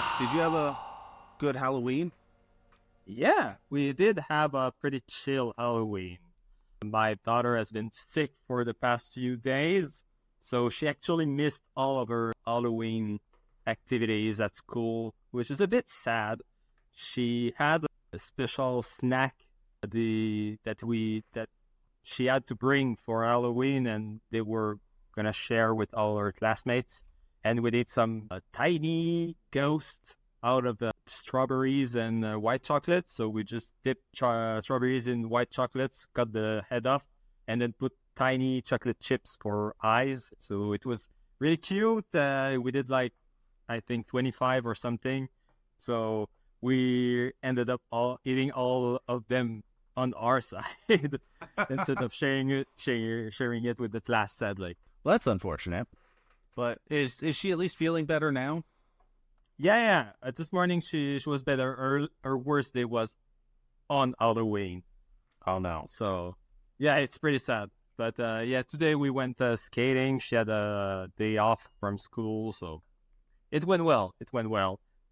Max, did you have a good Halloween? Yeah, we did have a pretty chill Halloween. My daughter has been sick for the past few days, so she actually missed all of her Halloween activities at school, which is a bit sad. She had a special snack that she had to bring for Halloween, and they were gonna share with all her classmates. And we did some tiny ghosts out of strawberries and white chocolate. So we just dipped strawberries in white chocolates, cut the head off, and then put tiny chocolate chips for eyes. So it was really cute. We did like, I think 25 or something. So we ended up eating all of them on our side instead of sharing it with the class, sadly. Well, that's unfortunate. But is she at least feeling better now? Yeah. This morning she was better. Her worst day was on Halloween. Oh no. So yeah, it's pretty sad. But today we went skating. She had a day off from school, so it went well.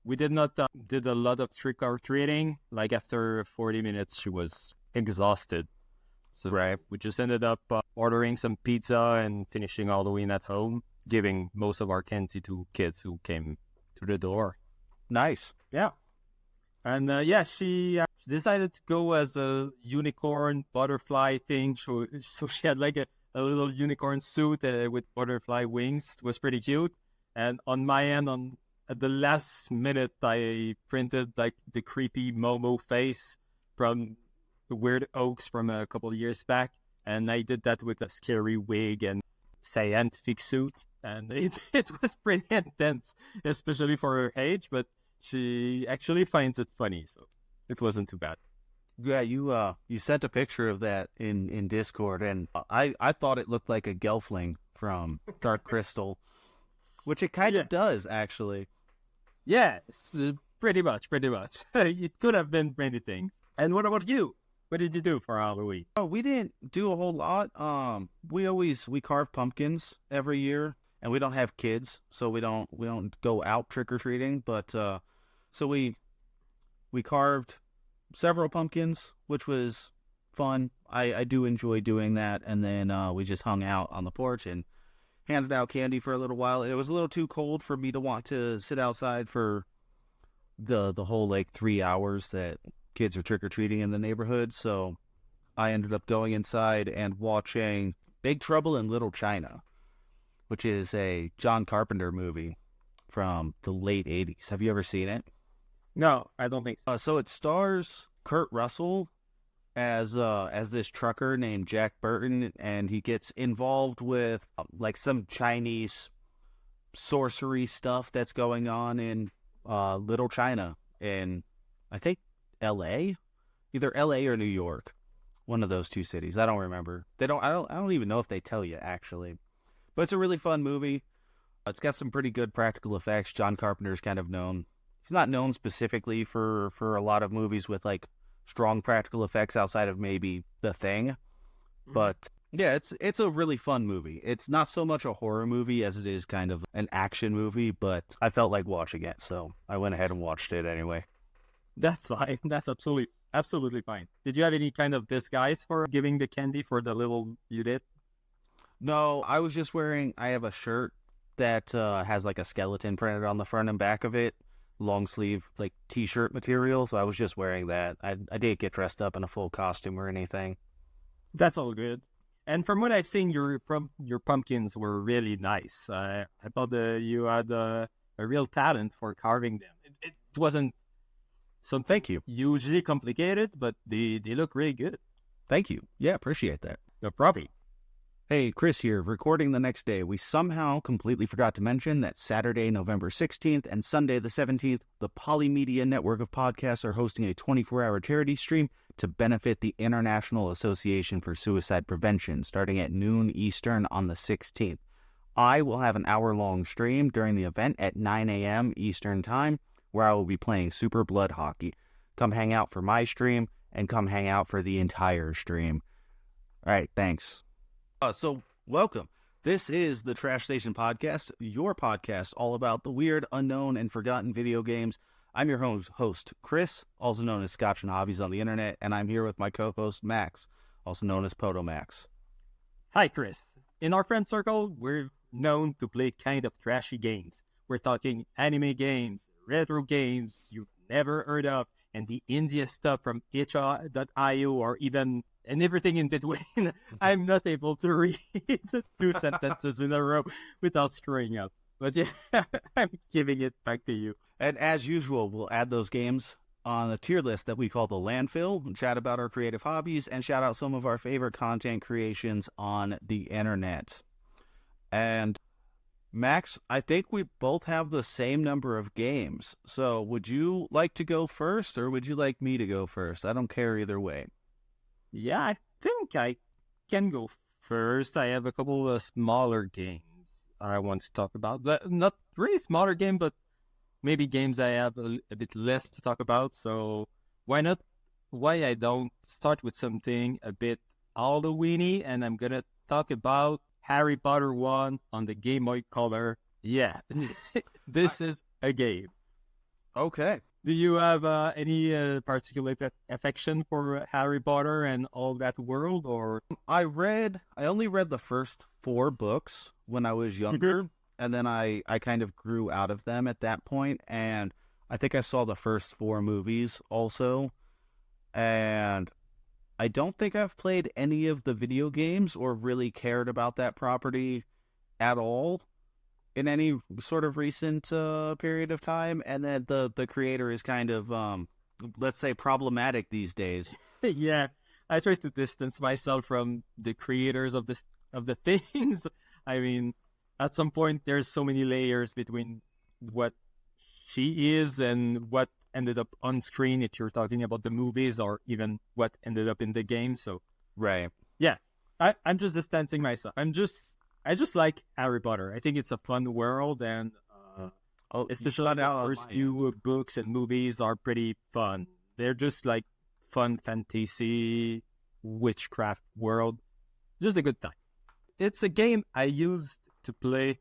We did not did a lot of trick or treating. Like after 40 minutes, she was exhausted. So right. We just ended up ordering some pizza and finishing Halloween at home, giving most of our candy to kids who came to the door. Nice. Yeah. And she decided to go as a unicorn butterfly thing. So she had like a little unicorn suit with butterfly wings. It was pretty cute. And on my end, at the last minute, I printed like the creepy Momo face from the Weird Oaks from a couple of years back. And I did that with a scary wig and scientific suit. And it was pretty intense, especially for her age. But she actually finds it funny, so it wasn't too bad. Yeah, you sent a picture of that in Discord, and I thought it looked like a Gelfling from Dark Crystal, which it kind of does, actually. Yeah, pretty much. It could have been many things. And what about you? What did you do for Halloween? Oh, we didn't do a whole lot. We carve pumpkins every year, and we don't have kids, so we don't go out trick or treating. But so we carved several pumpkins, which was fun. I do enjoy doing that, and then we just hung out on the porch and handed out candy for a little while. It was a little too cold for me to want to sit outside for the whole like 3 hours that kids are trick-or-treating in the neighborhood, so I ended up going inside and watching Big Trouble in Little China, which is a John Carpenter movie from the late 80s. Have you ever seen it? No, I don't think so. So it stars Kurt Russell as this trucker named Jack Burton, and he gets involved with like some Chinese sorcery stuff that's going on in Little China in, I think, L.A., either L.A. or New York, one of those two cities. I don't remember. I don't even know if they tell you actually, but it's a really fun movie. It's got some pretty good practical effects. John Carpenter's kind of known. He's not known specifically for a lot of movies with like strong practical effects outside of maybe The Thing, but yeah, it's a really fun movie. It's not so much a horror movie as it is kind of an action movie, but I felt like watching it, so I went ahead and watched it anyway. That's fine. That's absolutely fine. Did you have any kind of disguise for giving the candy for the little you did? No, I was just wearing, I have a shirt that has like a skeleton printed on the front and back of it, long sleeve, like t-shirt material, so I was just wearing that. I didn't get dressed up in a full costume or anything. That's all good. And from what I've seen, your pumpkins were really nice. I thought you had a real talent for carving them. It wasn't something Thank you. Hugely complicated, but they look really good. Thank you. Yeah, appreciate that. No problem. Hey, Chris here, recording the next day. We somehow completely forgot to mention that Saturday, November 16th and Sunday the 17th, the Polymedia network of podcasts are hosting a 24-hour charity stream to benefit the International Association for Suicide Prevention, starting at noon Eastern on the 16th. I will have an hour-long stream during the event at 9 a.m. Eastern Time, where I will be playing Super Blood Hockey. Come hang out for my stream, and come hang out for the entire stream. All right, thanks. So, welcome. This is the Trash Station Podcast, your podcast all about the weird, unknown, and forgotten video games. I'm your host, Chris, also known as Scotch and Hobbies on the internet, and I'm here with my co-host, Max, also known as Potomax. Hi, Chris. In our friend circle, we're known to play kind of trashy games. We're talking anime games, retro games you've never heard of, and the indie stuff from itch.io or even and everything in between. I'm not able to read 2 sentences in a row without screwing up. But yeah, I'm giving it back to you. And as usual, we'll add those games on a tier list that we call the Landfill, and chat about our creative hobbies, and shout out some of our favorite content creations on the internet. And Max, I think we both have the same number of games. So would you like to go first, or would you like me to go first? I don't care either way. Yeah, I think I can go first. I have a couple of smaller games I want to talk about. But not really smaller game, but maybe games I have a bit less to talk about. So why I don't start with something a bit Halloween-y, and I'm going to talk about Harry Potter 1 on the Game Boy Color. Yeah, this is a game. Okay. Do you have any particular affection for Harry Potter and all that world, or? I only read the first 4 books when I was younger, and then I kind of grew out of them at that point, and I think I saw the first 4 movies also, and I don't think I've played any of the video games or really cared about that property at all in any sort of recent period of time, and then the creator is kind of, let's say, problematic these days. Yeah, I try to distance myself from the creators of the things. I mean, at some point, there's so many layers between what she is and what ended up on screen, if you're talking about the movies, or even what ended up in the game. So, right. Yeah, I'm just distancing myself. I just like Harry Potter. I think it's a fun world, and especially the first few books and movies are pretty fun. They're just like fun fantasy witchcraft world. Just a good time. It's a game I used to play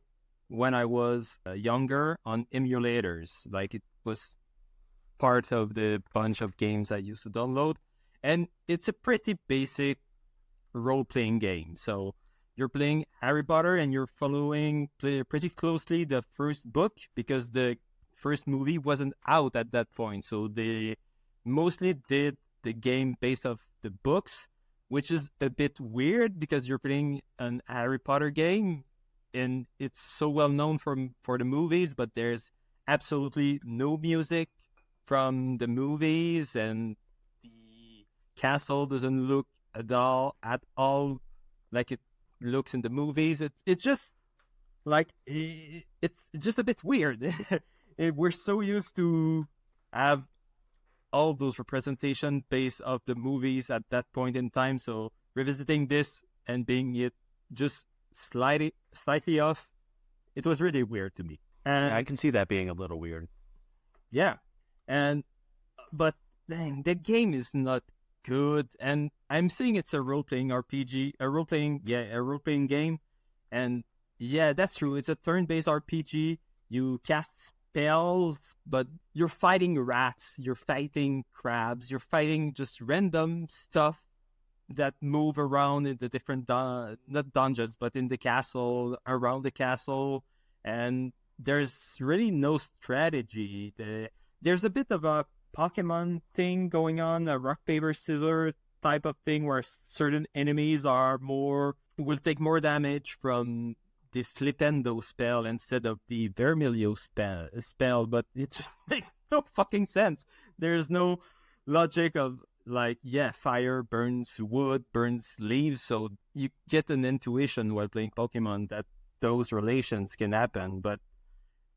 when I was younger on emulators. Like, it was part of the bunch of games I used to download. And it's a pretty basic role-playing game. So you're playing Harry Potter and you're following pretty closely the first book, because the first movie wasn't out at that point. So they mostly did the game based off the books, which is a bit weird because you're playing an Harry Potter game and it's so well known for the movies, but there's absolutely no music from the movies, and the castle doesn't look at all like it looks in the movies. It's just like it's just a bit weird. We're so used to have all those representation based of the movies at that point in time. So revisiting this and being it just slightly off, it was really weird to me. And I can see that being a little weird. Yeah, but dang, the game is not good, and I'm saying it's a role-playing RPG, a role-playing game, and yeah, that's true. It's a turn-based RPG. You cast spells, but you're fighting rats, you're fighting crabs, you're fighting just random stuff that move around in the different not dungeons, but in the castle, around the castle, and there's really no strategy. There's a bit of a Pokemon thing going on, a rock, paper, scissors type of thing, where certain enemies will take more damage from the Flipendo spell instead of the Vermilio spell, but it just makes no fucking sense. There's no logic of, like, yeah, fire burns wood, burns leaves, so you get an intuition while playing Pokemon that those relations can happen, but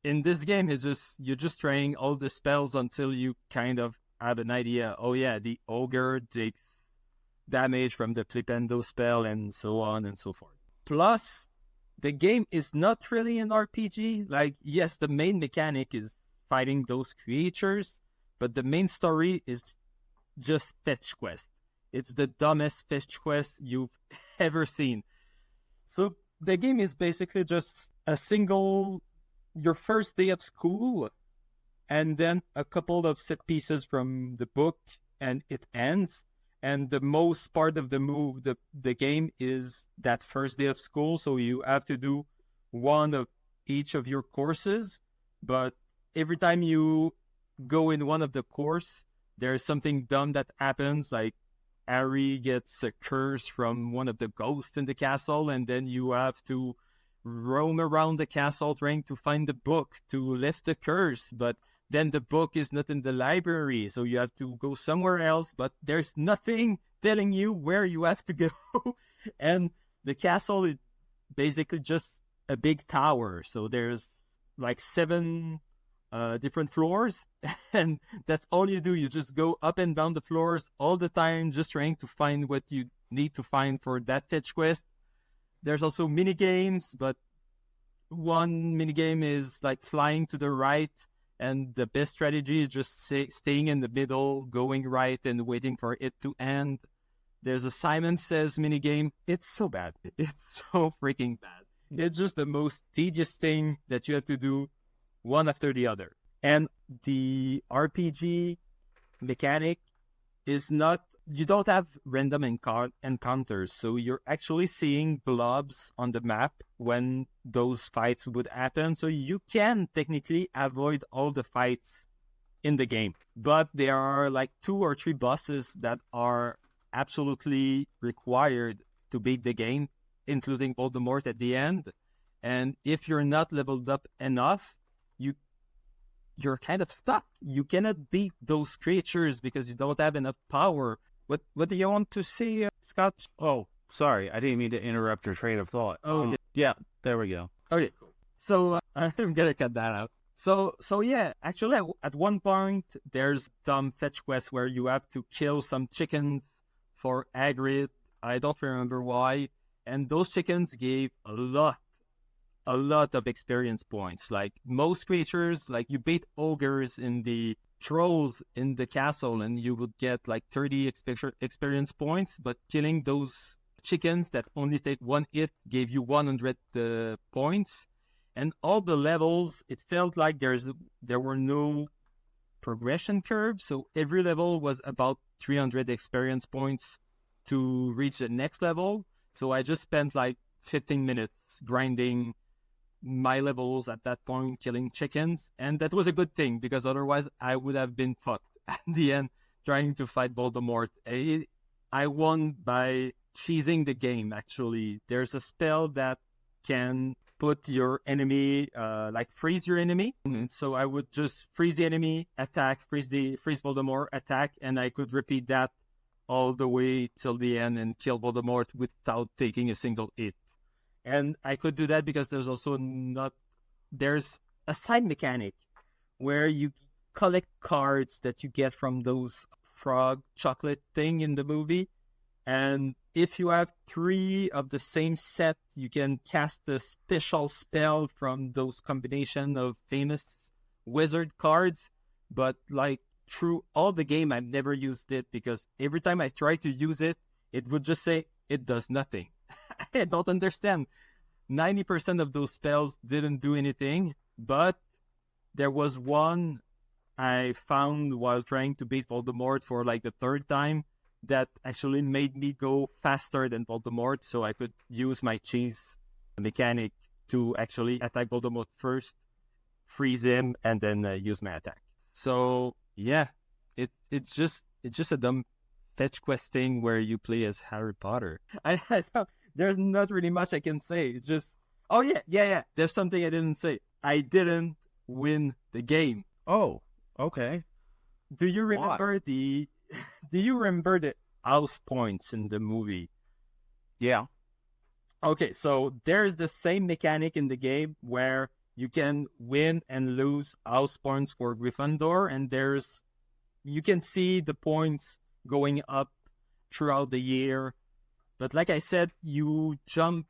in this game, you're just trying all the spells until you kind of have an idea. Oh yeah, the ogre takes damage from the Flipendo spell, and so on and so forth. Plus, the game is not really an RPG. Like, yes, the main mechanic is fighting those creatures, but the main story is just fetch quest. It's the dumbest fetch quest you've ever seen. So the game is basically just your first day of school, and then a couple of set pieces from the book, and it ends. And the most part of the game is that first day of school. So you have to do one of each of your courses. But every time you go in one of the course, there's something dumb that happens. Like Harry gets a curse from one of the ghosts in the castle, and then you have to roam around the castle trying to find the book to lift the curse. But then the book is not in the library, so you have to go somewhere else, but there's nothing telling you where you have to go. And the castle is basically just a big tower. So there's like 7 different floors, and that's all you do. You just go up and down the floors all the time, just trying to find what you need to find for that fetch quest. There's also mini games, but one mini game is like flying to the right, and the best strategy is just staying in the middle, going right, and waiting for it to end. There's a Simon Says mini game. It's so bad. It's so freaking bad. It's just the most tedious thing that you have to do one after the other. And the RPG mechanic is not, you don't have random encounters. So you're actually seeing blobs on the map when those fights would happen. So you can technically avoid all the fights in the game. But there are like 2 or 3 bosses that are absolutely required to beat the game, including Voldemort at the end. And if you're not leveled up enough, you're kind of stuck. You cannot beat those creatures because you don't have enough power. What do you want to say, Scott? Oh, sorry. I didn't mean to interrupt your train of thought. Oh, yeah, there we go. Okay, cool. So I'm gonna cut that out. So yeah, actually at one point there's some fetch quests where you have to kill some chickens for Hagrid. I don't remember why. And those chickens gave a lot of experience points. Like most creatures, like you beat ogres in the trolls in the castle and you would get like 30 experience points, but killing those chickens that only take 1 hit gave you 100 points. And all the levels, it felt like there were no progression curves, so every level was about 300 experience points to reach the next level. So I just spent like 15 minutes grinding my levels at that point, killing chickens. And that was a good thing, because otherwise I would have been fucked at the end trying to fight Voldemort. I won by cheesing the game, actually. There's a spell that can put your enemy, like freeze your enemy. And so I would just freeze the enemy, attack, freeze Voldemort, attack, and I could repeat that all the way till the end and kill Voldemort without taking a single hit. And I could do that because there's a side mechanic where you collect cards that you get from those frog chocolate thing in the movie. And if you have 3 of the same set, you can cast a special spell from those combination of famous wizard cards. But like through all the game, I've never used it because every time I try to use it, it would just say it does nothing. I don't understand. 90% of those spells didn't do anything, but there was one I found while trying to beat Voldemort for like the 3rd time that actually made me go faster than Voldemort, so I could use my cheese mechanic to actually attack Voldemort first, freeze him, and then use my attack. So yeah, it's just a dumb fetch quest thing where you play as Harry Potter. There's not really much I can say. It's just, oh yeah. There's something I didn't say. I didn't win the game. Oh, okay. Do you remember the house points in the movie? Yeah. Okay, so there's the same mechanic in the game where you can win and lose house points for Gryffindor, and you can see the points going up throughout the year. But like I said, you jump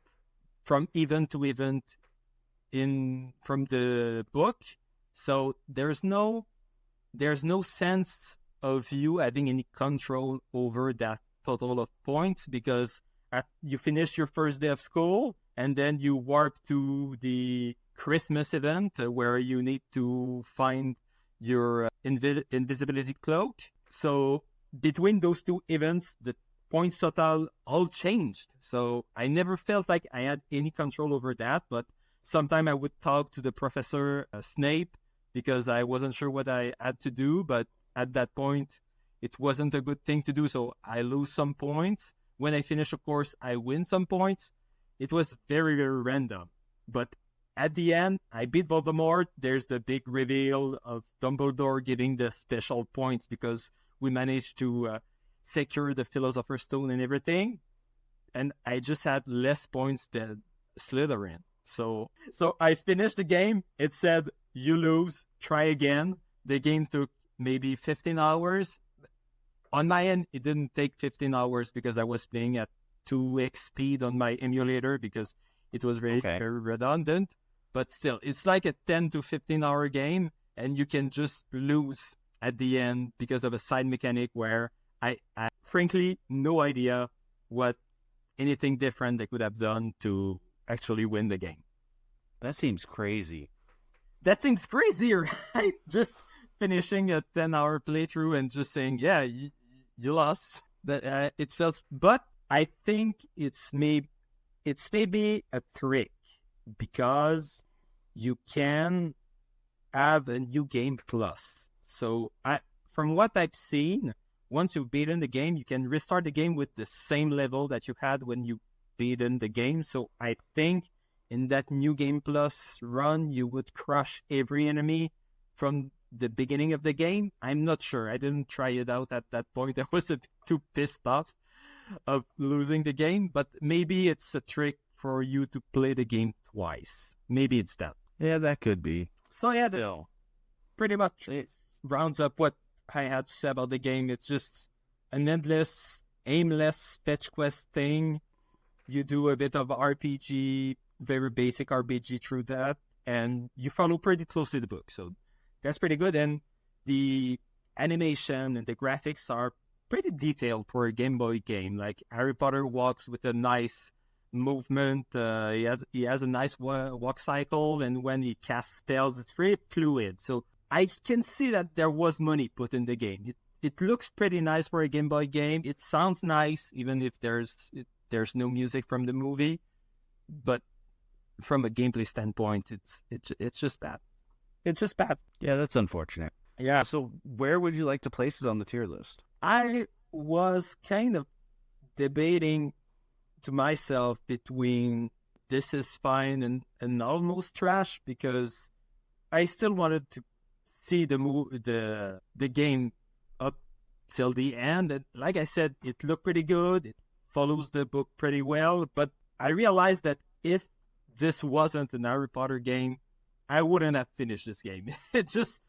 from event to event from the book, so there's no sense of you having any control over that total of points, because you finish your first day of school, and then you warp to the Christmas event where you need to find your invisibility cloak. So between those two events, the points total all changed. So I never felt like I had any control over that, but sometime I would talk to the professor Snape because I wasn't sure what I had to do, but at that point, it wasn't a good thing to do. So I lose some points. When I finish a course, I win some points. It was very, very random. But at the end, I beat Voldemort. There's the big reveal of Dumbledore giving the special points because we managed to secure the Philosopher's Stone and everything. And I just had less points than Slytherin. So I finished the game. It said, you lose, try again. The game took maybe 15 hours. On my end, it didn't take 15 hours because I was playing at 2x speed on my emulator because it was very redundant. But still, it's like a 10 to 15 hour game, and you can just lose at the end because of a side mechanic where I frankly, no idea what anything different they could have done to actually win the game. That seems crazy. That seems crazy, right? Just finishing a 10-hour playthrough and just saying, yeah, you lost. That it felt, but I think it's maybe a trick because you can have a new game plus. So from what I've seen, once you've beaten the game, you can restart the game with the same level that you had when you beaten the game. So I think in that new game plus run, you would crush every enemy from the beginning of the game. I'm not sure. I didn't try it out at that point. I was a bit too pissed off of losing the game, but maybe it's a trick for you to play the game twice. Maybe it's that. Yeah, that could be. So yeah, pretty much it rounds up what I had to say about the game. It's just an endless, aimless fetch quest thing. You do a bit of RPG, very basic RPG through that, and you follow pretty closely the book. So that's pretty good. And the animation and the graphics are pretty detailed for a Game Boy game. Like Harry Potter walks with a nice movement. He has a nice walk cycle, and when he casts spells, it's very fluid. So I can see that there was money put in the game. It looks pretty nice for a Game Boy game. It sounds nice, even if there's no music from the movie. But from a gameplay standpoint, it's just bad. It's just bad. Yeah, that's unfortunate. Yeah. So where would you like to place it on the tier list? I was kind of debating to myself between this is fine and almost trash, because I still wanted to see the game up till the end. And like I said, it looked pretty good. It follows the book pretty well. But I realized that if this wasn't an Harry Potter game, I wouldn't have finished this game. It's just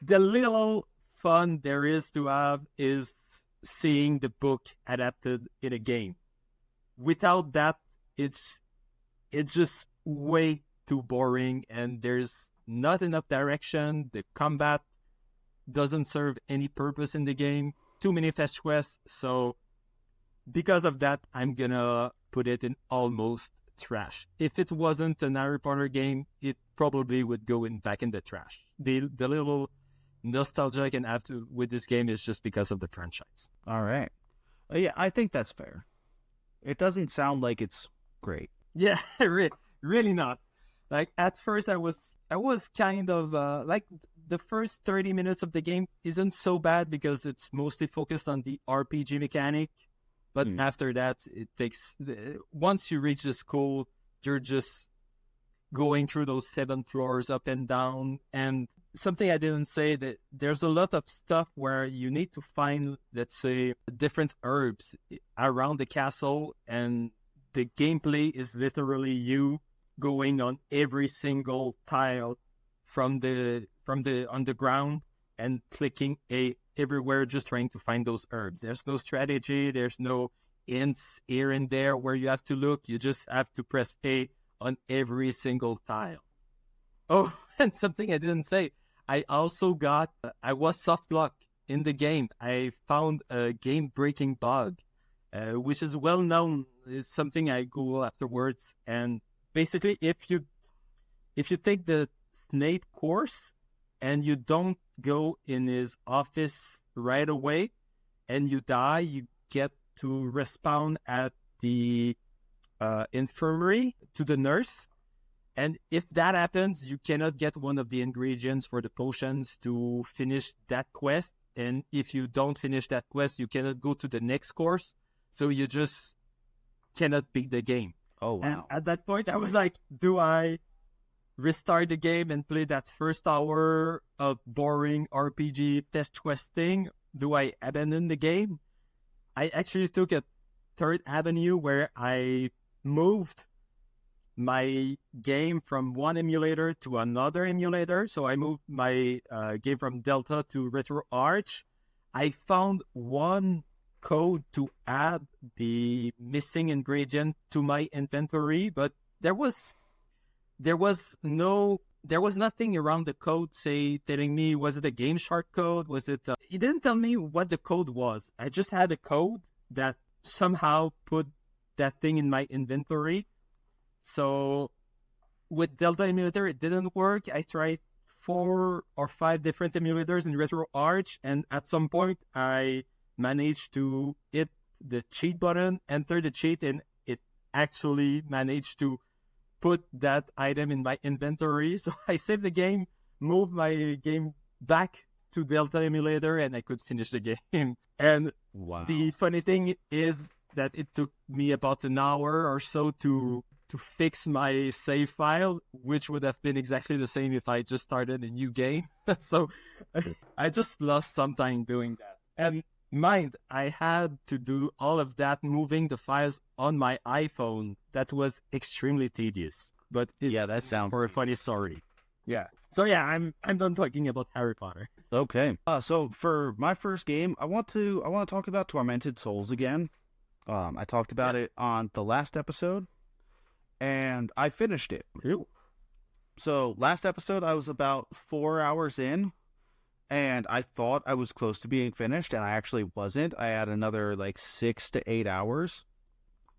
the little fun there is to have is seeing the book adapted in a game. Without that, it's just way too boring, and there's not enough direction. The combat doesn't serve any purpose in the game. Too many fetch quests. So because of that, I'm gonna put it in almost trash. If it wasn't an Harry Potter game, it probably would go back in the trash. The little nostalgia I can have with this game is just because of the franchise. All right. Yeah, I think that's fair. It doesn't sound like it's great. Yeah, really not. Like at first I was kind of like the first 30 minutes of the game isn't so bad because it's mostly focused on the RPG mechanic. But after that, it takes... Once you reach the school, you're just going through those 7 floors up and down. And something I didn't say, that there's a lot of stuff where you need to find, let's say, different herbs around the castle. And the gameplay is literally you going on every single tile from the underground and clicking everywhere, just trying to find those herbs. There's no strategy. There's no hints here and there where you have to look. You just have to press A on every single tile. Oh, and something I didn't say. I also I was soft lock in the game. I found a game-breaking bug, which is well known It's something I Google afterwards. And basically, if you take the Snape course and you don't go in his office right away and you die, you get to respawn at the infirmary to the nurse. And if that happens, you cannot get one of the ingredients for the potions to finish that quest. And if you don't finish that quest, you cannot go to the next course. So you just cannot beat the game. Oh, wow. And at that point, I was like, do I restart the game and play that first hour of boring RPG test questing? Do I abandon the game? I actually took a third avenue where I moved my game from one emulator to another emulator. So I moved my game from Delta to RetroArch. I found one code to add the missing ingredient to my inventory, but there was nothing around the code telling me, was it a Game Shark code? Was it? He didn't tell me what the code was. I just had a code that somehow put that thing in my inventory. So with Delta emulator, it didn't work. I tried 4 or 5 different emulators in RetroArch, and at some point I managed to hit the cheat button, enter the cheat, and it actually managed to put that item in my inventory. So I saved the game, moved my game back to Delta emulator, and I could finish the game. And Wow. the funny thing is that it took me about an hour or so to fix my save file, which would have been exactly the same if I just started a new game. So I just lost some time doing that. And mind, I had to do all of that, moving the files on my iPhone. That was extremely tedious. But Yeah, that sounds for a funny story. Yeah. So yeah, I'm done talking about Harry Potter. okay. So for my first game, I want to talk about Tormented Souls again. I talked about it on the last episode, and I finished it. Cool. So last episode, I was about 4 hours in, and I thought I was close to being finished, and I actually wasn't. I had another like 6 to 8 hours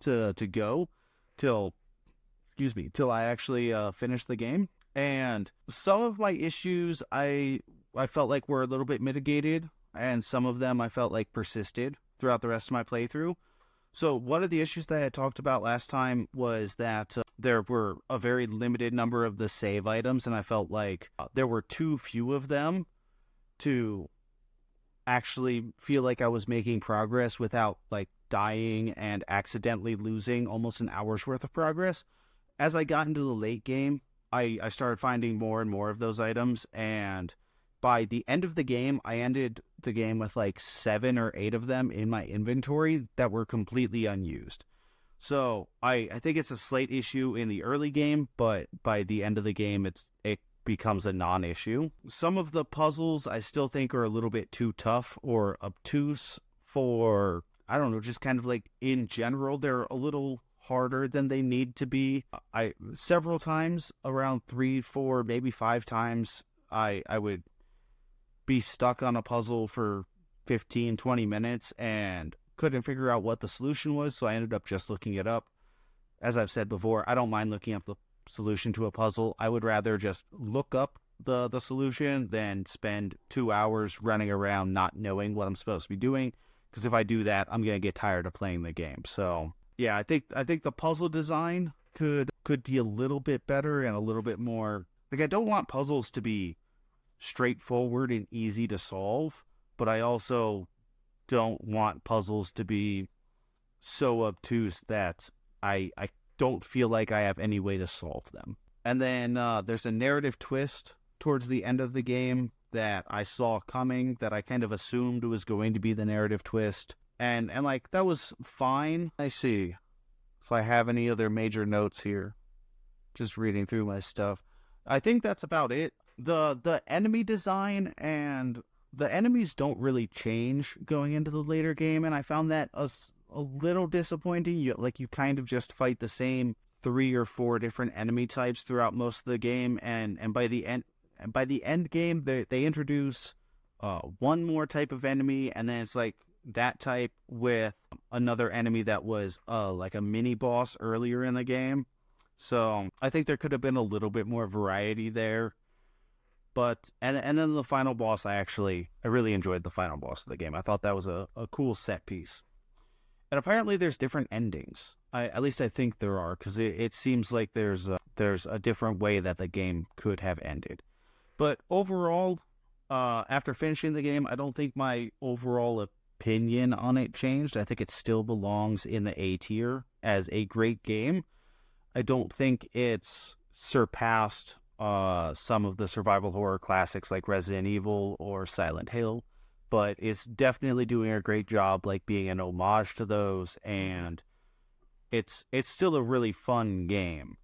to go till I actually finished the game. And some of my issues I felt like were a little bit mitigated, and some of them I felt like persisted throughout the rest of my playthrough. So one of the issues that I had talked about last time was that there were a very limited number of the save items, and I felt like there were too few of them to actually feel like I was making progress without like dying and accidentally losing almost an hour's worth of progress. As I got into the late game, I started finding more and more of those items, and by the end of the game, I ended the game with like 7 or 8 of them in my inventory that were completely unused. So I think it's a slight issue in the early game, but by the end of the game, it becomes a non-issue. Some of the puzzles I still think are a little bit too tough or obtuse for, I don't know, just kind of like in general, they're a little harder than they need to be. I several times, around 3, 4, maybe 5 times, I would be stuck on a puzzle for 15, 20 minutes and couldn't figure out what the solution was, so I ended up just looking it up. As I've said before, I don't mind looking up the solution to a puzzle. I would rather just look up the solution than spend 2 hours running around not knowing what I'm supposed to be doing, because if I do that, I'm going to get tired of playing the game. So yeah, I think the puzzle design could be a little bit better and a little bit more, like, I don't want puzzles to be straightforward and easy to solve, but I also don't want puzzles to be so obtuse that I don't feel like I have any way to solve them. And then there's a narrative twist towards the end of the game that I saw coming, that I kind of assumed was going to be the narrative twist. And like, that was fine. I see if I have any other major notes here. Just reading through my stuff. I think that's about it. The enemy design and the enemies don't really change going into the later game, and I found that a little disappointing. You kind of just fight the same 3 or 4 different enemy types throughout most of the game, and by the end game they introduce one more type of enemy, and then it's like that type with another enemy that was like a mini boss earlier in the game. So I think there could have been a little bit more variety there. But and then the final boss, I really enjoyed the final boss of the game. I thought that was a cool set piece. And apparently there's different endings. At least I think there are, because it seems like there's a different way that the game could have ended. But overall, after finishing the game, I don't think my overall opinion on it changed. I think it still belongs in the A tier as a great game. I don't think it's surpassed some of the survival horror classics like Resident Evil or Silent Hill, but it's definitely doing a great job, like being an homage to those, and it's still a really fun game,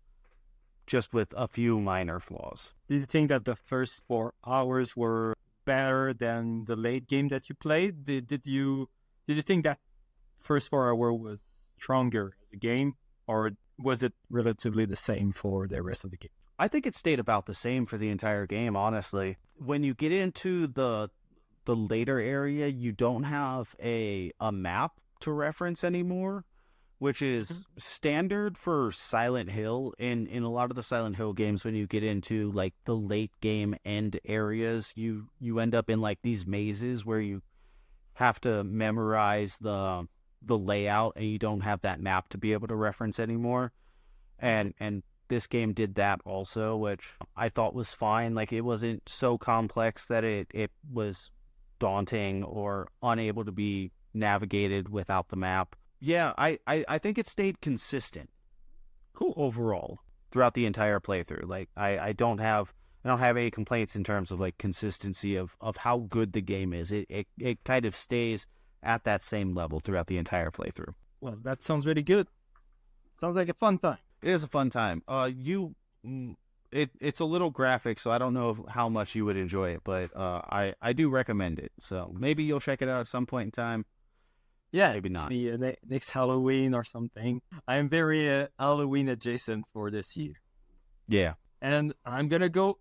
just with a few minor flaws. Did you think that the first 4 hours were better than the late game that you played? Did you think that first 4 hours was stronger as a game, or was it relatively the same for the rest of the game? I think it stayed about the same for the entire game, honestly. When you get into the later area, you don't have a map to reference anymore, which is standard for Silent Hill. In a lot of the Silent Hill games, when you get into like the late game end areas, you end up in like these mazes where you have to memorize the layout, and you don't have that map to be able to reference anymore. And this game did that also, which I thought was fine. Like, it wasn't so complex that it was daunting or unable to be navigated without the map. Yeah, I think it stayed consistent. Cool. Overall, throughout the entire playthrough. Like, I don't have any complaints in terms of like consistency of how good the game is. It kind of stays at that same level throughout the entire playthrough. Well, that sounds really good. Sounds like a fun time. It is a fun time. It's a little graphic, so I don't know how much you would enjoy it, but I do recommend it. So maybe you'll check it out at some point in time. Yeah, maybe not. Next Halloween or something. I'm very Halloween adjacent for this year. Yeah. And I'm gonna go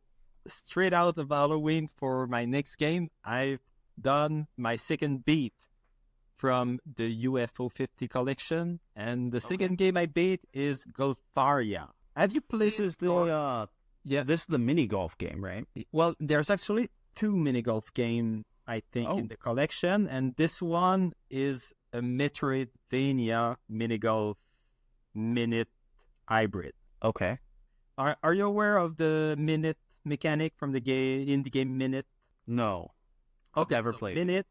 straight out of Halloween for my next game. I've done my second beat from the UFO 50 collection, and the second game I beat is Golfaria. Have you played? This is this is the mini golf game, right? Well, there's actually 2 mini golf games, I think, in the collection, and this one is a Metroidvania mini golf minute hybrid. Okay. Are you aware of the minute mechanic from the game Minute? No. Okay, never played Minute.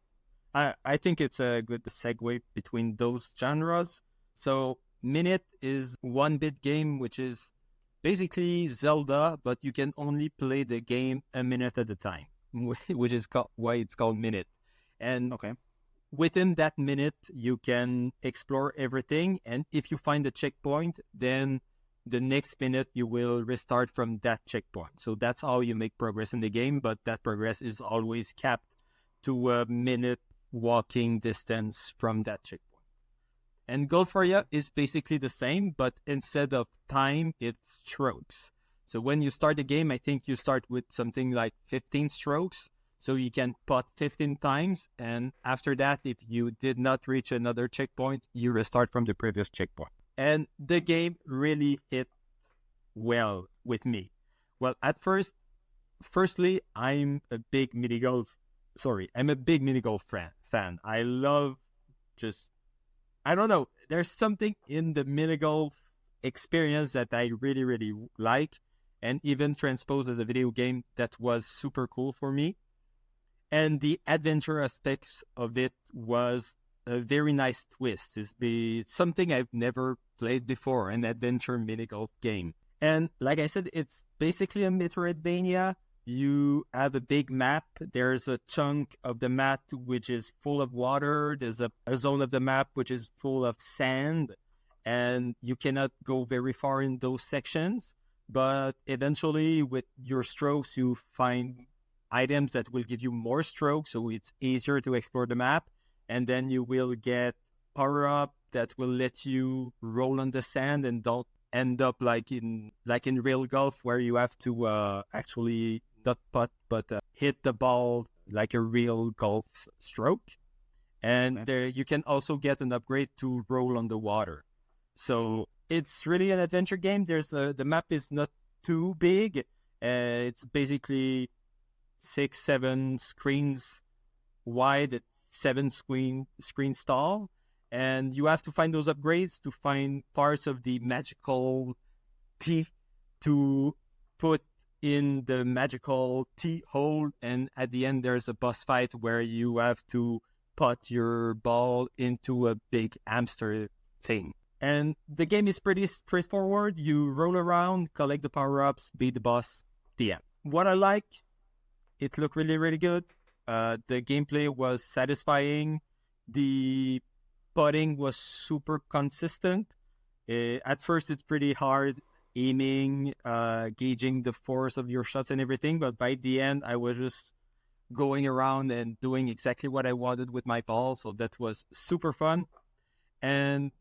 I think it's a good segue between those genres. So Minute is 1-bit game, which is basically Zelda, but you can only play the game a minute at a time, which is why it's called Minute. And within that minute, you can explore everything. And if you find a checkpoint, then the next minute you will restart from that checkpoint. So that's how you make progress in the game, but that progress is always capped to a minute walking distance from that checkpoint. And Golfaria is basically the same, but instead of time, it's strokes. So when you start the game, I think you start with something like 15 strokes. So you can putt 15 times. And after that, if you did not reach another checkpoint, you restart from the previous checkpoint. And the game really hit well with me. Well, firstly, I'm a big mini golf fan. I love I don't know, there's something in the mini golf experience that I really, really like, and even transposed as a video game that was super cool for me. And the adventure aspects of it was a very nice twist. It's something I've never played before, an adventure mini golf game. And like I said, it's basically a Metroidvania. You have a big map. There's a chunk of the map which is full of water. There's a zone of the map which is full of sand. And you cannot go very far in those sections. But eventually, with your strokes, you find items that will give you more strokes, so it's easier to explore the map. And then you will get power-up that will let you roll on the sand and don't end up like in real golf, where you have to actually not putt but hit the ball like a real golf stroke. And there you can also get an upgrade to roll on the water. So it's really an adventure game. The map is not too big. It's basically 6-7 screens wide, 7 screens tall, and you have to find those upgrades to find parts of the magical key to put in the magical tea hole, and at the end there's a boss fight where you have to put your ball into a big hamster thing. And the game is pretty straightforward. You roll around, collect the power-ups, beat the boss, the end. What I like, it looked really, really good. The gameplay was satisfying. The putting was super consistent. At first, it's pretty hard aiming, gauging the force of your shots and everything. But by the end, I was just going around and doing exactly what I wanted with my ball. So that was super fun. And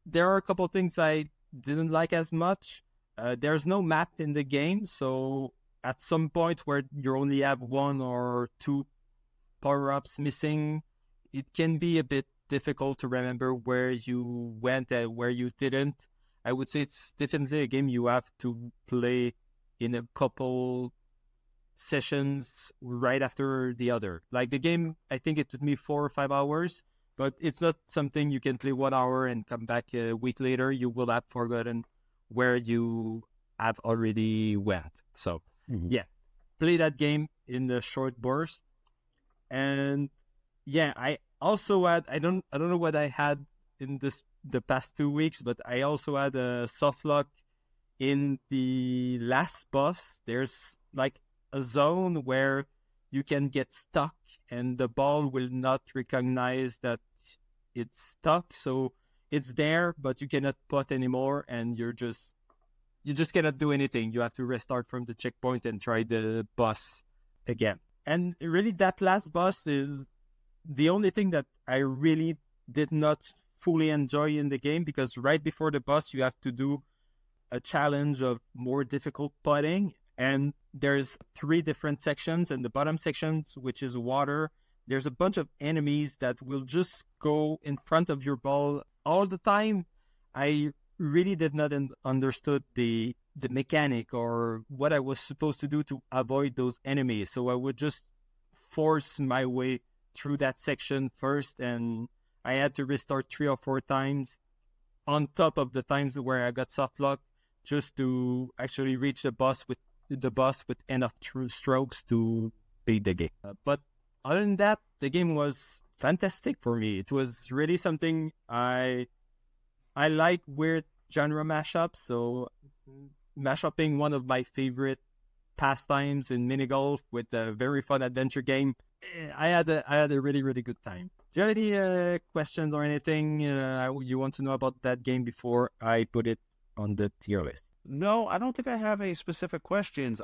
there are a couple of things I didn't like as much. There's no map in the game. So at some point where you only have 1 or 2 power-ups missing, it can be a bit difficult to remember where you went and where you didn't. I would say it's definitely a game you have to play in a couple sessions right after the other. Like the game, I think it took me 4 or 5 hours, but it's not something you can play 1 hour and come back a week later. You will have forgotten where you have already went. So yeah, play that game in a short burst. And yeah, I also had, I don't know what I had in the past 2 weeks, but I also had a soft lock in the last boss. There's like a zone where you can get stuck and the ball will not recognize that it's stuck. So it's there, but you cannot put anymore, and you just cannot do anything. You have to restart from the checkpoint and try the boss again. And really, that last boss is the only thing that I really did not fully enjoy in the game, because right before the boss, you have to do a challenge of more difficult putting. And there's 3 different sections. And the bottom sections, which is water, there's a bunch of enemies that will just go in front of your ball all the time. I really did not understood the mechanic or what I was supposed to do to avoid those enemies. So I would just force my way through that section first, and I had to restart 3 or 4 times on top of the times where I got soft locked, just to actually reach the boss with enough strokes to beat the game. But other than that, the game was fantastic for me. It was really something I like weird genre mashups, so mashupping one of my favorite pastimes in mini golf with a very fun adventure game. I had a really, really good time. Do you have any questions or anything you want to know about that game before I put it on the tier list? No, I don't think I have any specific questions.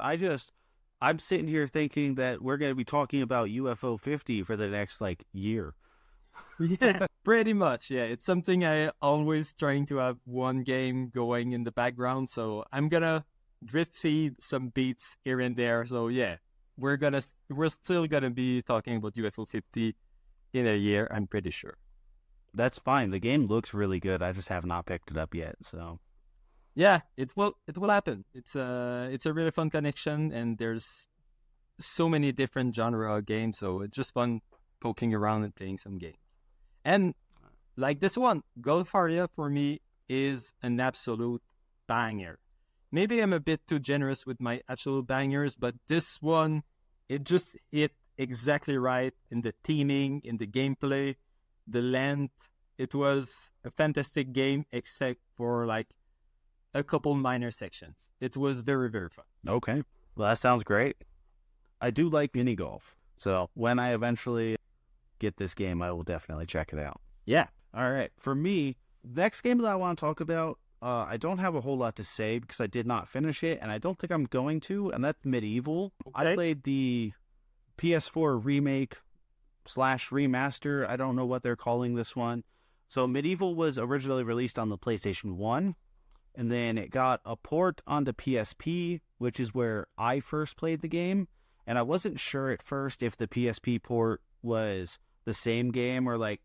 I'm sitting here thinking that we're going to be talking about UFO 50 for the next year. Yeah, pretty much. Yeah, it's something I always trying to have one game going in the background. So I'm gonna drift feed some beats here and there. So yeah, we're still gonna be talking about UFO 50 in a year. I'm pretty sure. That's fine. The game looks really good. I just have not picked it up yet. So yeah, it will happen. It's a really fun connection, and there's so many different genre of games. So it's just fun poking around and playing some games. And like this one, Golfaria for me is an absolute banger. Maybe I'm a bit too generous with my absolute bangers, but this one, it just hit exactly right in the theming, in the gameplay, the length. It was a fantastic game, except for a couple minor sections. It was very, very fun. Okay. Well, that sounds great. I do like mini golf. So when I eventually get this game, I will definitely check it out. Yeah. All right. For me, next game that I want to talk about, I don't have a whole lot to say because I did not finish it, and I don't think I'm going to, and that's Medievil. Okay. I played the PS4 remake / remaster. I don't know what they're calling this one. So Medievil was originally released on the PlayStation 1, and then it got a port onto PSP, which is where I first played the game. And I wasn't sure at first if the PSP port was the same game or like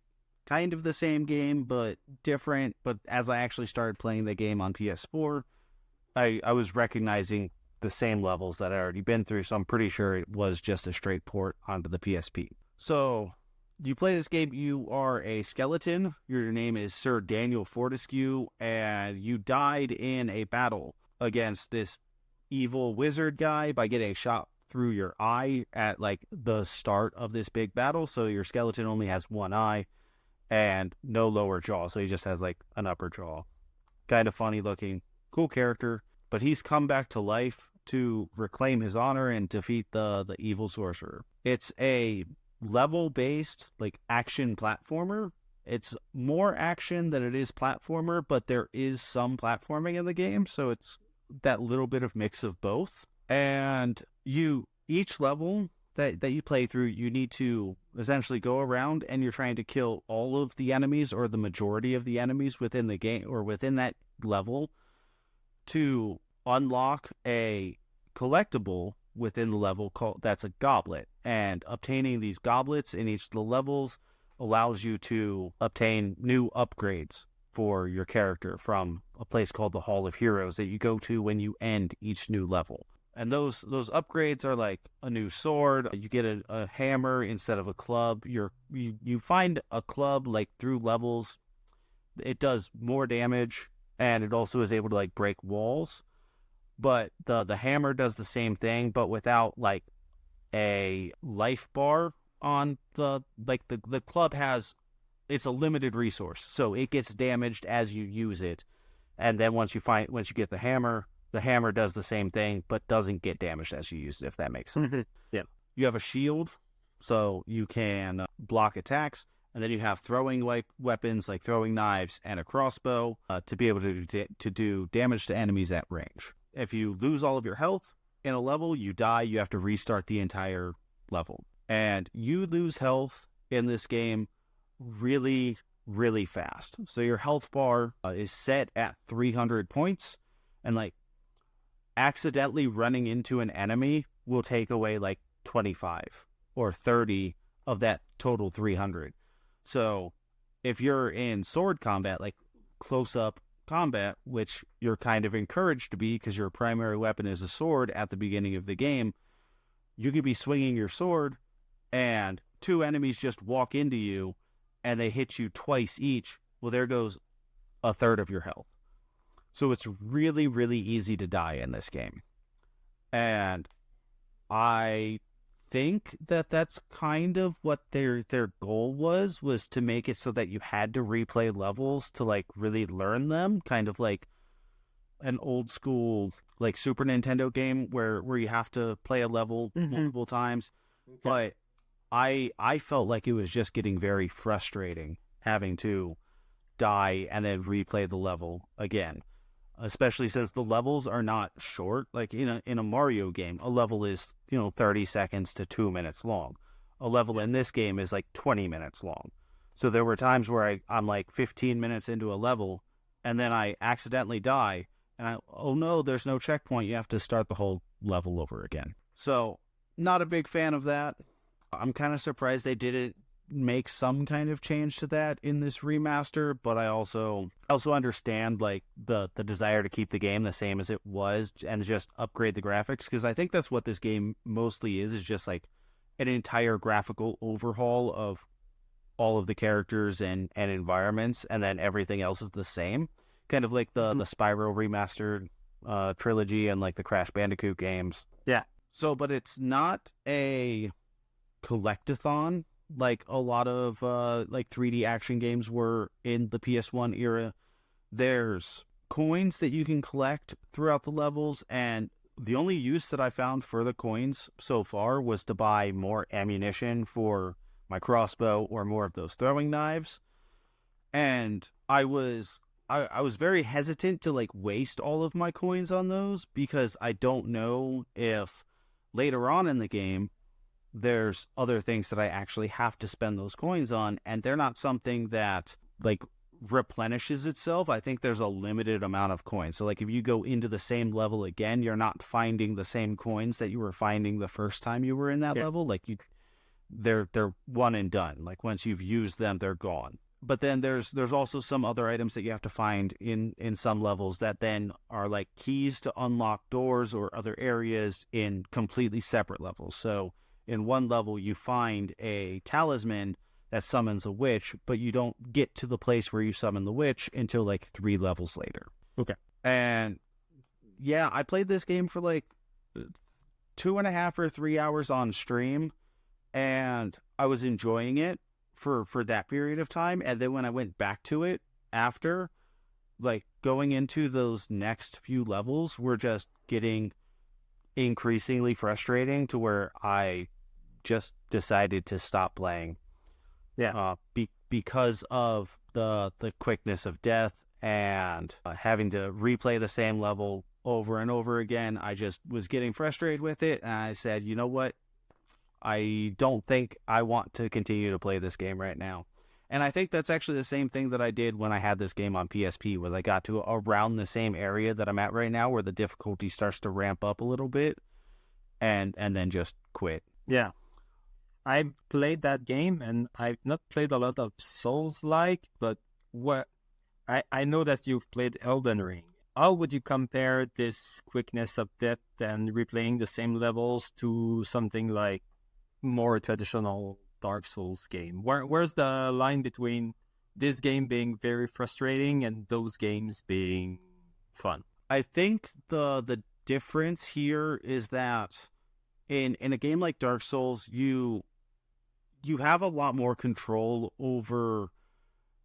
kind of the same game but different. But as I actually started playing the game on PS4, I was recognizing the same levels that I already been through, so I'm pretty sure it was just a straight port onto the PSP. So you play this game, you are a skeleton, your name is Sir Daniel Fortescue, and you died in a battle against this evil wizard guy by getting a shot through your eye at like the start of this big battle. So your skeleton only has one eye and no lower jaw, so he just has like an upper jaw. Kind of funny looking, cool character, but he's come back to life to reclaim his honor and defeat the evil sorcerer. It's a level-based like action platformer. It's more action than it is platformer, but there is some platforming in the game, so it's that little bit of mix of both. And each level that you play through, you need to essentially go around and you're trying to kill all of the enemies or the majority of the enemies within the game or within that level to unlock a collectible within the level that's a goblet. And obtaining these goblets in each of the levels allows you to obtain new upgrades for your character from a place called the Hall of Heroes that you go to when you end each new level. And those upgrades are like a new sword. You get a hammer instead of a club. You find a club like through levels. It does more damage, and it also is able to like break walls. But the hammer does the same thing, but without like a life bar on the club has, it's a limited resource, so it gets damaged as you use it. And then once you get the hammer does the same thing, but doesn't get damaged as you use it, if that makes sense. Yeah. You have a shield, so you can block attacks, and then you have throwing weapons like throwing knives and a crossbow to be able to do damage to enemies at range. If you lose all of your health in a level, you die, you have to restart the entire level. And you lose health in this game really, really fast. So your health bar is set at 300 points, and like accidentally running into an enemy will take away like 25 or 30 of that total 300. So if you're in sword combat, like close-up combat, which you're kind of encouraged to be because your primary weapon is a sword at the beginning of the game, you could be swinging your sword and two enemies just walk into you and they hit you twice each. Well, there goes a third of your health. So it's really, really easy to die in this game. And I think that's kind of what their goal was to make it so that you had to replay levels to like really learn them, kind of like an old school like Super Nintendo game where you have to play a level multiple times. Okay. But I felt like it was just getting very frustrating having to die and then replay the level again, especially since the levels are not short. Like in a Mario game, a level is 30 seconds to 2 minutes long. A level in this game is like 20 minutes long. So there were times where I'm like 15 minutes into a level and then I accidentally die and oh no, there's no checkpoint, you have to start the whole level over again. So not a big fan of that. I'm kind of surprised they didn't make some kind of change to that in this remaster, but I also understand like the desire to keep the game the same as it was and just upgrade the graphics, because I think that's what this game mostly is just like an entire graphical overhaul of all of the characters and environments, and then everything else is the same, kind of like the Spyro remastered trilogy and like the Crash Bandicoot games. Yeah. So, but it's not a collectathon like a lot of like 3D action games were in the PS1 era. There's coins that you can collect throughout the levels, and the only use that I found for the coins so far was to buy more ammunition for my crossbow or more of those throwing knives. And I was very hesitant to like waste all of my coins on those, because I don't know if later on in the game there's other things that I actually have to spend those coins on, and they're not something that like replenishes itself. I think there's a limited amount of coins. So like if you go into the same level again, you're not finding the same coins that you were finding the first time you were in that level. Like they're one and done. Like once you've used them, they're gone. But then there's also some other items that you have to find in some levels that then are like keys to unlock doors or other areas in completely separate levels. So in one level, you find a talisman that summons a witch, but you don't get to the place where you summon the witch until like 3 levels later. Okay. And yeah, I played this game for like 2.5 or 3 hours on stream, and I was enjoying it for that period of time. And then when I went back to it after, like going into those next few levels were just getting increasingly frustrating to where I just decided to stop playing. Yeah. Because of the quickness of death and having to replay the same level over and over again. I just was getting frustrated with it, and I said, you know what? I don't think I want to continue to play this game right now. And I think that's actually the same thing that I did when I had this game on PSP, was I got to around the same area that I'm at right now where the difficulty starts to ramp up a little bit and then just quit. Yeah. I played that game, and I've not played a lot of Souls-like, but what I know that you've played Elden Ring. How would you compare this quickness of death and replaying the same levels to something like more traditional Dark Souls game? Where's the line between this game being very frustrating and those games being fun? I think the difference here is that in a game like Dark Souls, you have a lot more control over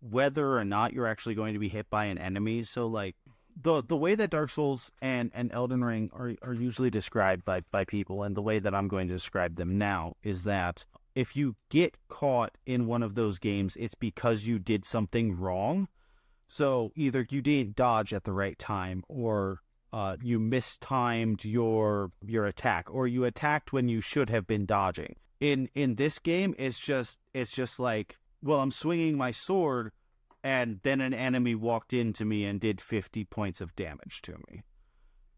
whether or not you're actually going to be hit by an enemy. So like the way that Dark Souls and Elden Ring are usually described by people, and the way that I'm going to describe them now, is that if you get caught in one of those games, it's because you did something wrong. So either you didn't dodge at the right time, or you mistimed your attack, or you attacked when you should have been dodging. In this game, it's just like, well, I'm swinging my sword, and then an enemy walked into me and did 50 points of damage to me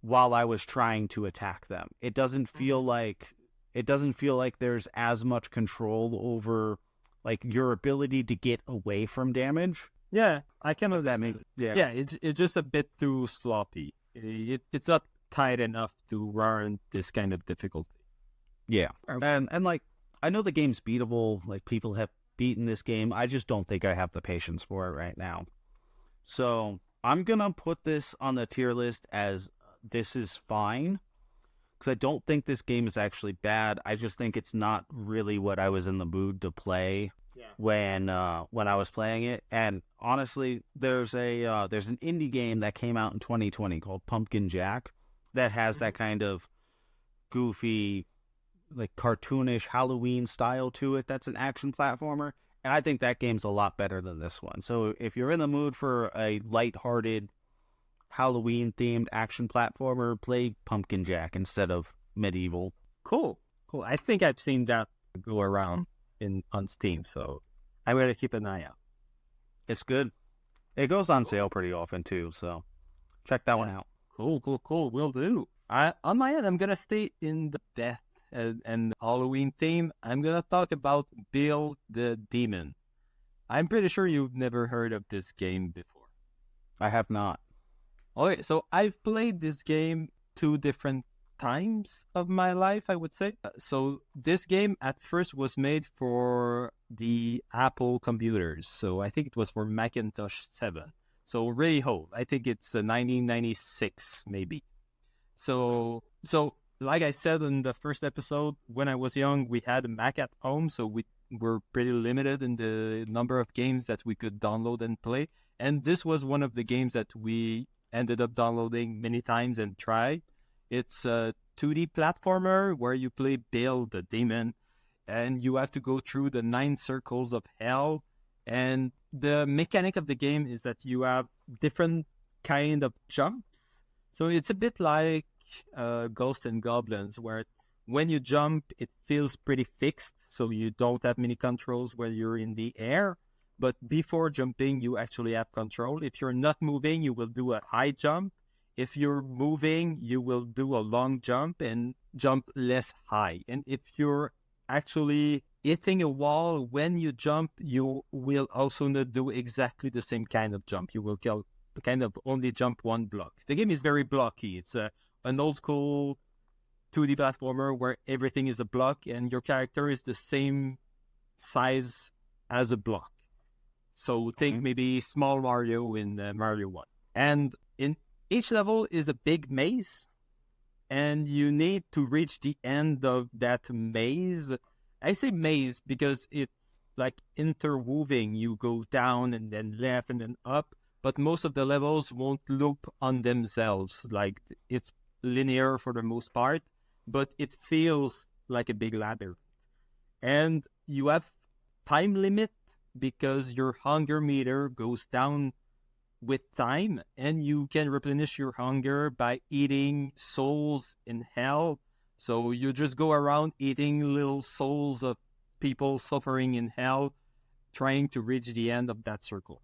while I was trying to attack them. It doesn't feel like there's as much control over like your ability to get away from damage. Yeah, I kind of that makes it's just a bit too sloppy. It's not tight enough to warrant this kind of difficulty. Yeah, and like I know the game's beatable. Like people have beaten this game. I just don't think I have the patience for it right now. So I'm gonna put this on the tier list as this is fine, because I don't think this game is actually bad. I just think it's not really what I was in the mood to play when I was playing it. And honestly, there's an indie game that came out in 2020 called Pumpkin Jack that has that kind of goofy, like cartoonish Halloween style to it. That's an action platformer, and I think that game's a lot better than this one. So if you're in the mood for a lighthearted Halloween themed action platformer, play Pumpkin Jack instead of Medieval. Cool. I think I've seen that go around on Steam, so I'm gonna keep an eye out. It's good. It goes on sale pretty often too, so check that one out. Cool. Will do. On my end, I'm gonna stay in the death and Halloween theme. I'm gonna talk about Bill the Demon. I'm pretty sure you've never heard of this game before. I have not. Okay, so I've played this game 2 different times of my life, I would say. So this game at first was made for the Apple computers. So I think it was for Macintosh 7. So really old. I think it's 1996 maybe. So like I said in the first episode, when I was young, we had a Mac at home, so we were pretty limited in the number of games that we could download and play. And this was one of the games that we ended up downloading many times and tried. It's a 2D platformer where you play Bill the Demon, and you have to go through the 9 circles of hell. And the mechanic of the game is that you have different kind of jumps. So it's a bit like Ghosts and Goblins, where when you jump, it feels pretty fixed, so you don't have many controls when you're in the air. But before jumping, you actually have control. If you're not moving, you will do a high jump. If you're moving, you will do a long jump and jump less high. And if you're actually hitting a wall, when you jump, you will also not do exactly the same kind of jump. You will kind of only jump one block. The game is very blocky. It's an old school 2D platformer where everything is a block and your character is the same size as a block. So think maybe small Mario in Mario 1. And in each level is a big maze, and you need to reach the end of that maze. I say maze because it's like interweaving. You go down and then left and then up, but most of the levels won't loop on themselves. Like it's linear for the most part, but it feels like a big ladder. And you have time limit because your hunger meter goes down with time, and you can replenish your hunger by eating souls in hell. So you just go around eating little souls of people suffering in hell, trying to reach the end of that circle.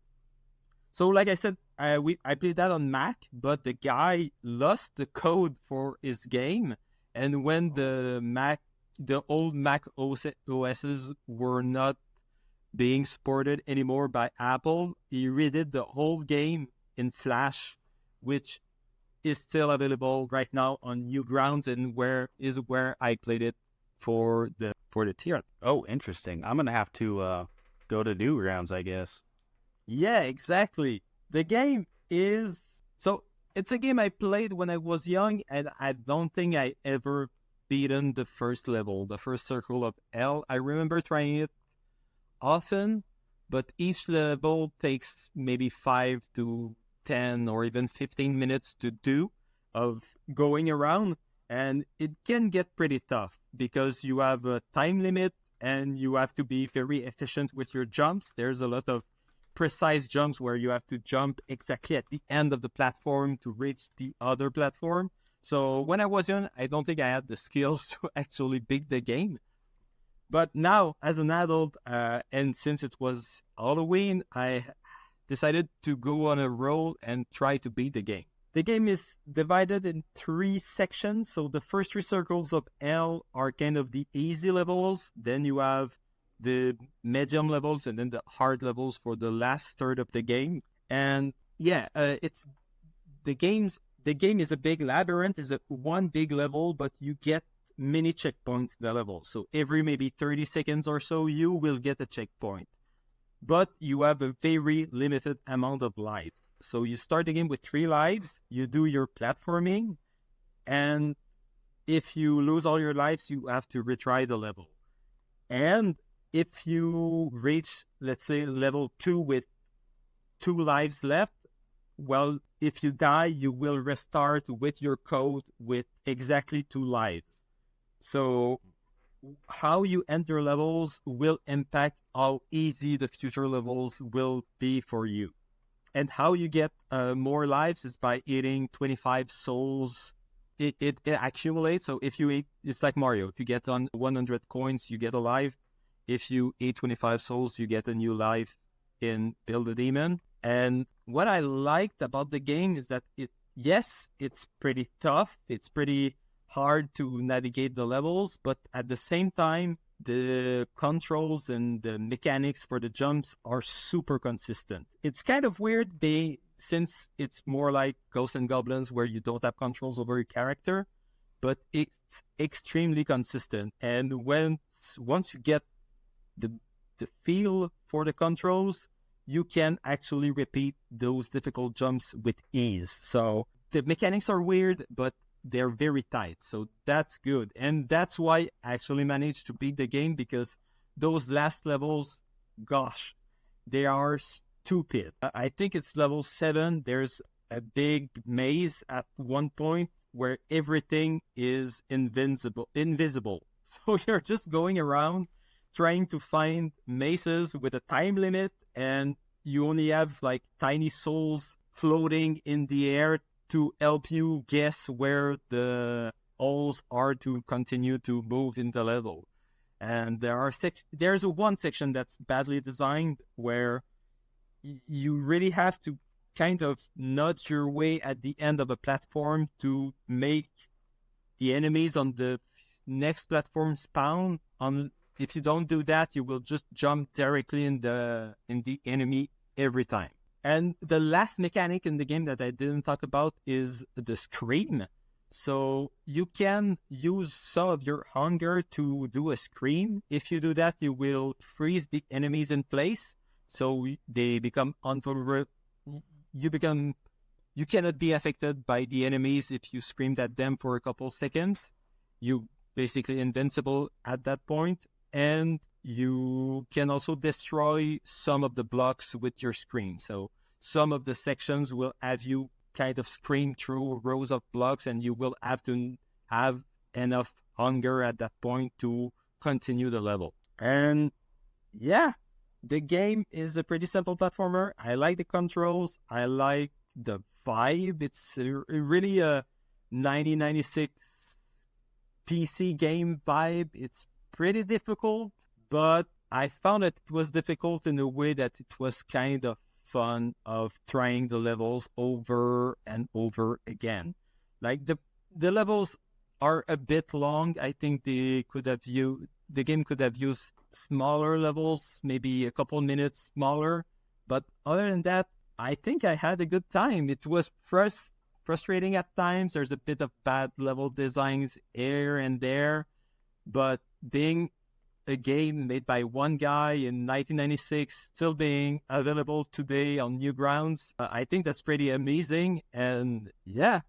So like I said, I played that on Mac, but the guy lost the code for his game, and when the old Mac OSs were not being supported anymore by Apple, he redid the whole game in Flash, which is still available right now on Newgrounds, and where I played it for the tier. Oh, interesting. I'm gonna have to go to Newgrounds, I guess. Yeah, exactly. The game is it's a game I played when I was young, and I don't think I ever beaten the first level, the first circle of L. I remember trying it often, but each level takes maybe 5 to 10 or even 15 minutes to do of going around, and it can get pretty tough because you have a time limit and you have to be very efficient with your jumps. There's a lot of precise jumps where you have to jump exactly at the end of the platform to reach the other platform. So when I was young, I don't think I had the skills to actually beat the game. But now, as an adult, and since it was Halloween, I decided to go on a roll and try to beat the game. The game is divided in 3 sections. So the first 3 circles of L are kind of the easy levels. Then you have the medium levels and then the hard levels for the last third of the game. And yeah, the game is a big labyrinth. It's one big level, but you get many checkpoints in the level. So every maybe 30 seconds or so, you will get a checkpoint. But you have a very limited amount of lives. So you start the game with 3 lives, you do your platforming, and if you lose all your lives, you have to retry the level. And if you reach, let's say, level 2 with 2 lives left, well, if you die, you will restart with your code with exactly 2 lives. So how you enter levels will impact how easy the future levels will be for you. And how you get more lives is by eating 25 souls. It accumulates. So if you eat, it's like Mario. If you get on 100 coins, you get a life. If you eat 25 souls, you get a new life in Build a Demon. And what I liked about the game is that it's pretty tough. It's pretty hard to navigate the levels, but at the same time, the controls and the mechanics for the jumps are super consistent. It's kind of weird since it's more like Ghosts and Goblins where you don't have controls over your character, but it's extremely consistent. And once you get the feel for the controls, you can actually repeat those difficult jumps with ease. So the mechanics are weird, but they're very tight. So that's good. And that's why I actually managed to beat the game, because those last levels, gosh, they are stupid. I think it's level 7. There's a big maze at one point where everything is invisible. So you're just going around trying to find mazes with a time limit, and you only have like tiny souls floating in the air to help you guess where the holes are to continue to move in the level. And there's one section that's badly designed where you really have to kind of nudge your way at the end of a platform to make the enemies on the next platform spawn if you don't do that, you will just jump directly in the enemy every time. And the last mechanic in the game that I didn't talk about is the scream. So you can use some of your hunger to do a scream. If you do that, you will freeze the enemies in place, so they become unvulnerable. You cannot be affected by the enemies if you screamed at them for a couple seconds. You basically invincible at that point, and you can also destroy some of the blocks with your scream. So some of the sections will have you kind of scream through rows of blocks, and you will have to have enough hunger at that point to continue the level. And yeah, the game is a pretty simple platformer. I like the controls. I like the vibe. It's really a 1996 PC game vibe. It's pretty difficult, but I found that it was difficult in a way that it was kind of fun of trying the levels over and over again. Like the levels are a bit long. I think the game could have used smaller levels, maybe a couple minutes smaller. But other than that, I think I had a good time. It was frustrating at times. There's a bit of bad level designs here and there, but being a game made by one guy in 1996, still being available today on Newgrounds, I think that's pretty amazing. And yeah,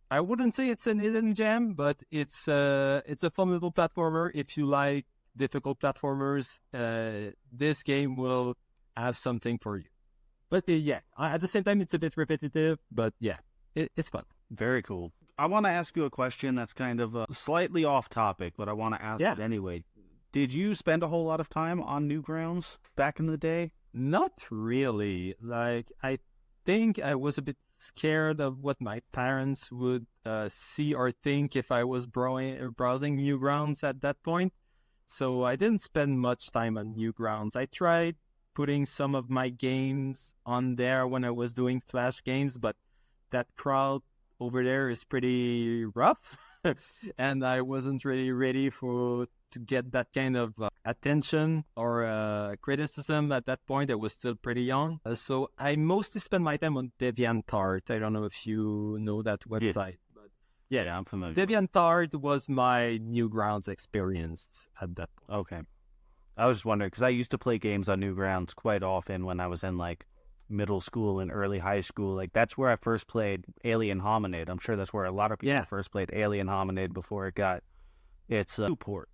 I wouldn't say it's an hidden gem, but it's a fun little platformer. If you like difficult platformers, this game will have something for you. But yeah, at the same time, it's a bit repetitive, but yeah, it's fun. Very cool. I want to ask you a question that's kind of slightly off topic, but I want to ask it anyway. Did you spend a whole lot of time on Newgrounds back in the day? Not really. Like, I think I was a bit scared of what my parents would see or think if I was browsing Newgrounds at that point. So I didn't spend much time on Newgrounds. I tried putting some of my games on there when I was doing Flash games, but that crowd over there is pretty rough. And I wasn't really ready to get that kind of attention or criticism at that point. I was still pretty young. So I mostly spent my time on DeviantArt. I don't know if you know that website. But yeah, I'm familiar. DeviantArt was my Newgrounds experience at that point. Okay. I was just wondering, because I used to play games on Newgrounds quite often when I was in like middle school and early high school. Like that's where I first played Alien Hominid. I'm sure that's where a lot of people first played Alien Hominid before it got its support.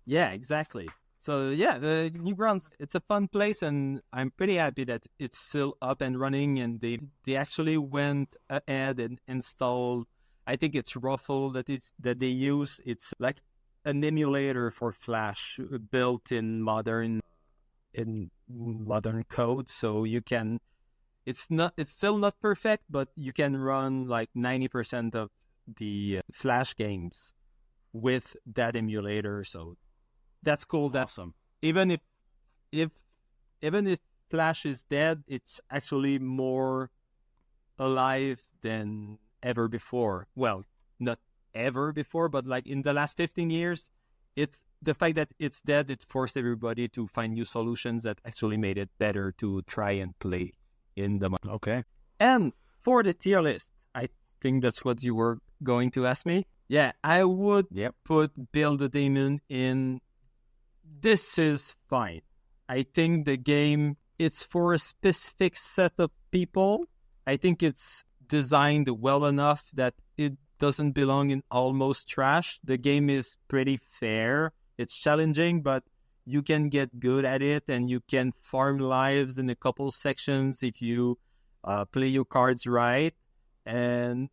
Yeah, exactly. So yeah, the Newgrounds, it's a fun place, and I'm pretty happy that it's still up and running. And they actually went ahead and installed, I think it's Ruffle that they use. It's like an emulator for Flash built in modern code, so you can. It's still not perfect, but you can run like 90% of the Flash games with that emulator. So that's cool. That's awesome. Even if Flash is dead, it's actually more alive than ever before. Well, not ever before, but like in the last 15 years, it's the fact that it's dead. It forced everybody to find new solutions that actually made it better to try and play in the market. Okay. And for the tier list, I think that's what you were going to ask me. Yeah, I would put Build a Demon in. This is fine. I think the game, it's for a specific set of people. I think it's designed well enough that it doesn't belong in almost trash. The game is pretty fair. It's challenging, but you can get good at it, and you can farm lives in a couple sections if you play your cards right. And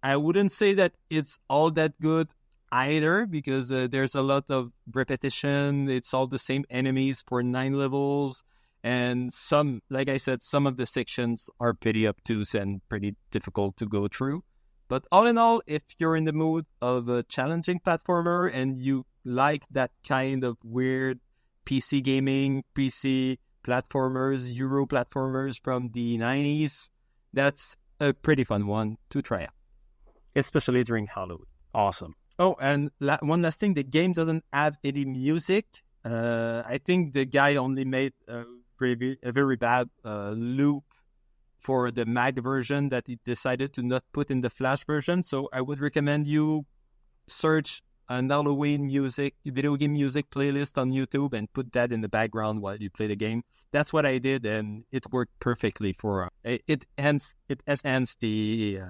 I wouldn't say that it's all that good either, because there's a lot of repetition. It's all the same enemies for 9 levels. And some, like I said, some of the sections are pretty obtuse and pretty difficult to go through. But all in all, if you're in the mood of a challenging platformer and you like that kind of weird PC gaming, PC platformers, Euro platformers from the 90s, that's a pretty fun one to try out, especially during Halloween. Awesome. Oh, and one last thing, the game doesn't have any music. I think the guy only made a very bad loop for the Mac version that he decided to not put in the Flash version. So I would recommend you search an Halloween video game music playlist on YouTube and put that in the background while you play the game. That's what I did, and it worked perfectly for it enhanced the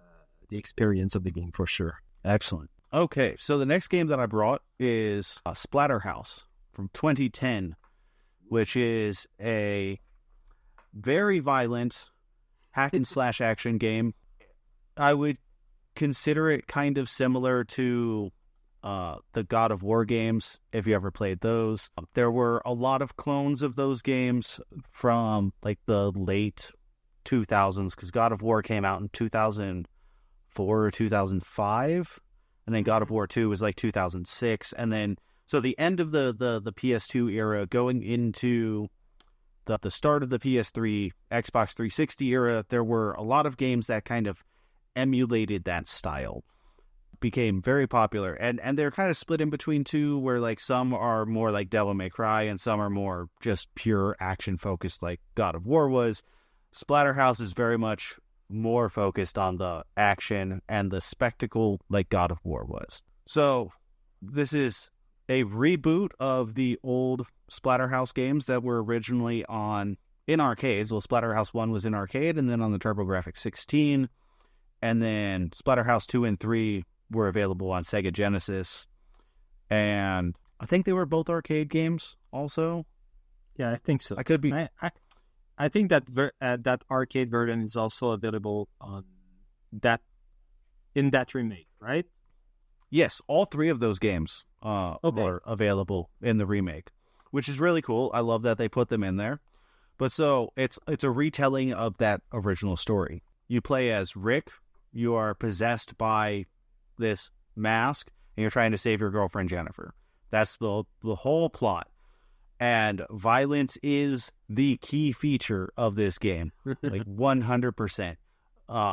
experience of the game for sure. Excellent. Okay, so the next game that I brought is Splatterhouse from 2010, which is a very violent hack and slash action game. I would consider it kind of similar to the God of War games, if you ever played those. There were a lot of clones of those games from like the late 2000s, because God of War came out in 2004 or 2005, and then God of War 2 was like 2006, and then so the end of the PS2 era going into the start of the PS3, Xbox 360 era, there were a lot of games that kind of emulated that style. Became very popular, and they're kind of split in between two, where like some are more like Devil May Cry and some are more just pure action focused like God of War was. Splatterhouse is very much more focused on the action and the spectacle like God of War was. So this is a reboot of the old Splatterhouse games that were originally in arcades. Well, Splatterhouse 1 was in arcade, and then on the TurboGrafx 16, and then Splatterhouse 2 and 3 were available on Sega Genesis, and I think they were both arcade games also. Yeah, I think so. I could be. I think that that arcade version is also available on in that remake, right? Yes, all three of those games Okay. are available in the remake, which is really cool. I love that they put them in there. But so it's a retelling of that original story. You play as Rick. You are possessed by this mask, and you're trying to save your girlfriend Jennifer. That's the whole plot. And violence is the key feature of this game, like 100%.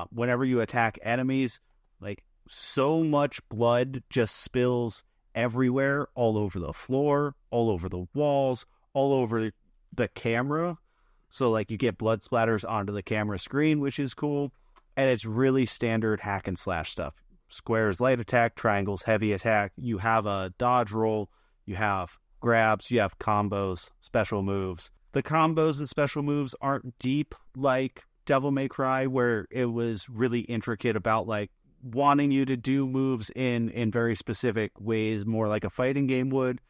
Whenever you attack enemies, like so much blood just spills everywhere, all over the floor, all over the walls, all over the camera. So like you get blood splatters onto the camera screen, which is cool. And it's really standard hack and slash stuff. Squares, light attack, triangles, heavy attack. You have a dodge roll, you have grabs, you have combos, special moves. The combos and special moves aren't deep like Devil May Cry, where it was really intricate about like wanting you to do moves in very specific ways, more like a fighting game would.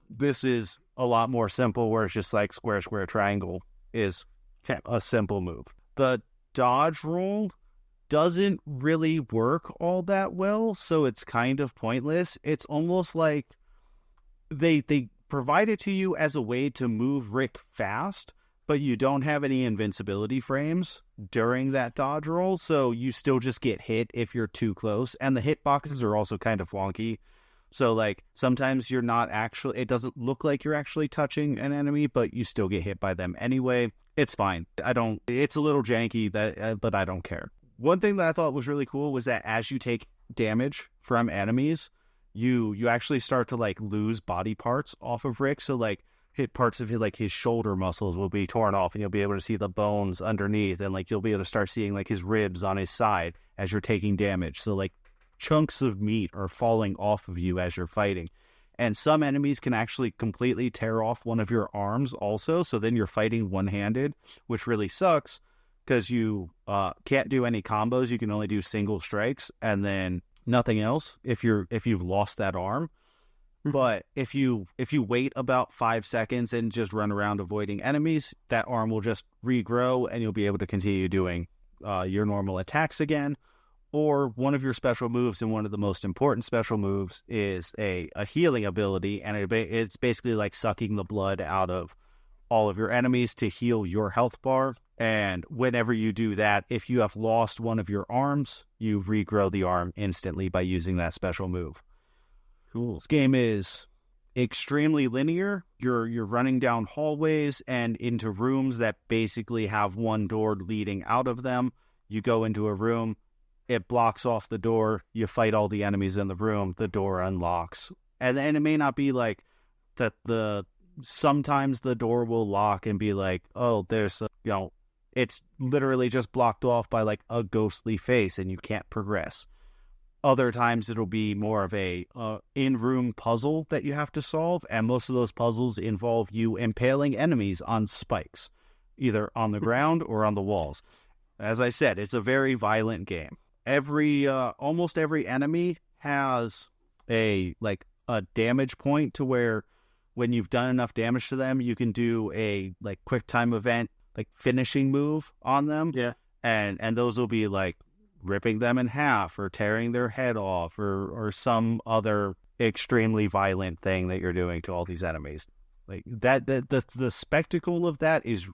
This is a lot more simple, where it's just like square, square, triangle is a simple move. The dodge roll doesn't really work all that well, so it's kind of pointless. It's almost like they provide it to you as a way to move Rick fast, but you don't have any invincibility frames during that dodge roll, so you still just get hit if you're too close. And the hitboxes are also kind of wonky. So like sometimes you're not actually, it doesn't look like you're actually touching an enemy, but you still get hit by them anyway. It's fine. It's a little janky, but I don't care. One thing that I thought was really cool was that as you take damage from enemies, you actually start to like lose body parts off of Rick. So like hit parts of his shoulder muscles will be torn off, and you'll be able to see the bones underneath, and like you'll be able to start seeing like his ribs on his side as you're taking damage. So like chunks of meat are falling off of you as you're fighting. And some enemies can actually completely tear off one of your arms also, so then you're fighting one-handed, which really sucks because you can't do any combos. You can only do single strikes and then nothing else if you've lost that arm. But if you wait about 5 seconds and just run around avoiding enemies, that arm will just regrow and you'll be able to continue doing your normal attacks again. Or one of your special moves, and one of the most important special moves, is a healing ability, and it's basically like sucking the blood out of all of your enemies to heal your health bar. And whenever you do that, if you have lost one of your arms, you regrow the arm instantly by using that special move. Cool. This game is extremely linear. You're running down hallways and into rooms that basically have one door leading out of them. You go into a room. it blocks off the door. You fight all the enemies in the room, the door unlocks. And it may not be like that sometimes the door will lock and be like, oh, there's it's literally just blocked off by like a ghostly face and you can't progress. Other times it'll be more of a in-room puzzle that you have to solve, and most of those puzzles involve you impaling enemies on spikes, either on the ground or on the walls. As I said, it's a very violent game. Almost every enemy has a damage point to where when you've done enough damage to them, you can do a like quick time event, like finishing move on them. Yeah. And those will be like ripping them in half or tearing their head off or some other extremely violent thing that you're doing to all these enemies. Like the spectacle of that is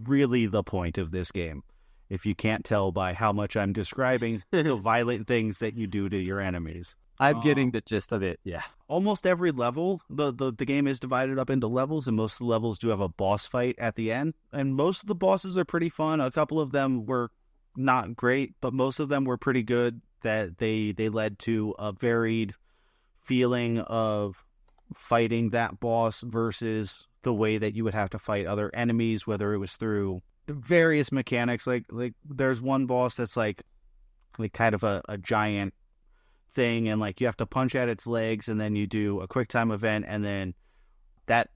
really the point of this game. If you can't tell by how much I'm describing the violent things that you do to your enemies. I'm getting the gist of it, yeah. Almost every level, the game is divided up into levels, and most of the levels do have a boss fight at the end. And most of the bosses are pretty fun. A couple of them were not great, but most of them were pretty good. That they led to a varied feeling of fighting that boss versus the way that you would have to fight other enemies, whether it was through various mechanics. Like there's one boss that's like kind of a giant thing, and like you have to punch at its legs, and then you do a quick time event, and then that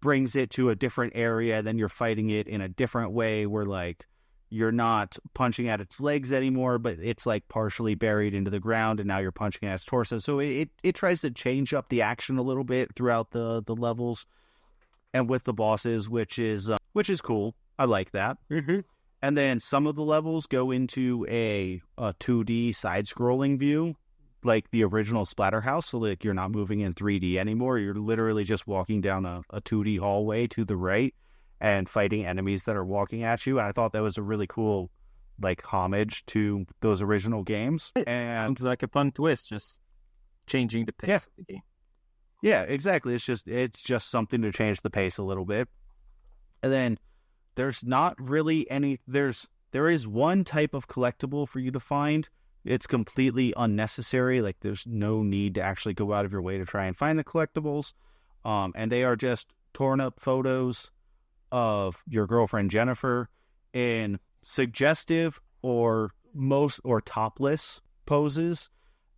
brings it to a different area. Then you're fighting it in a different way where like you're not punching at its legs anymore, but it's like partially buried into the ground, and now you're punching at its torso. So it tries to change up the action a little bit throughout the levels and with the bosses, which is cool. I like that. Mm-hmm. And then some of the levels go into a 2D side-scrolling view, like the original Splatterhouse. So like you're not moving in 3D anymore. You're literally just walking down a 2D hallway to the right and fighting enemies that are walking at you. And I thought that was a really cool like homage to those original games. And sounds like a fun twist, just changing the pace of the game. Yeah, exactly. It's just something to change the pace a little bit. And then there's not really there is one type of collectible for you to find. It's completely unnecessary. Like there's no need to actually go out of your way to try and find the collectibles. And they are just torn up photos of your girlfriend Jennifer in suggestive or topless poses,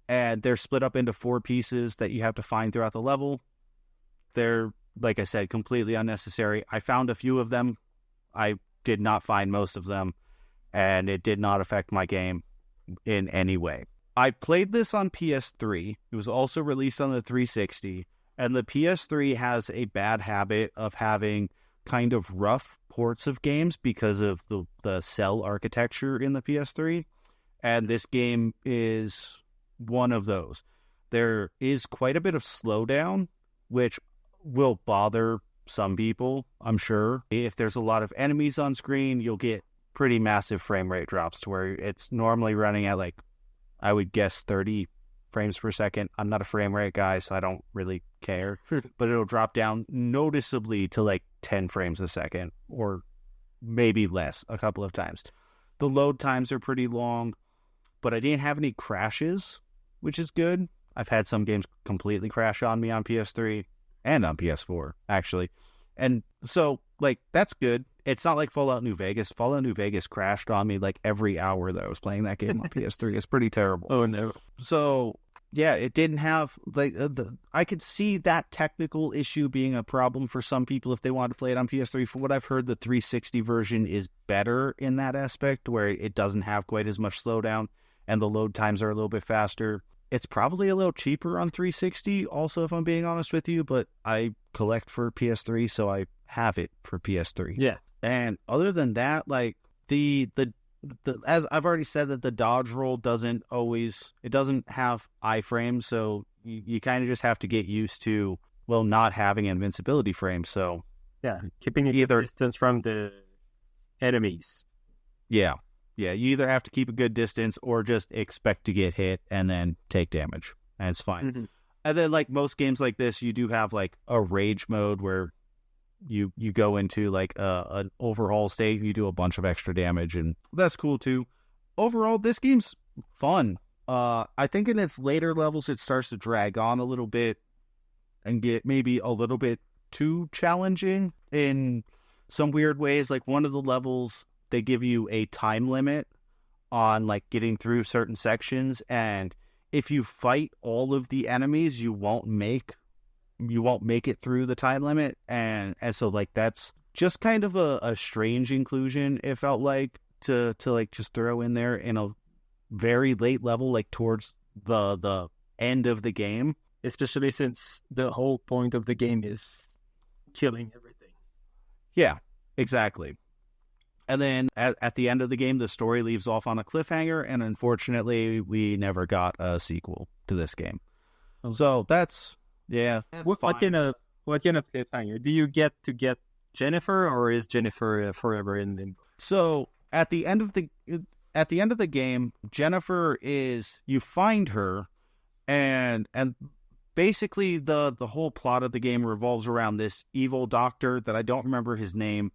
and they're split up into 4 pieces that you have to find throughout the level. They're, like I said, completely unnecessary. I found a few of them. I did not find most of them, and it did not affect my game in any way. I played this on PS3. It was also released on the 360, and the PS3 has a bad habit of having kind of rough ports of games because of the cell architecture in the PS3, and this game is one of those. There is quite a bit of slowdown, which will bother some people, I'm sure. If there's a lot of enemies on screen, you'll get pretty massive frame rate drops to where it's normally running at like, I would guess 30 frames per second. I'm not a frame rate guy, so I don't really care. But it'll drop down noticeably to like 10 frames a second, or maybe less a couple of times. The load times are pretty long, but I didn't have any crashes, which is good. I've had some games completely crash on me on PS3 and on PS4, actually. And so, like, that's good. It's not like Fallout New Vegas. Fallout New Vegas crashed on me like every hour that I was playing that game on PS3. It's pretty terrible. Oh, no. So, yeah, it didn't have, like, I could see that technical issue being a problem for some people if they wanted to play it on PS3. From what I've heard, the 360 version is better in that aspect, where it doesn't have quite as much slowdown, and the load times are a little bit faster. It's probably a little cheaper on 360, also, if I'm being honest with you, but I collect for PS3, so I have it for PS3. Yeah. And other than that, like, the as I've already said, that the dodge roll doesn't have iframes, so you kind of just have to get used to, well, not having invincibility frames. So yeah, keeping either distance from the enemies. Yeah, you either have to keep a good distance or just expect to get hit and then take damage, and it's fine. Mm-hmm. And then, like most games like this, you do have like a rage mode where you go into like an overhaul state, you do a bunch of extra damage, and that's cool too. Overall, this game's fun. I think in its later levels, it starts to drag on a little bit and get maybe a little bit too challenging in some weird ways. Like one of the levels, they give you a time limit on like getting through certain sections, and if you fight all of the enemies, you won't make it through the time limit, and so like that's just kind of a strange inclusion, it felt like, to like just throw in there in a very late level, like towards the end of the game. Especially since the whole point of the game is killing everything. Yeah, exactly. And then at the end of the game, the story leaves off on a cliffhanger, and unfortunately, we never got a sequel to this game. So that's what kind of cliffhanger? Do you get Jennifer, or is Jennifer forever in limbo? So at the end of the game, Jennifer is, you find her, and basically the whole plot of the game revolves around this evil doctor that I don't remember his name,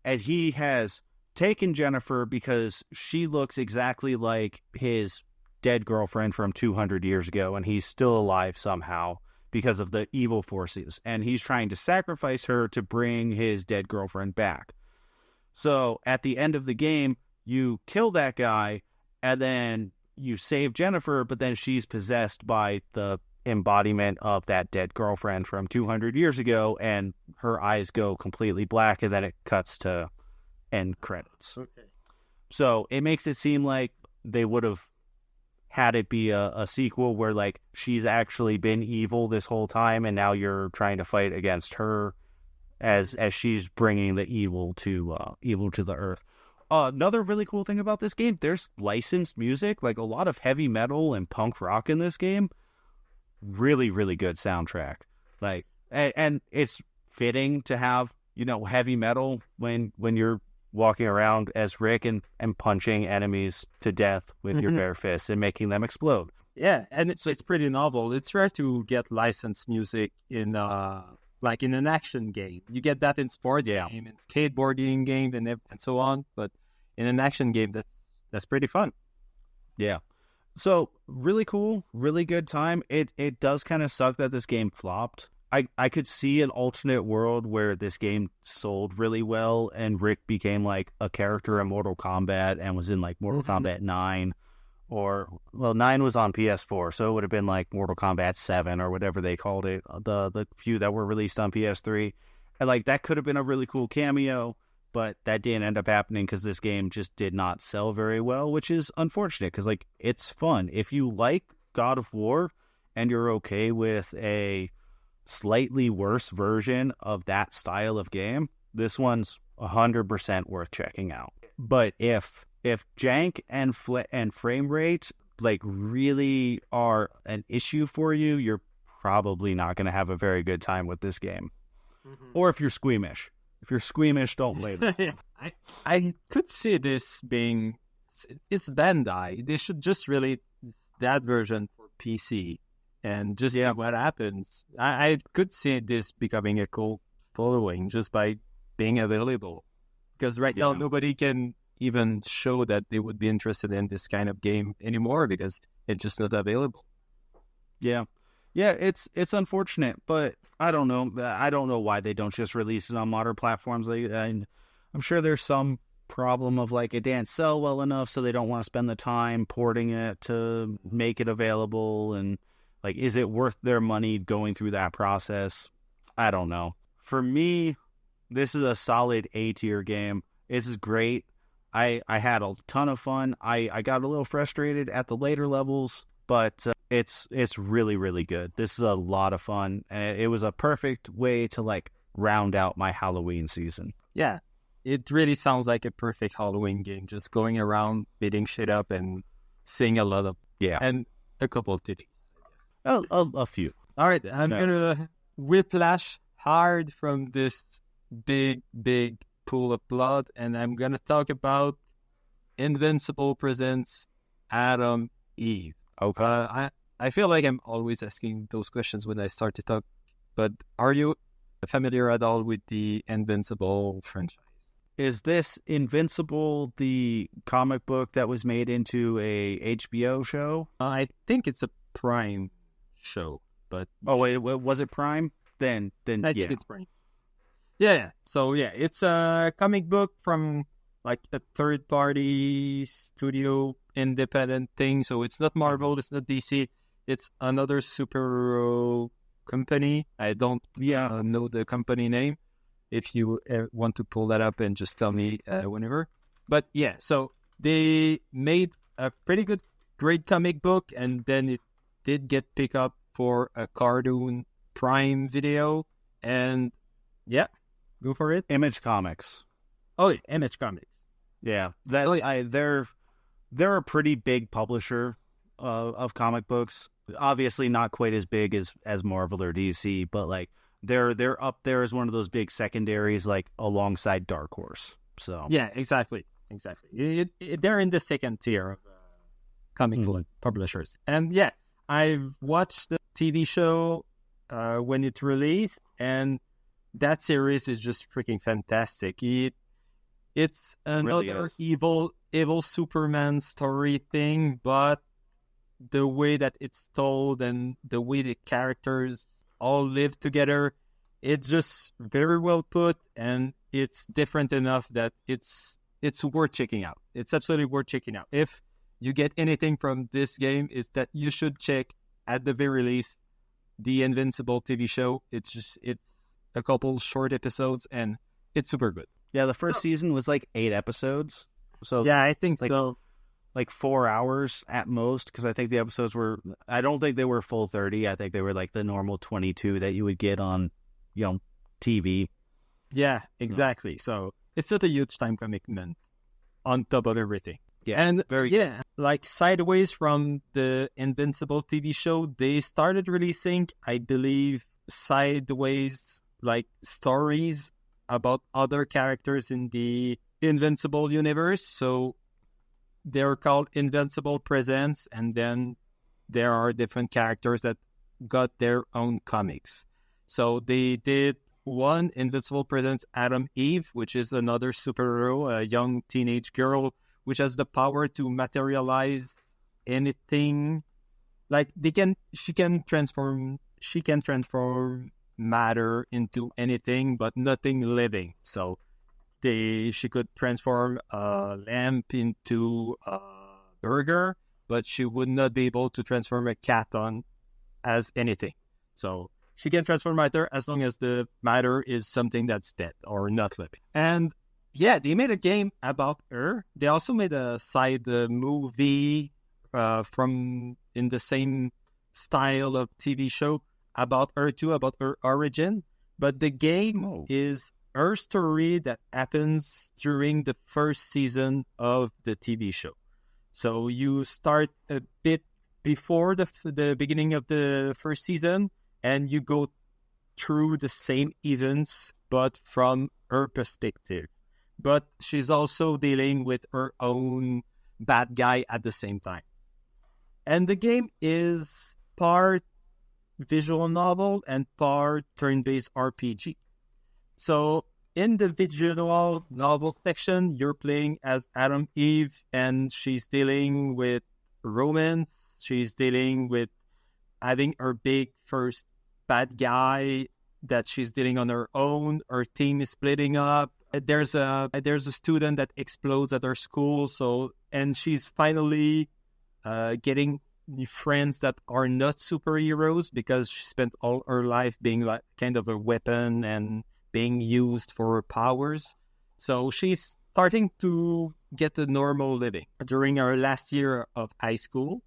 and he has taken Jennifer because she looks exactly like his dead girlfriend from 200 years ago, and he's still alive somehow because of the evil forces, and he's trying to sacrifice her to bring his dead girlfriend back. So at the end of the game, you kill that guy, and then you save Jennifer, but then she's possessed by the embodiment of that dead girlfriend from 200 years ago, and her eyes go completely black, and then it cuts to end credits. Okay. So it makes it seem like they would have had it be a sequel where like she's actually been evil this whole time, and now you're trying to fight against her as she's bringing the evil to the earth. Another really cool thing about this game, there's licensed music, like a lot of heavy metal and punk rock in this game. Really, really good soundtrack. Like, and it's fitting to have, heavy metal when you're walking around as Rick and punching enemies to death with your bare fists and making them explode. Yeah, and it's pretty novel. It's rare to get licensed music in like in an action game. You get that in sports game, in skateboarding game, and so on. But in an action game, that's pretty fun. Yeah. So really cool, really good time. It does kind of suck that this game flopped. I could see an alternate world where this game sold really well and Rick became like a character in Mortal Kombat and was in like Mortal Kombat 9, or 9 was on PS4, so it would have been like Mortal Kombat 7 or whatever they called it, the few that were released on PS3. And like that could have been a really cool cameo, but that didn't end up happening because this game just did not sell very well, which is unfortunate because like it's fun. If you like God of War and you're okay with a slightly worse version of that style of game, this one's 100% worth checking out. But if jank and frame rate like really are an issue for you, you're probably not going to have a very good time with this game. Or if you're squeamish. If you're squeamish, don't play this. I could see this being, it's Bandai. They should just release that version for PC and just see what happens. I could see this becoming a cult following just by being available. Because right now, nobody can even show that they would be interested in this kind of game anymore because it's just not available. Yeah. Yeah, it's unfortunate, but I don't know. I don't know why they don't just release it on modern platforms. I'm sure there's some problem of like it didn't sell well enough, so they don't want to spend the time porting it to make it available. And like, is it worth their money going through that process? I don't know. For me, this is a solid A tier game. This is great. I had a ton of fun. I got a little frustrated at the later levels, but it's really, really good. This is a lot of fun. It was a perfect way to like round out my Halloween season. Yeah, it really sounds like a perfect Halloween game. Just going around beating shit up and seeing a lot of and a couple of titties, I guess. A few. All right, I'm gonna whiplash hard from this big pool of blood, and I'm gonna talk about Invincible presents Adam Eve. Okay. I feel like I'm always asking those questions when I start to talk, but are you familiar at all with the Invincible franchise? Is this Invincible the comic book that was made into a HBO show? I think it's a Prime show, but Oh wait, was it Prime? Then I yeah. think it's Prime. Yeah. So yeah, it's a comic book from like a third-party studio, independent thing. So it's not Marvel, it's not DC, it's another superhero company. I don't know the company name. If you want to pull that up and just tell me whenever. But yeah, so they made a pretty great comic book, and then it did get picked up for a cartoon Prime video, and yeah, go for it. Image Comics. Oh, yeah, Image Comics. Yeah, they're a pretty big publisher of comic books. Obviously, not quite as big as Marvel or DC, but like they're up there as one of those big secondaries, like alongside Dark Horse. So yeah, exactly. They're in the second tier of comic book publishers, and yeah, I've watched the TV show when it released, and that series is just freaking fantastic. It's another evil Superman story thing, but the way that it's told and the way the characters all live together, it's just very well put, and it's different enough that it's worth checking out. It's absolutely worth checking out. If you get anything from this game, is that you should check, at the very least, the Invincible TV show. It's a couple short episodes, and it's super good. Yeah, the first season was like 8 episodes. So yeah, I think so. Like 4 hours at most, because I think the episodes were, I don't think they were full 30. I think they were like the normal 22 that you would get on, TV. Yeah, exactly. So it's not a huge time commitment on top of everything. Yeah, and very good. Like sideways from the Invincible TV show, they started releasing, I believe, sideways like stories about other characters in the Invincible universe. So they're called Invincible Presents, and then there are different characters that got their own comics. So they did one, Invincible Presents Adam Eve, which is another superhero, a young teenage girl, which has the power to materialize anything. Like she can transform matter into anything, but nothing living. So she could transform a lamp into a burger, but she would not be able to transform a cat as anything. So she can transform matter as long as the matter is something that's dead or not living. And yeah, they made a game about her. They also made a side movie from in the same style of TV show about her too, about her origin. But the game is her story that happens during the first season of the TV show. So you start a bit before the beginning of the first season, and you go through the same events, but from her perspective. But she's also dealing with her own bad guy at the same time. And the game is part visual novel and part turn-based RPG. So in the visual novel section, you're playing as Adam Eve, and she's dealing with romance. She's dealing with having her big first bad guy that she's dealing on her own. Her team is splitting up. There's a student that explodes at her school. And she's finally getting friends that are not superheroes, because she spent all her life being like kind of a weapon and being used for her powers. So she's starting to get a normal living during her last year of high school.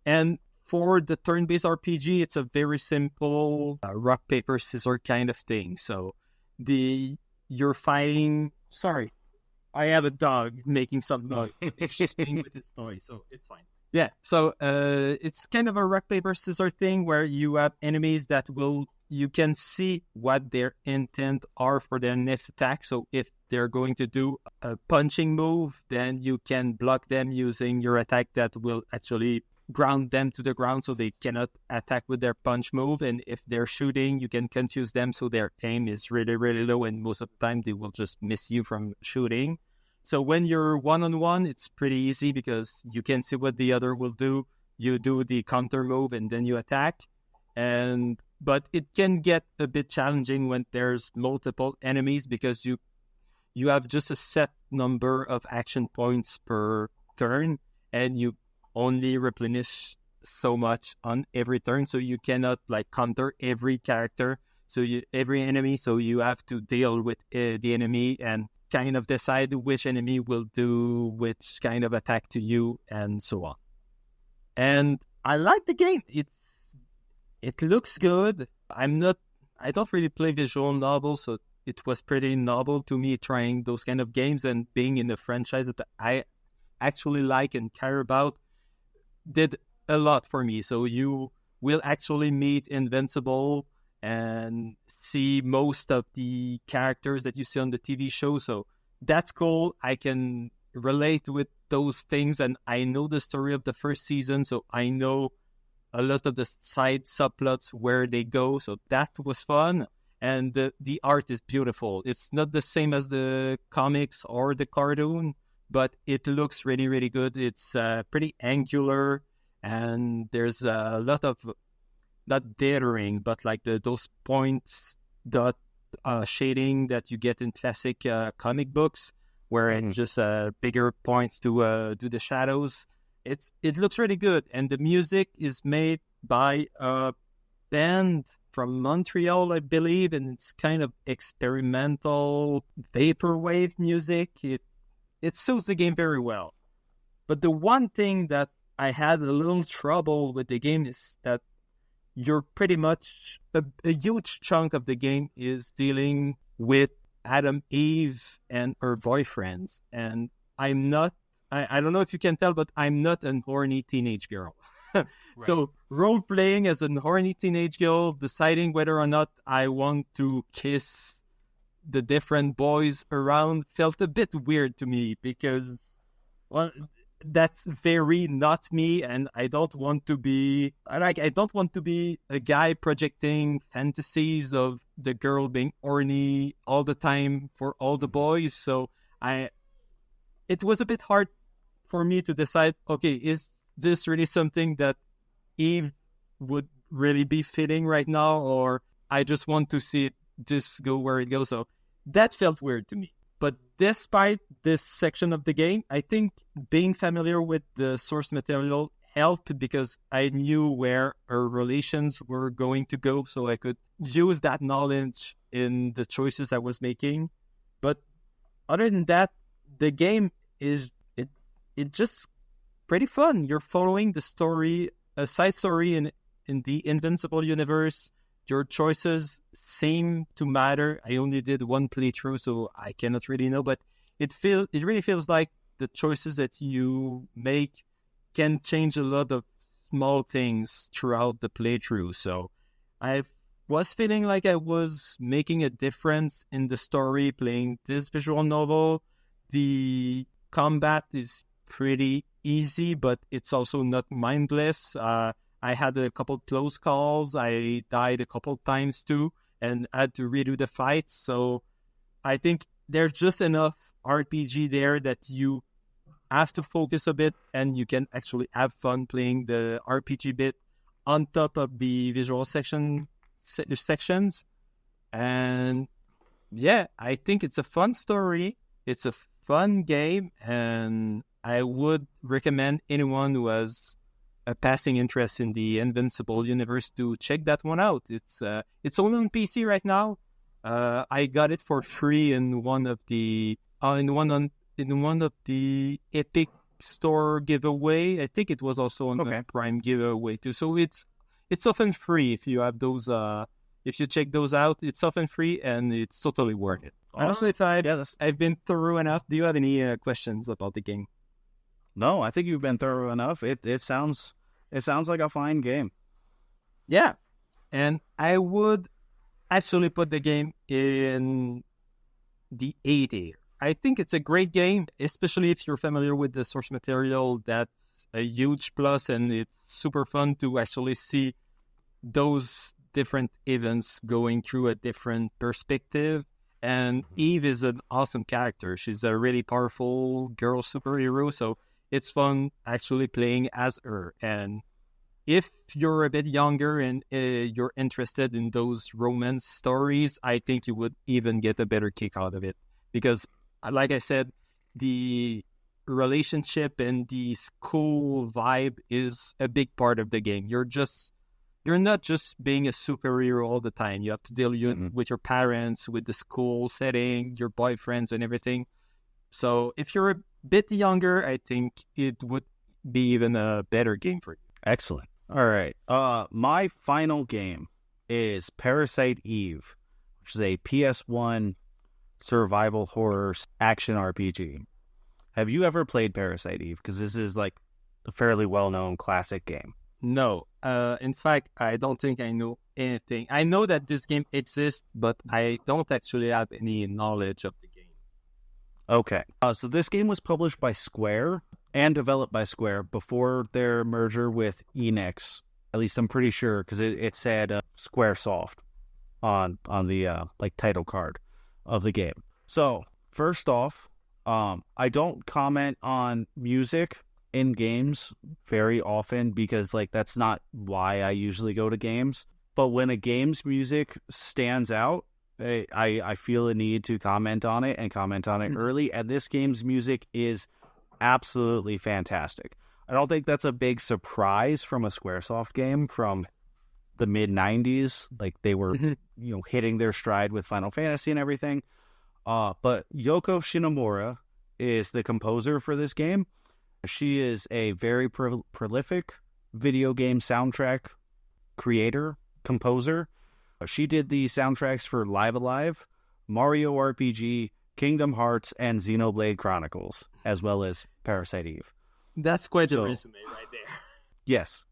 And for the turn-based RPG, it's a very simple rock, paper, scissors kind of thing. So you're fighting... Sorry, I have a dog making some noise. She's playing with his toy, so it's fine. Yeah, so it's kind of a rock, paper, scissors thing where you have enemies that you can see what their intent are for their next attack. So if they're going to do a punching move, then you can block them using your attack that will actually ground them to the ground so they cannot attack with their punch move. And if they're shooting, you can confuse them so their aim is really, really low. And most of the time, they will just miss you from shooting. So when you're one-on-one, it's pretty easy because you can see what the other will do. You do the counter move and then you attack. But it can get a bit challenging when there's multiple enemies because you have just a set number of action points per turn, and you only replenish so much on every turn, so you cannot like counter every character, every enemy, so you have to deal with the enemy and kind of decide which enemy will do which kind of attack to you and so on. And I like the game. It looks good. I don't really play visual novels, so it was pretty novel to me trying those kind of games, and being in a franchise that I actually like and care about did a lot for me. So you will actually meet Invincible and see most of the characters that you see on the TV show. So that's cool. I can relate with those things, and I know the story of the first season, so I know a lot of the side subplots where they go. So that was fun. And the art is beautiful. It's not the same as the comics or the cartoon, but it looks really, really good. It's pretty angular, and there's a lot of, not dithering, but like those points dot shading that you get in classic comic books, where it's just bigger points to do the shadows. It looks really good, and the music is made by a band from Montreal, I believe, and it's kind of experimental vaporwave music. It suits the game very well. But the one thing that I had a little trouble with the game is that you're pretty much a huge chunk of the game is dealing with Adam Eve and her boyfriends, and I'm not. I don't know if you can tell, but I'm not an horny teenage girl. Right. So role-playing as a horny teenage girl, deciding whether or not I want to kiss the different boys around felt a bit weird to me because, well, that's very not me, and I don't want to be a guy projecting fantasies of the girl being horny all the time for all the boys. So it was a bit hard for me to decide, okay, is this really something that Eve would really be fitting right now, or I just want to see it just go where it goes. So that felt weird to me. But despite this section of the game, I think being familiar with the source material helped because I knew where our relations were going to go, so I could use that knowledge in the choices I was making. But other than that, the game is it just pretty fun. You're following the story, a side story in the Invincible universe. Your choices seem to matter. I only did one playthrough, so I cannot really know, but it really feels like the choices that you make can change a lot of small things throughout the playthrough. So I was feeling like I was making a difference in the story playing this visual novel. The combat is pretty easy, but it's also not mindless. I had a couple close calls. I died a couple times too, and had to redo the fights. So I think there's just enough RPG there that you have to focus a bit, and you can actually have fun playing the RPG bit on top of the visual sections. And yeah, I think it's a fun story. It's a fun game, and I would recommend anyone who has a passing interest in the Invincible universe to check that one out. It's only on PC right now. I got it for free in one of the Epic Store giveaway. I think it was also on the Prime giveaway too. So it's often free if you have those. If you check those out, it's often free and it's totally worth it. Honestly, if I've been thorough enough. Do you have any questions about the game? No, I think you've been thorough enough. It sounds like a fine game. Yeah, and I would actually put the game in the A tier. I think it's a great game, especially if you're familiar with the source material. That's a huge plus, and it's super fun to actually see those different events going through a different perspective. And Eve is an awesome character. She's a really powerful girl superhero, so it's fun actually playing as her. And if you're a bit younger and you're interested in those romance stories, I think you would even get a better kick out of it. Because, like I said, the relationship and the school vibe is a big part of the game. You're not just being a superhero all the time. You have to deal with your parents, with the school setting, your boyfriends and everything. So if you're a bit younger, I think it would be even a better game for you. Excellent. All right. My final game is Parasite Eve, which is a PS1 survival horror action RPG. Have you ever played Parasite Eve? Because this is like a fairly well-known classic game. No. In fact, I don't think I know anything. I know that this game exists, but I don't actually have any knowledge of the game. Okay. So this game was published by Square and developed by Square before their merger with Enix. At least I'm pretty sure, because it said Squaresoft on the title card of the game. So first off, I don't comment on music in games very often because that's not why I usually go to games. But when a game's music stands out, I feel a need to comment on it and comment on it early. And this game's music is absolutely fantastic. I don't think that's a big surprise from a Squaresoft game from the mid-90s. Like they were, hitting their stride with Final Fantasy and everything. But Yoko Shinomura is the composer for this game. She is a very prolific video game soundtrack creator, composer. She did the soundtracks for Live Alive, Mario RPG, Kingdom Hearts, and Xenoblade Chronicles, as well as Parasite Eve. That's quite a resume right there. Yes.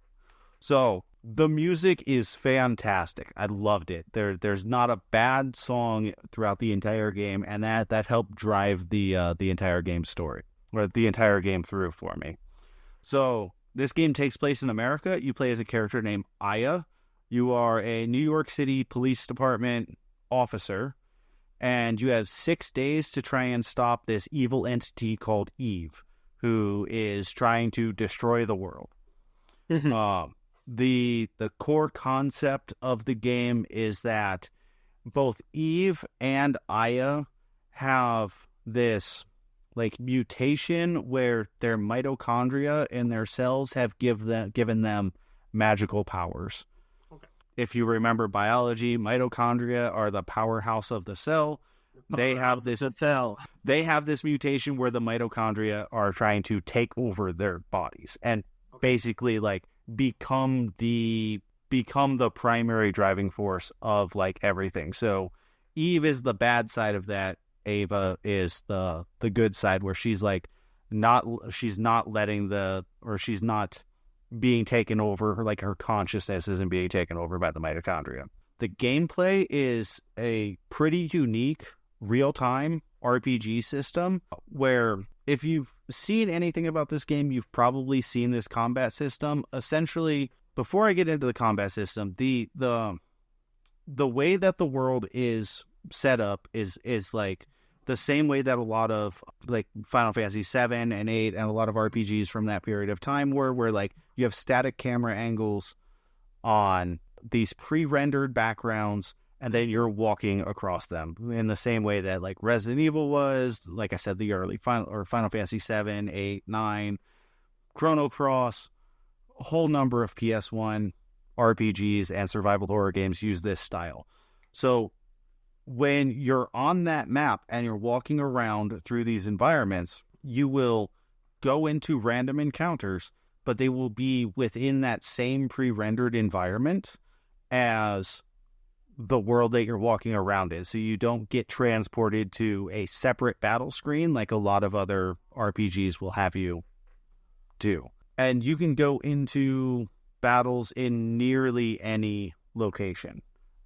So the music is fantastic. I loved it. There's not a bad song throughout the entire game, and that helped drive the entire game story, or the entire game through for me. So this game takes place in America. You play as a character named Aya. You are a New York City Police Department officer, and you have 6 days to try and stop this evil entity called Eve, who is trying to destroy the world. The core concept of the game is that both Eve and Aya have this mutation where their mitochondria in their cells have given them magical powers. Okay. If you remember biology, mitochondria are the powerhouse of the cell. They have this mutation where the mitochondria are trying to take over their bodies and basically become the primary driving force of everything. So Eve is the bad side of that. Ava is the good side, where she's not being taken over, her consciousness isn't being taken over by the mitochondria. The gameplay is a pretty unique real-time RPG system, where if you've seen anything about this game, you've probably seen this combat system. Essentially, before I get into the combat system, the way that the world is set up is the same way that a lot of Final Fantasy 7 and 8 and a lot of RPGs from that period of time were, where you have static camera angles on these pre-rendered backgrounds, and then you're walking across them in the same way that Resident Evil was, like I said, the early Final Fantasy 7, 8, 9, Chrono Cross, a whole number of PS1 RPGs and survival horror games use this style. So when you're on that map and you're walking around through these environments, you will go into random encounters, but they will be within that same pre-rendered environment as the world that you're walking around is. So you don't get transported to a separate battle screen like a lot of other RPGs will have you do. And you can go into battles in nearly any location.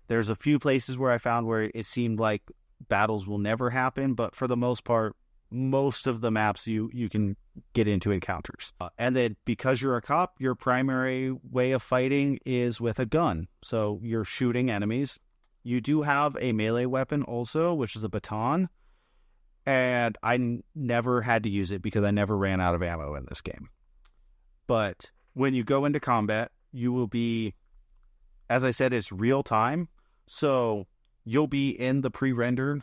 There's a few places where I found where it seemed like battles will never happen, but for the most part, most of the maps you can get into encounters. And then because you're a cop, your primary way of fighting is with a gun. So you're shooting enemies. You do have a melee weapon also, which is a baton. And I never had to use it because I never ran out of ammo in this game. But when you go into combat, you will be, as I said, it's real time. So you'll be in the pre-rendered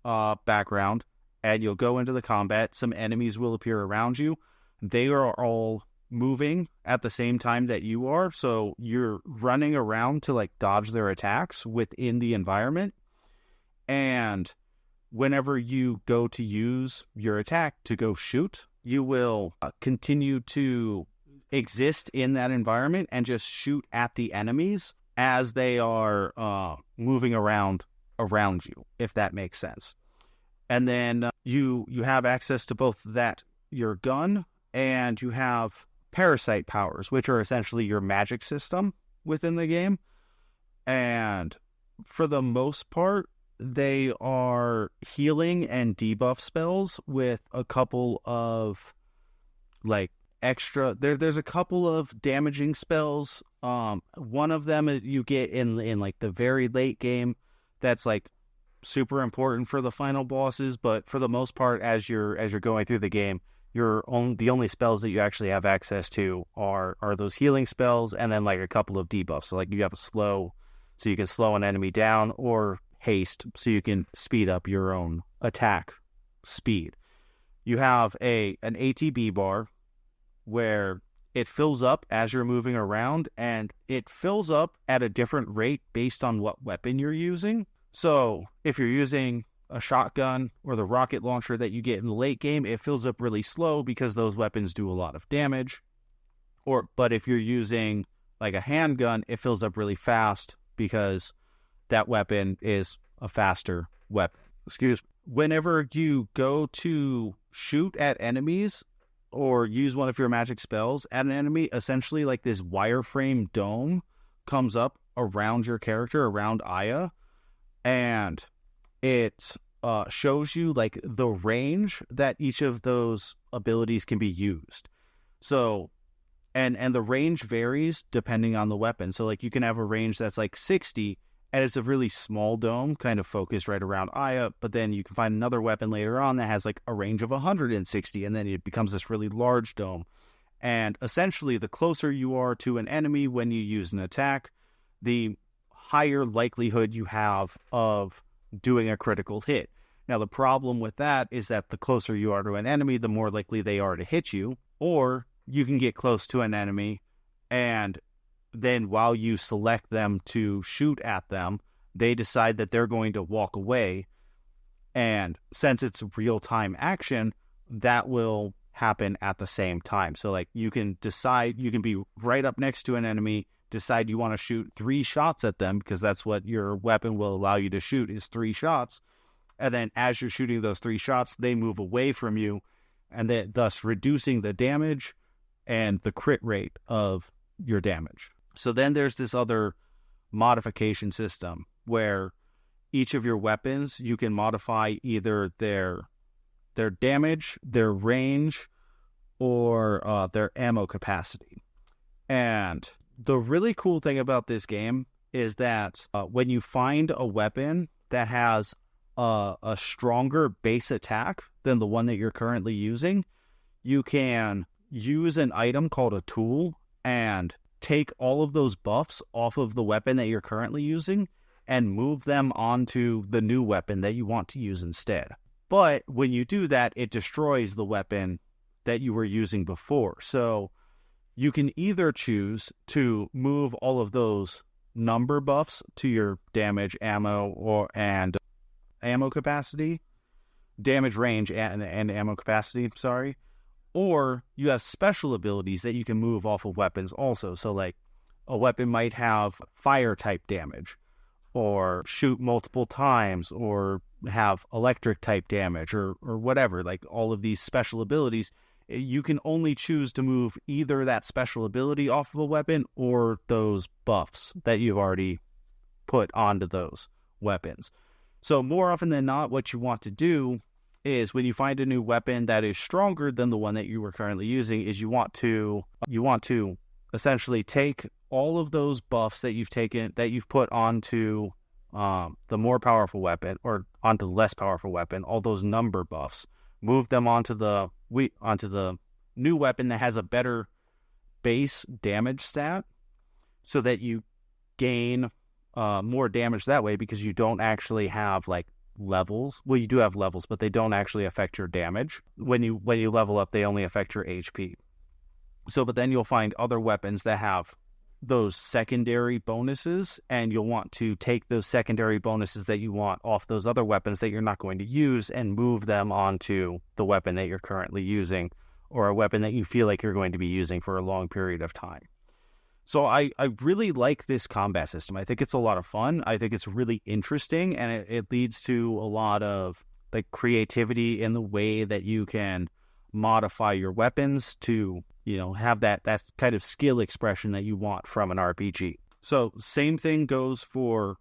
background, and you'll go into the combat. Some enemies will appear around you. They are all moving at the same time that you are. So you're running around to like dodge their attacks within the environment. And whenever you go to use your attack to go shoot, you will continue to exist in that environment and just shoot at the enemies as they are moving around you, if that makes sense. And then you have access to both your gun, and you have parasite powers, which are essentially your magic system within the game. And for the most part, they are healing and debuff spells with a couple of like extra. There's a couple of damaging spells. One of them is you get in like the very late game. That's like super important for the final bosses. But for the most part, as you're going through the game, the only spells that you actually have access to are those healing spells, and then like a couple of debuffs. So like you have a slow, so you can slow an enemy down, or haste, so you can speed up your own attack speed. You have an ATB bar where it fills up as you're moving around, and it fills up at a different rate based on what weapon you're using. So if you're using a shotgun or the rocket launcher that you get in the late game, it fills up really slow because those weapons do a lot of damage. But if you're using like a handgun, it fills up really fast because that weapon is a faster weapon. Whenever you go to shoot at enemies or use one of your magic spells at an enemy, essentially like this wireframe dome comes up around your character, around Aya, and it shows you like the range that each of those abilities can be used. So, and the range varies depending on the weapon. So like you can have a range that's like 60, and it's a really small dome kind of focused right around Aya, but then you can find another weapon later on that has like a range of 160, and then it becomes this really large dome. And essentially, the closer you are to an enemy when you use an attack, the higher likelihood you have of doing a critical hit. Now, the problem with that is that the closer you are to an enemy, the more likely they are to hit you, or you can get close to an enemy, and then while you select them to shoot at them, they decide that they're going to walk away. And since it's real-time action, that will happen at the same time. So like you can decide, you can be right up next to an enemy, decide you want to shoot 3 shots at them, because that's what your weapon will allow you to shoot, is 3 shots. And then as you're shooting those 3 shots, they move away from you, and then thus reducing the damage and the crit rate of your damage. So then there's this other modification system where each of your weapons, you can modify either their damage, their range, or their ammo capacity. And the really cool thing about this game is that when you find a weapon that has a stronger base attack than the one that you're currently using, you can use an item called a tool and take all of those buffs off of the weapon that you're currently using and move them onto the new weapon that you want to use instead. But when you do that, it destroys the weapon that you were using before. So you can either choose to move all of those number buffs to your damage, ammo, and ammo capacity, damage range and ammo capacity, sorry. Or you have special abilities that you can move off of weapons also. So like a weapon might have fire type damage, or shoot multiple times, or have electric type damage, or whatever. Like all of these special abilities, you can only choose to move either that special ability off of a weapon or those buffs that you've already put onto those weapons. So more often than not, what you want to do is when you find a new weapon that is stronger than the one that you were currently using, is you want to essentially take all of those buffs that you've put onto the more powerful weapon or onto the less powerful weapon, all those number buffs, move them onto the new weapon that has a better base damage stat, so that you gain more damage that way, because you don't actually have like levels. Well, you do have levels, but they don't actually affect your damage. When you level up, they only affect your HP. So, but then you'll find other weapons that have those secondary bonuses, and you'll want to take those secondary bonuses that you want off those other weapons that you're not going to use and move them onto the weapon that you're currently using, or a weapon that you feel like you're going to be using for a long period of time. So I really like this combat system. I think it's a lot of fun. I think it's really interesting, and it leads to a lot of like creativity in the way that you can modify your weapons to, have that kind of skill expression that you want from an RPG. So same thing goes for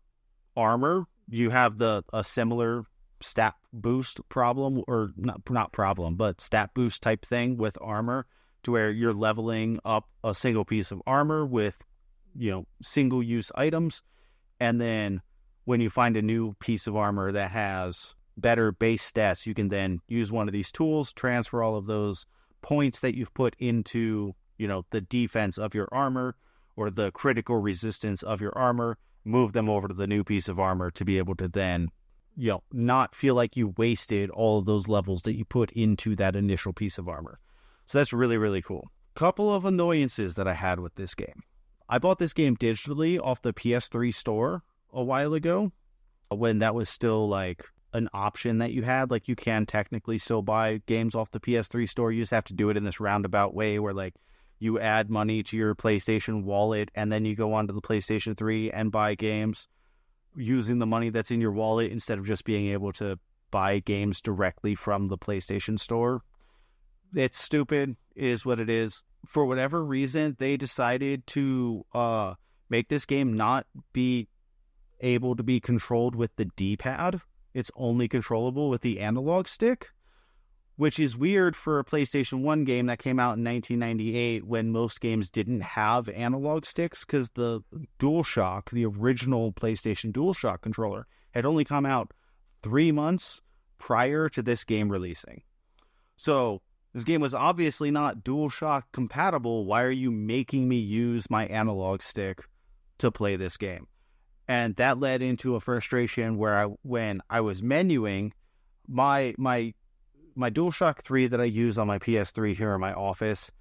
armor. You have a similar stat boost problem, or not problem, but stat boost type thing with armor, to where you're leveling up a single piece of armor with, single use items. And then when you find a new piece of armor that has better base stats, you can then use one of these tools, transfer all of those points that you've put into, the defense of your armor or the critical resistance of your armor, move them over to the new piece of armor to be able to then, not feel like you wasted all of those levels that you put into that initial piece of armor. So that's really, really cool. Couple of annoyances that I had with this game. I bought this game digitally off the PS3 store a while ago, when that was still like an option that you had. Like, you can technically still buy games off the PS3 store. You just have to do it in this roundabout way where like you add money to your PlayStation wallet, and then you go onto the PlayStation 3 and buy games using the money that's in your wallet, instead of just being able to buy games directly from the PlayStation store. It's stupid. It is what it is. For whatever reason, they decided to make this game not be able to be controlled with the D-pad. It's only controllable with the analog stick, which is weird for a PlayStation 1 game that came out in 1998, when most games didn't have analog sticks, because the DualShock, the original PlayStation DualShock controller, had only come out 3 months prior to this game releasing. So this game was obviously not DualShock compatible. Why are you making me use my analog stick to play this game? And that led into a frustration where when I was menuing, my DualShock 3 that I use on my PS3 here in my office,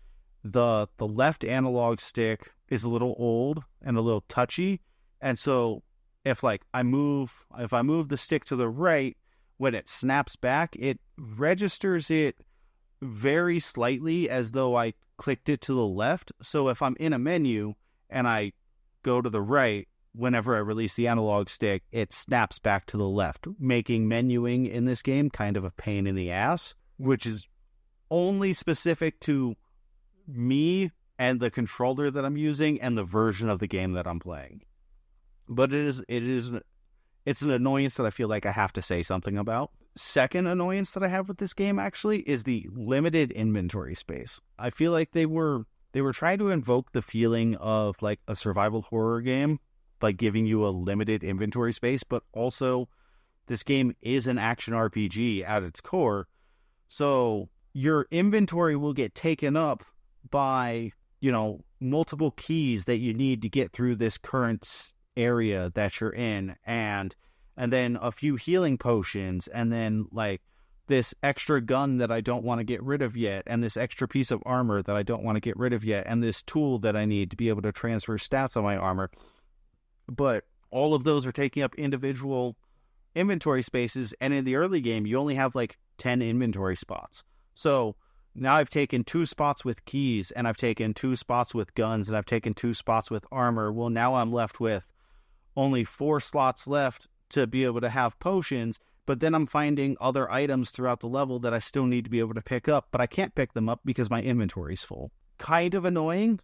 the left analog stick is a little old and a little touchy. And so if I move the stick to the right, when it snaps back, it registers it very slightly as though I clicked it to the left. So if I'm in a menu and I go to the right, whenever I release the analog stick, it snaps back to the left, making menuing in this game kind of a pain in the ass, which is only specific to me and the controller that I'm using and the version of the game that I'm playing. But it's an annoyance that I feel like I have to say something about. Second annoyance that I have with this game actually is the limited inventory space. I feel like they were trying to invoke the feeling of like a survival horror game by giving you a limited inventory space, but also this game is an action RPG at its core. So your inventory will get taken up by, multiple keys that you need to get through this current area that you're in, and then a few healing potions, and then like this extra gun that I don't want to get rid of yet, and this extra piece of armor that I don't want to get rid of yet, and this tool that I need to be able to transfer stats on my armor. But all of those are taking up individual inventory spaces, and in the early game, you only have like 10 inventory spots. So now I've taken 2 spots with keys, and I've taken 2 spots with guns, and I've taken 2 spots with armor. Well, now I'm left with only 4 slots left to be able to have potions, but then I'm finding other items throughout the level that I still need to be able to pick up, but I can't pick them up because my inventory's full. Kind of annoying.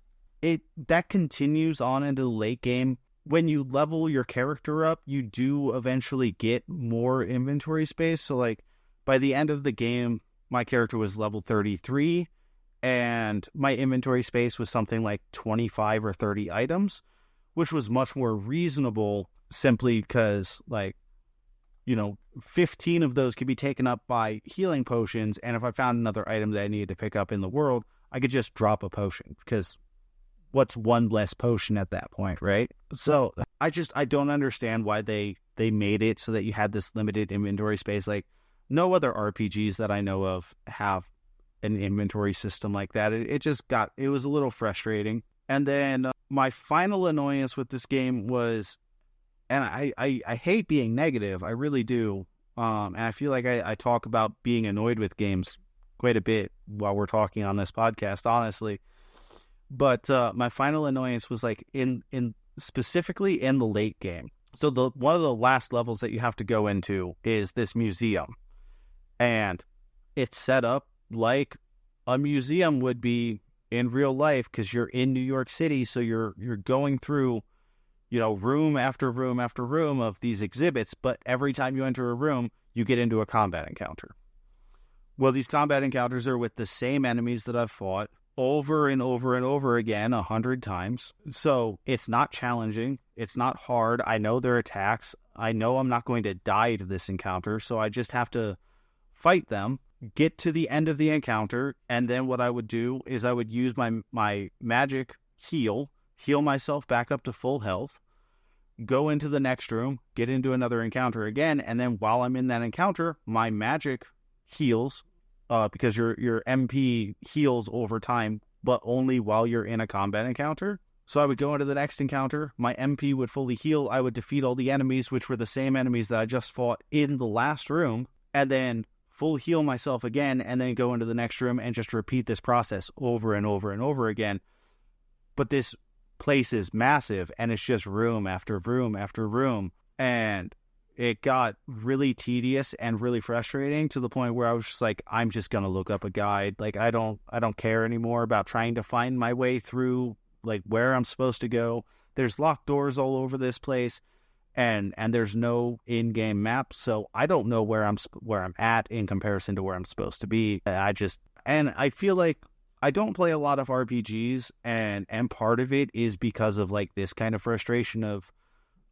That continues on into the late game. When you level your character up, you do eventually get more inventory space. So like By the end of the game, my character was level 33, and my inventory space was something like 25 or 30 items, which was much more reasonable simply because, like, 15 of those could be taken up by healing potions, and if I found another item that I needed to pick up in the world, I could just drop a potion, because what's one less potion at that point, right? So I don't understand why they made it so that you had this limited inventory space. Like, no other RPGs that I know of have an inventory system like that. It was a little frustrating. And then my final annoyance with this game was, and I hate being negative, I really do. And I feel like I talk about being annoyed with games quite a bit while we're talking on this podcast, honestly. But my final annoyance was like in specifically in the late game. So one of the last levels that you have to go into is this museum, and it's set up like a museum would be in real life, because you're in New York City, so you're going through, room after room after room of these exhibits, but every time you enter a room, you get into a combat encounter. Well, these combat encounters are with the same enemies that I've fought over and over and over again 100 times. So it's not challenging. It's not hard. I know their attacks. I know I'm not going to die to this encounter, so I just have to fight them, get to the end of the encounter, and then what I would do is I would use my magic heal myself back up to full health, go into the next room, get into another encounter again, and then while I'm in that encounter, my magic heals, because your MP heals over time, but only while you're in a combat encounter. So I would go into the next encounter, my MP would fully heal, I would defeat all the enemies, which were the same enemies that I just fought in the last room, and then full heal myself again, and then go into the next room and just repeat this process over and over and over again. But this place is massive, and it's just room after room after room, and it got really tedious and really frustrating to the point where I was just like, I'm just gonna look up a guide. Like, I don't care anymore about trying to find my way through, like, where I'm supposed to go. There's locked doors all over this place, and there's no in-game map, so I don't know where I'm at in comparison to where I'm supposed to be. And I feel like I don't play a lot of RPGs, and part of it is because of, like, this kind of frustration of,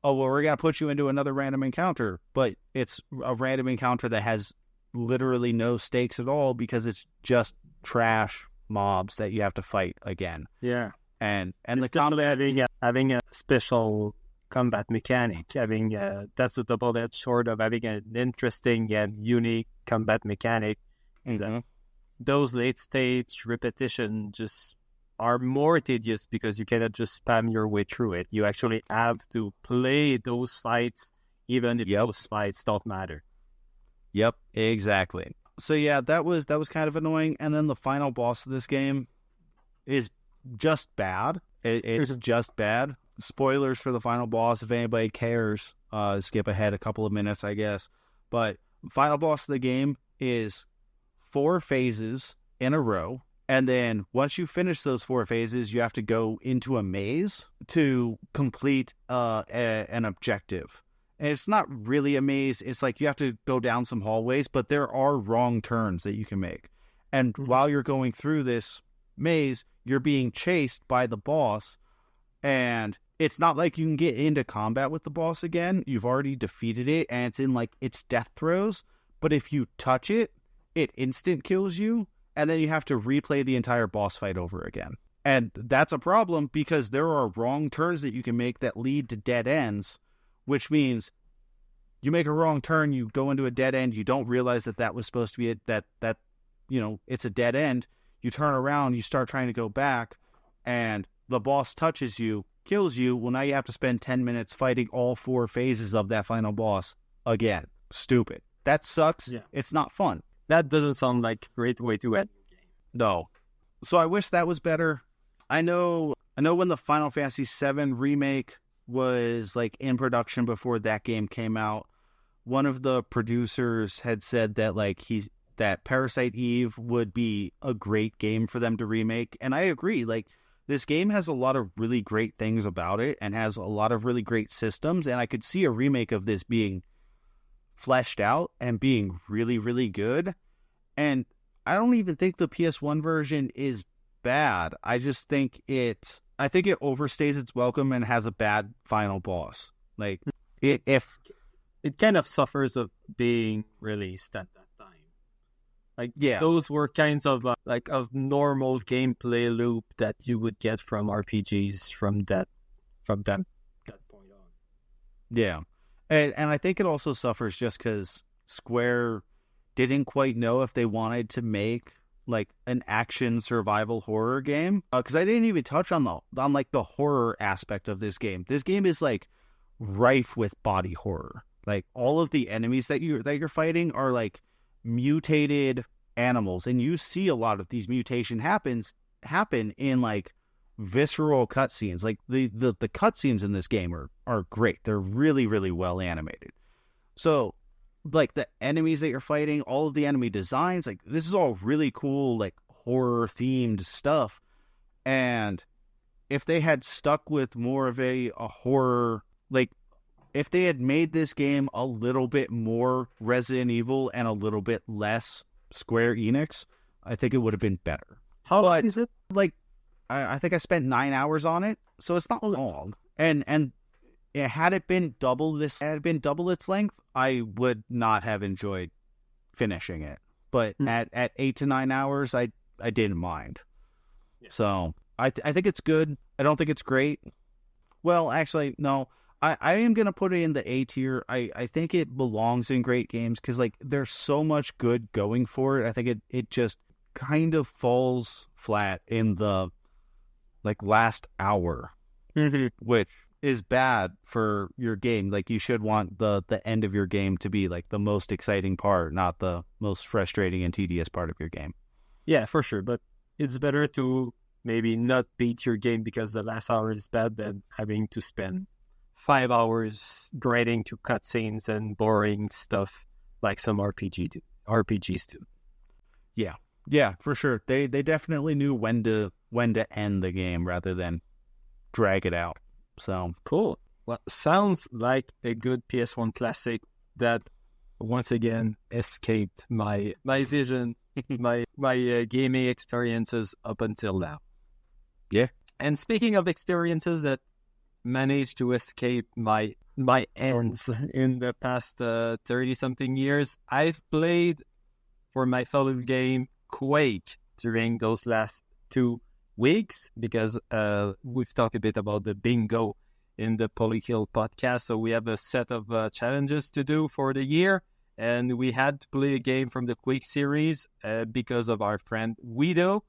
oh, well, we're going to put you into another random encounter, but it's a random encounter that has literally no stakes at all, because it's just trash mobs that you have to fight again. Yeah. And it's the combat... having a special combat mechanic, that's a double-edged sword of having an interesting and unique combat mechanic. Mm-hmm. Those late-stage repetition just are more tedious because you cannot just spam your way through it. You actually have to play those fights, even if those fights don't matter. Yep, exactly. So yeah, that was kind of annoying. And then the final boss of this game is just bad. It's just bad. Spoilers for the final boss, if anybody cares. Skip ahead a couple of minutes, I guess. But final boss of the game is 4 phases in a row. And then once you finish those 4 phases, you have to go into a maze to complete an objective. And it's not really a maze. It's like you have to go down some hallways, but there are wrong turns that you can make. And while you're going through this maze, you're being chased by the boss. And it's not like you can get into combat with the boss again. You've already defeated it, and it's in, like, its death throes. But if you touch it, it instant kills you. And then you have to replay the entire boss fight over again. And that's a problem because there are wrong turns that you can make that lead to dead ends, which means you make a wrong turn, you go into a dead end, you don't realize that was supposed to be it's a dead end. You turn around, you start trying to go back, and the boss touches you, kills you. Well, now you have to spend 10 minutes fighting all 4 phases of that final boss again. Stupid. That sucks. Yeah. It's not fun. That doesn't sound like a great way to end the game. No. So I wish that was better. I know when the Final Fantasy VII remake was, like, in production before that game came out, one of the producers had said that, like, that Parasite Eve would be a great game for them to remake. And I agree. Like, this game has a lot of really great things about it and has a lot of really great systems. And I could see a remake of this being fleshed out and being really, really good. And I don't even think the PS1 version is bad. I just think it overstays its welcome and has a bad final boss. Like, it kind of suffers of being released at that time. Like, those were kinds of of normal gameplay loop that you would get from RPGs from that point on. Yeah, and I think it also suffers just because Square didn't quite know if they wanted to make like an action survival horror game. Because I didn't even touch on the horror aspect of this game. This game is like rife with body horror. Like, all of the enemies that you're fighting are like mutated animals, and you see a lot of these mutation happen in like visceral cutscenes. Like the cutscenes in this game are great. They're really, really well animated. So like the enemies that you're fighting, all of the enemy designs, like this is all really cool, like horror themed stuff. And if they had stuck with more of a horror, like if they had made this game a little bit more Resident Evil and a little bit less Square Enix, I think it would have been better. How long is it? Like, I think I spent 9 hours on it, so it's not long. And had it been double its length, I would not have enjoyed finishing it. But at 8 to 9 hours, I didn't mind. Yeah. So I think it's good. I don't think it's great. Well, actually, no. I am going to put it in the A tier. I think it belongs in great games because, like, there's so much good going for it. I think it just kind of falls flat in the, like, last hour, which is bad for your game. Like, you should want the end of your game to be, like, the most exciting part, not the most frustrating and tedious part of your game. Yeah, for sure. But it's better to maybe not beat your game because the last hour is bad than having to spend 5 hours grading to cutscenes and boring stuff like some RPGs do. Yeah, for sure. They definitely knew when to end the game rather than drag it out. So cool. Well, sounds like a good PS1 classic that once again escaped my vision, my gaming experiences up until now. Yeah. And speaking of experiences that managed to escape my ends in the past 30-something years, I've played for my fellow game Quake during those last 2 weeks because we've talked a bit about the bingo in the Polykill podcast. So we have a set of challenges to do for the year, and we had to play a game from the Quake series because of our friend Guido,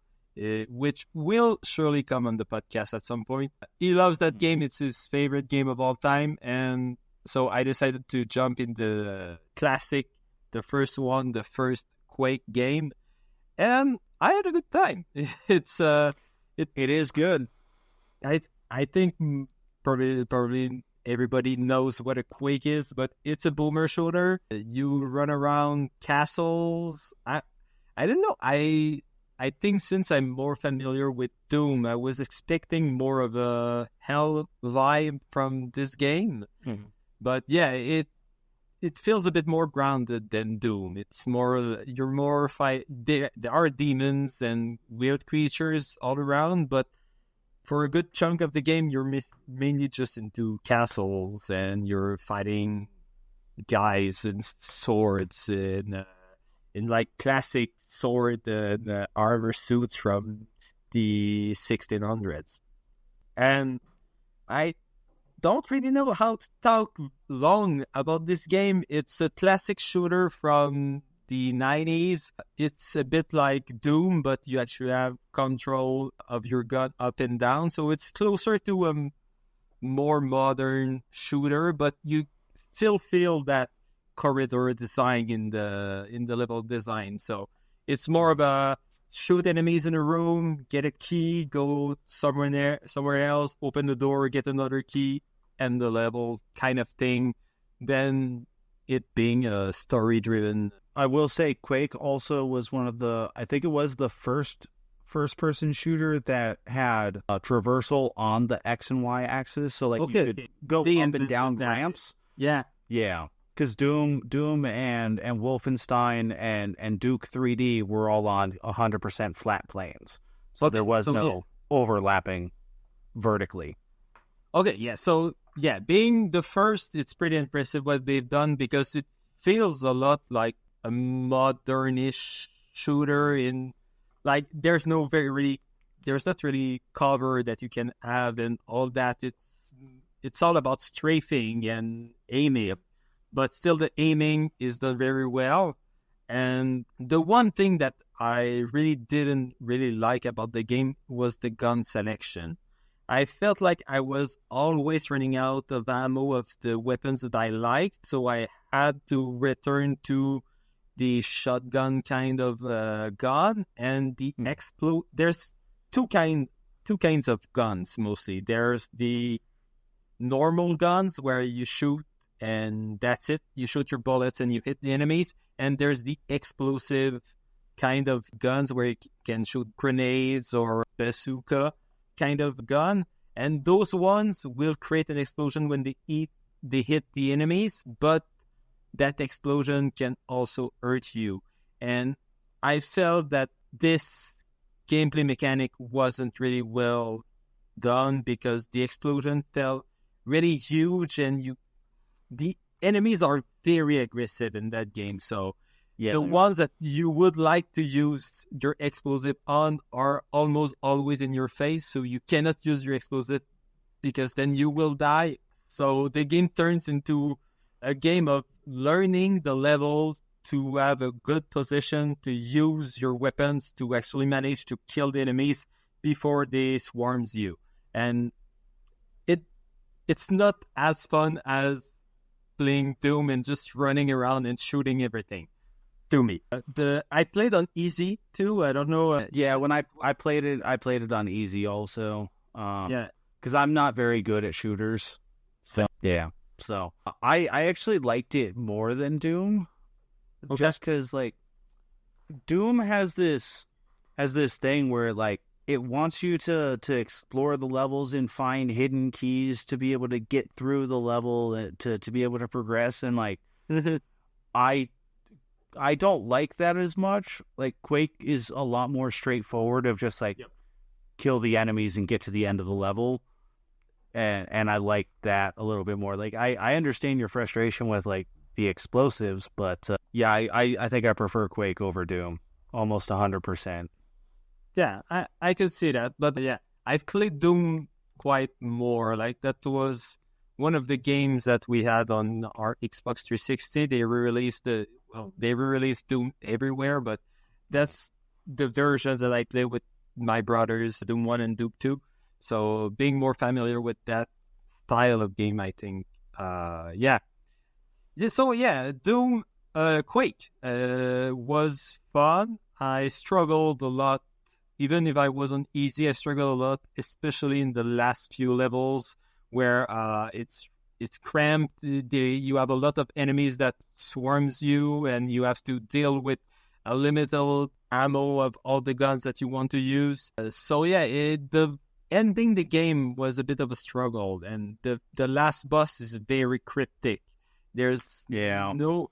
which will surely come on the podcast at some point. He loves that game. It's his favorite game of all time. And so I decided to jump in the classic, the first Quake game. And I had a good time. It is good. I think probably everybody knows what a Quake is, but it's a boomer shooter. You run around castles. I don't know. I think since I'm more familiar with Doom, I was expecting more of a hell vibe from this game. Mm-hmm. But yeah, it feels a bit more grounded than Doom. It's more, you're more fight. There are demons and weird creatures all around, but for a good chunk of the game, you're mainly just into castles and you're fighting guys and swords and in like classic sword and armor suits from the 1600s. And I don't really know how to talk long about this game. It's a classic shooter from the 90s. It's a bit like Doom, but you actually have control of your gun up and down. So it's closer to a more modern shooter, but you still feel that corridor design in the level design. So it's more of a shoot enemies in a room, get a key, go somewhere else, open the door, get another key, end the level kind of thing, than it being a story-driven. I will say Quake also was one of the, I think it was the first-person shooter that had a traversal on the X and Y axis, so like you could go up and down ramps. Yeah. Yeah. because Doom and Wolfenstein and Duke 3D were all on 100% flat planes, so there was no overlapping vertically. Okay, yeah. So yeah, being the first, it's pretty impressive what they've done because it feels a lot like a modernish shooter. In like, there's not really cover that you can have and all that. It's all about strafing and aiming, but still the aiming is done very well. And the one thing that I really didn't really like about the game was the gun selection. I felt like I was always running out of ammo of the weapons that I liked, so I had to return to the shotgun kind of gun and the explode. There's two kinds of guns mostly. There's the normal guns where you shoot and that's it. You shoot your bullets and you hit the enemies. And there's the explosive kind of guns where you can shoot grenades or bazooka kind of gun. And those ones will create an explosion when they hit the enemies, but that explosion can also hurt you. And I felt that this gameplay mechanic wasn't really well done because the explosion felt really huge and the enemies are very aggressive in that game. So the ones that you would like to use your explosive on are almost always in your face. So you cannot use your explosive because then you will die. So the game turns into a game of learning the levels to have a good position, to use your weapons to actually manage to kill the enemies before they swarms you. And it's not as fun as playing Doom and just running around and shooting everything. To me, I played on easy too. I don't know. When I played it on easy also. Because I'm not very good at shooters. So so I actually liked it more than Doom, just because like Doom has this thing where like it wants you to explore the levels and find hidden keys to be able to get through the level to be able to progress, and like I don't like that as much. Like Quake is a lot more straightforward of just like kill the enemies and get to the end of the level. And I like that a little bit more. Like I understand your frustration with like the explosives, but I think I prefer Quake over Doom almost 100%. Yeah, I could see that, but yeah, I've played Doom quite more. Like that was one of the games that we had on our Xbox 360. They re-released Doom everywhere, but that's the versions that I play with my brothers, Doom 1 and Doom 2. So being more familiar with that style of game, I think, Doom, Quake was fun. I struggled a lot. Even if I wasn't easy, I struggled a lot, especially in the last few levels where it's cramped. You have a lot of enemies that swarms you, and you have to deal with a limited ammo of all the guns that you want to use. The ending the game was a bit of a struggle, and the last boss is very cryptic. There's not a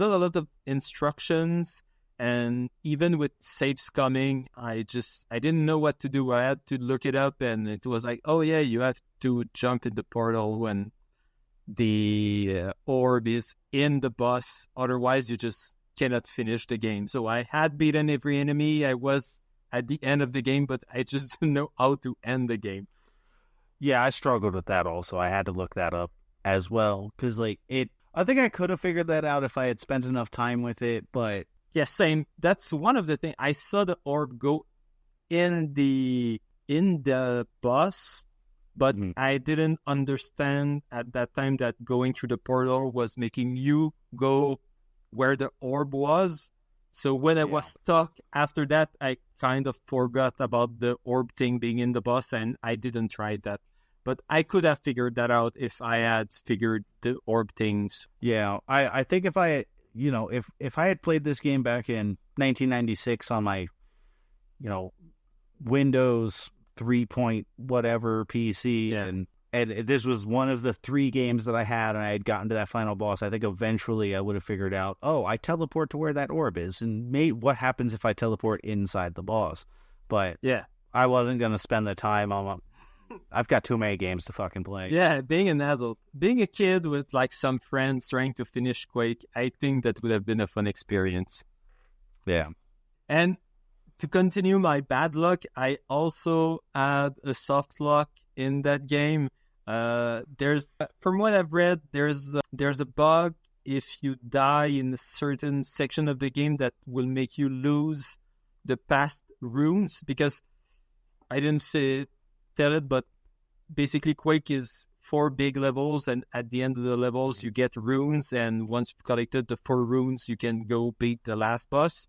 lot of instructions, and even with saves coming, I didn't know what to do. I had to look it up, and it was like, oh yeah, you have to jump in the portal when the orb is in the boss, otherwise you just cannot finish the game. So I had beaten every enemy. I was at the end of the game, but I just didn't know how to end the game. Yeah, I struggled with that also. I had to look that up as well, because like I think I could have figured that out if I had spent enough time with it, but yeah, same. That's one of the things. I saw the orb go in the boss, but I didn't understand at that time that going through the portal was making you go where the orb was. So when I was stuck after that, I kind of forgot about the orb thing being in the boss, and I didn't try that. But I could have figured that out if I had figured the orb things. Yeah, I think if I had played this game back in 1996 on my, Windows 3 point whatever PC, and and this was one of the 3 games that I had, and I had gotten to that final boss. I think eventually I would have figured out, oh, I teleport to where that orb is, and what happens if I teleport inside the boss? But yeah, I wasn't going to spend the time on... I've got too many games to fucking play. Yeah, being an adult. Being a kid with like some friends trying to finish Quake, I think that would have been a fun experience. Yeah. And to continue my bad luck, I also had a soft luck in that game. There's, from what I've read, there's a bug if you die in a certain section of the game that will make you lose the past runes, because I didn't tell it, but basically Quake is 4 big levels, and at the end of the levels you get runes, and once you've collected the 4 runes you can go beat the last boss.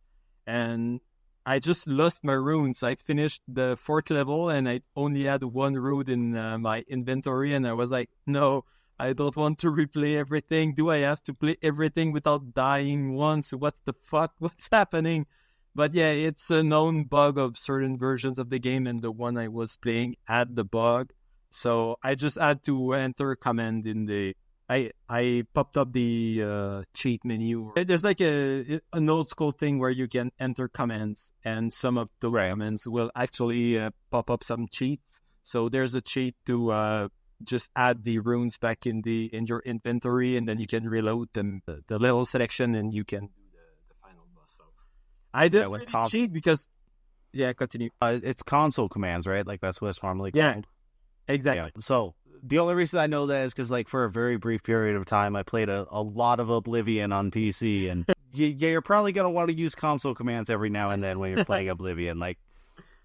And I just lost my runes. I finished the 4th level and I only had 1 rune in my inventory, and I was like, no, I don't want to replay everything. Do I have to play everything without dying once? What the fuck? What's happening? But yeah, it's a known bug of certain versions of the game, and the one I was playing had the bug. So I just had to enter command in the... I popped up the cheat menu. There's like an old school thing where you can enter commands, and some of the commands will actually pop up some cheats. So there's a cheat to just add the runes back in your inventory, and then you can reload them, the level selection, and you can I didn't really cheat because... Yeah, continue. It's console commands, right? Like, that's what it's normally called. Yeah, exactly. Yeah. So, the only reason I know that is because, like, for a very brief period of time, I played a lot of Oblivion on PC, and you're probably going to want to use console commands every now and then when you're playing Oblivion. Like,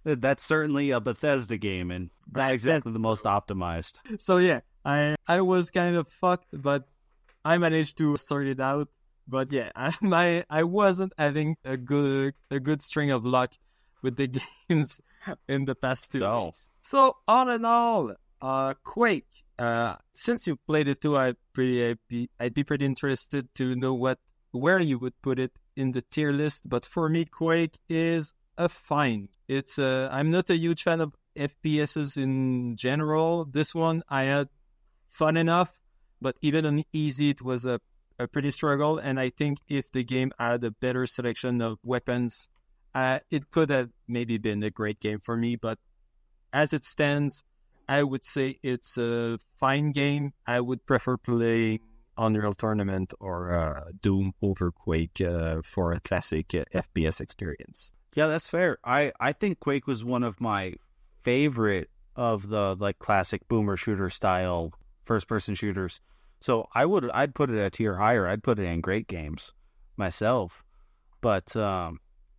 that's certainly a Bethesda game, and not exactly the most optimized. So, yeah, I was kind of fucked, but I managed to sort it out. But yeah, I wasn't having a good string of luck with the games in the past 2 days. So all in all, Quake. Since you played it too, I'd be pretty interested to know where you would put it in the tier list. But for me, Quake is a fine. It's I'm not a huge fan of FPSs in general. This one I had fun enough, but even on easy, it was a pretty struggle, and I think if the game had a better selection of weapons, it could have maybe been a great game for me. But as it stands, I would say it's a fine game. I would prefer playing Unreal Tournament or Doom over Quake for a classic FPS experience. Yeah, that's fair. I think Quake was one of my favorite of the like classic boomer shooter style first-person shooters. So I'd put it a tier higher. I'd put it in great games myself. But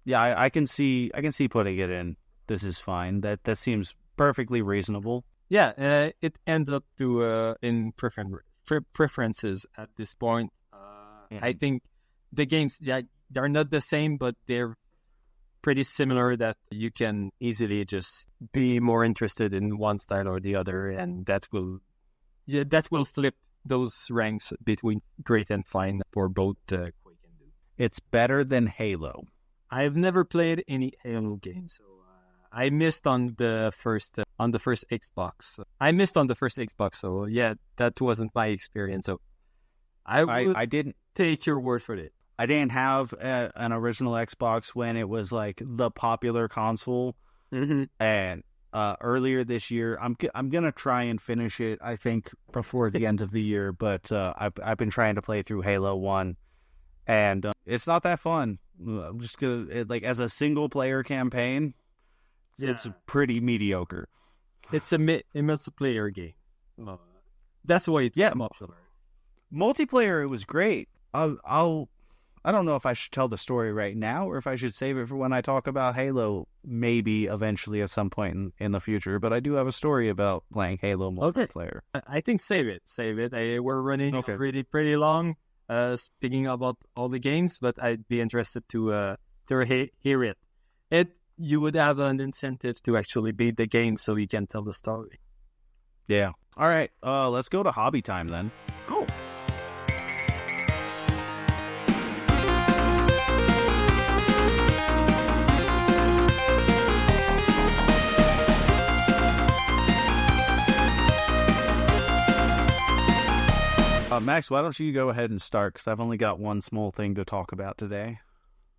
yeah, I can see putting it in. This is fine. That seems perfectly reasonable. Yeah, it ends up to in preferences at this point. I think the games, they're not the same, but they're pretty similar. That you can easily just be more interested in one style or the other, and that will flip those ranks between great and fine for both Quake and Doom. It's better than Halo. I've never played any Halo game, so I missed on the first Xbox. So yeah, that wasn't my experience. So I didn't take your word for it. I didn't have an original Xbox when it was like the popular console, and earlier this year, I'm gonna try and finish it. I think before the end of the year, but I've been trying to play through Halo 1, and it's not that fun. I'm just gonna like as a single player campaign, it's pretty mediocre. It's a multiplayer game. That's why it's popular. Multiplayer, it was great. I don't know if I should tell the story right now or if I should save it for when I talk about Halo, maybe eventually at some point in the future. But I do have a story about playing Halo multiplayer. Okay. I think save it. We're running pretty long, speaking about all the games, but I'd be interested to hear it. You would have an incentive to actually beat the game so you can tell the story. Yeah. All right. Let's go to hobby time then. Cool. Max, why don't you go ahead and start? Because I've only got one small thing to talk about today.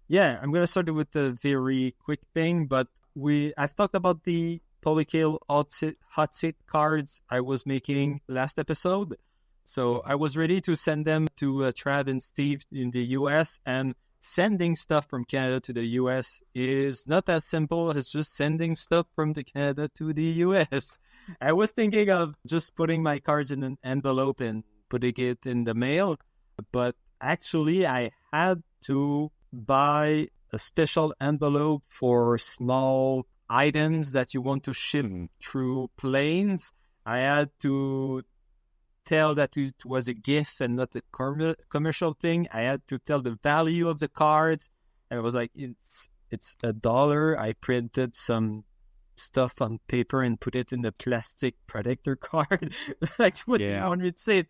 Yeah, I'm gonna start with a very quick thing, but I've talked about the Polykill hot seat cards I was making last episode. So I was ready to send them to Trav and Steve in the US, and sending stuff from Canada to the US is not as simple as just sending stuff from the Canada to the US. I was thinking of just putting my cards in an envelope and putting it in the mail, but actually I had to buy a special envelope for small items that you want to ship through planes. I had to tell that it was a gift and not a commercial thing. I had to tell the value of the cards, and it was like, it's $1. I printed some stuff on paper and put it in the plastic protector card. Like, what do you want me to say?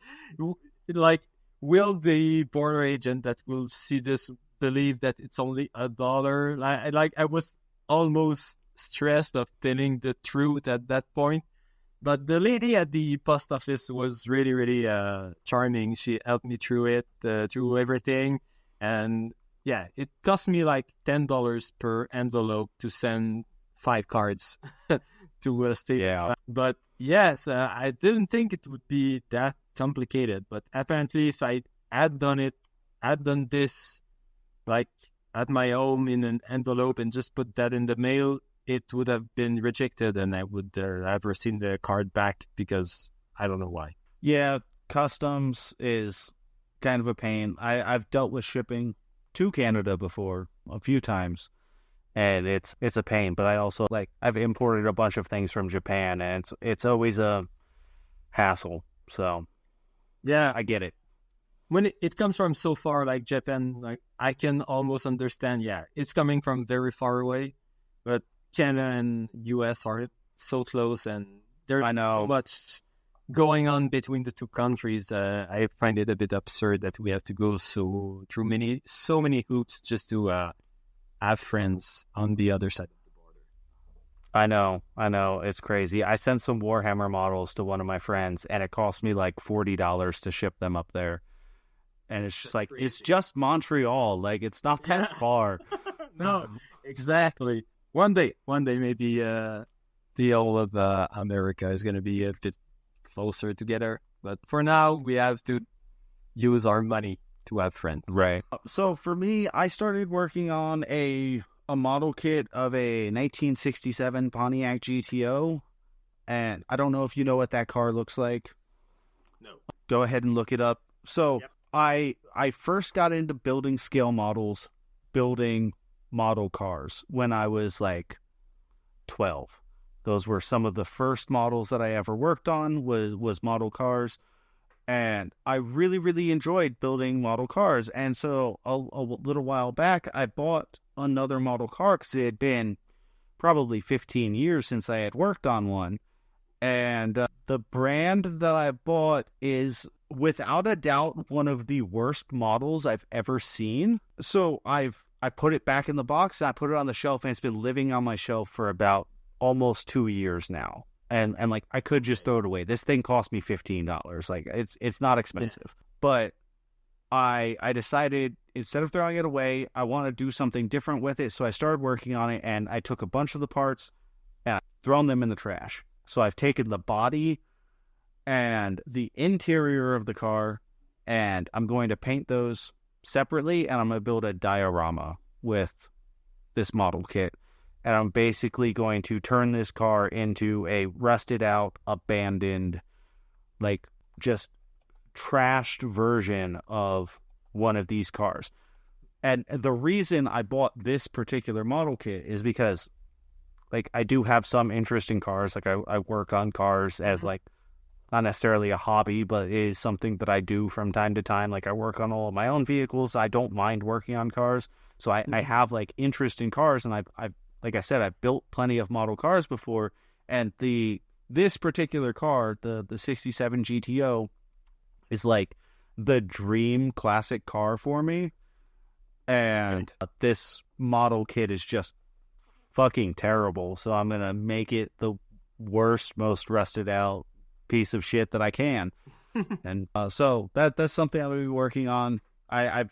Like, will the border agent that will see this believe that it's only $1? I was almost stressed of telling the truth at that point. But the lady at the post office was really, really charming. She helped me through it, through everything. And yeah, it cost me like $10 per envelope to send 5 cards to Steve. Yeah. But yes, I didn't think it would be that complicated. But apparently, if I had done this like at my home in an envelope and just put that in the mail, it would have been rejected, and I would have received the card back because I don't know why. Yeah, customs is kind of a pain. I've dealt with shipping to Canada before a few times, and it's a pain. But I also I've imported a bunch of things from Japan, and it's always a hassle. So yeah, I get it. When it comes from so far, like Japan, like I can almost understand. Yeah, it's coming from very far away, but Canada and US are so close, and there's so much going on between the two countries. I find it a bit absurd that we have to go through so many hoops just to have friends on the other side of the border. I know, it's crazy. I sent some Warhammer models to one of my friends, and it cost me like $40 to ship them up there. And it's just crazy. It's just Montreal. Like, it's not that far. No, exactly. One day, maybe the whole of America is going to be a bit closer together. But for now, we have to use our money to have friends. Right. So for me, I started working on a model kit of a 1967 Pontiac GTO. And I don't know if you know what that car looks like. No. Go ahead and look it up. So I first got into building scale models, building model cars when I was like 12. Those were some of the first models that I ever worked on was model cars, and I really, really enjoyed building model cars. And so a little while back, I bought another model car because it had been probably 15 years since I had worked on one. And the brand that I bought is without a doubt one of the worst models I've ever seen. So I put it back in the box, and I put it on the shelf, and it's been living on my shelf for about almost 2 years now. And like, I could just throw it away. This thing cost me $15. Like, it's not expensive. But I decided, instead of throwing it away, I want to do something different with it. So I started working on it, and I took a bunch of the parts and I've thrown them in the trash. So I've taken the body and the interior of the car, and I'm going to paint those separately, and I'm going to build a diorama with this model kit. And I'm basically going to turn this car into a rusted out, abandoned, like, just trashed version of one of these cars. And the reason I bought this particular model kit is because, like, I do have some interest in cars. Like, I work on cars as, like, not necessarily a hobby, but it is something that I do from time to time. Like, I work on all of my own vehicles. I don't mind working on cars. So I have, like, interest in cars, and I've like I said, I've built plenty of model cars before, and this particular car, the 67 GTO, is like the dream classic car for me. And this model kit is just fucking terrible. So I'm going to make it the worst, most rusted out piece of shit that I can. And so that's something I'm gonna be working on. I've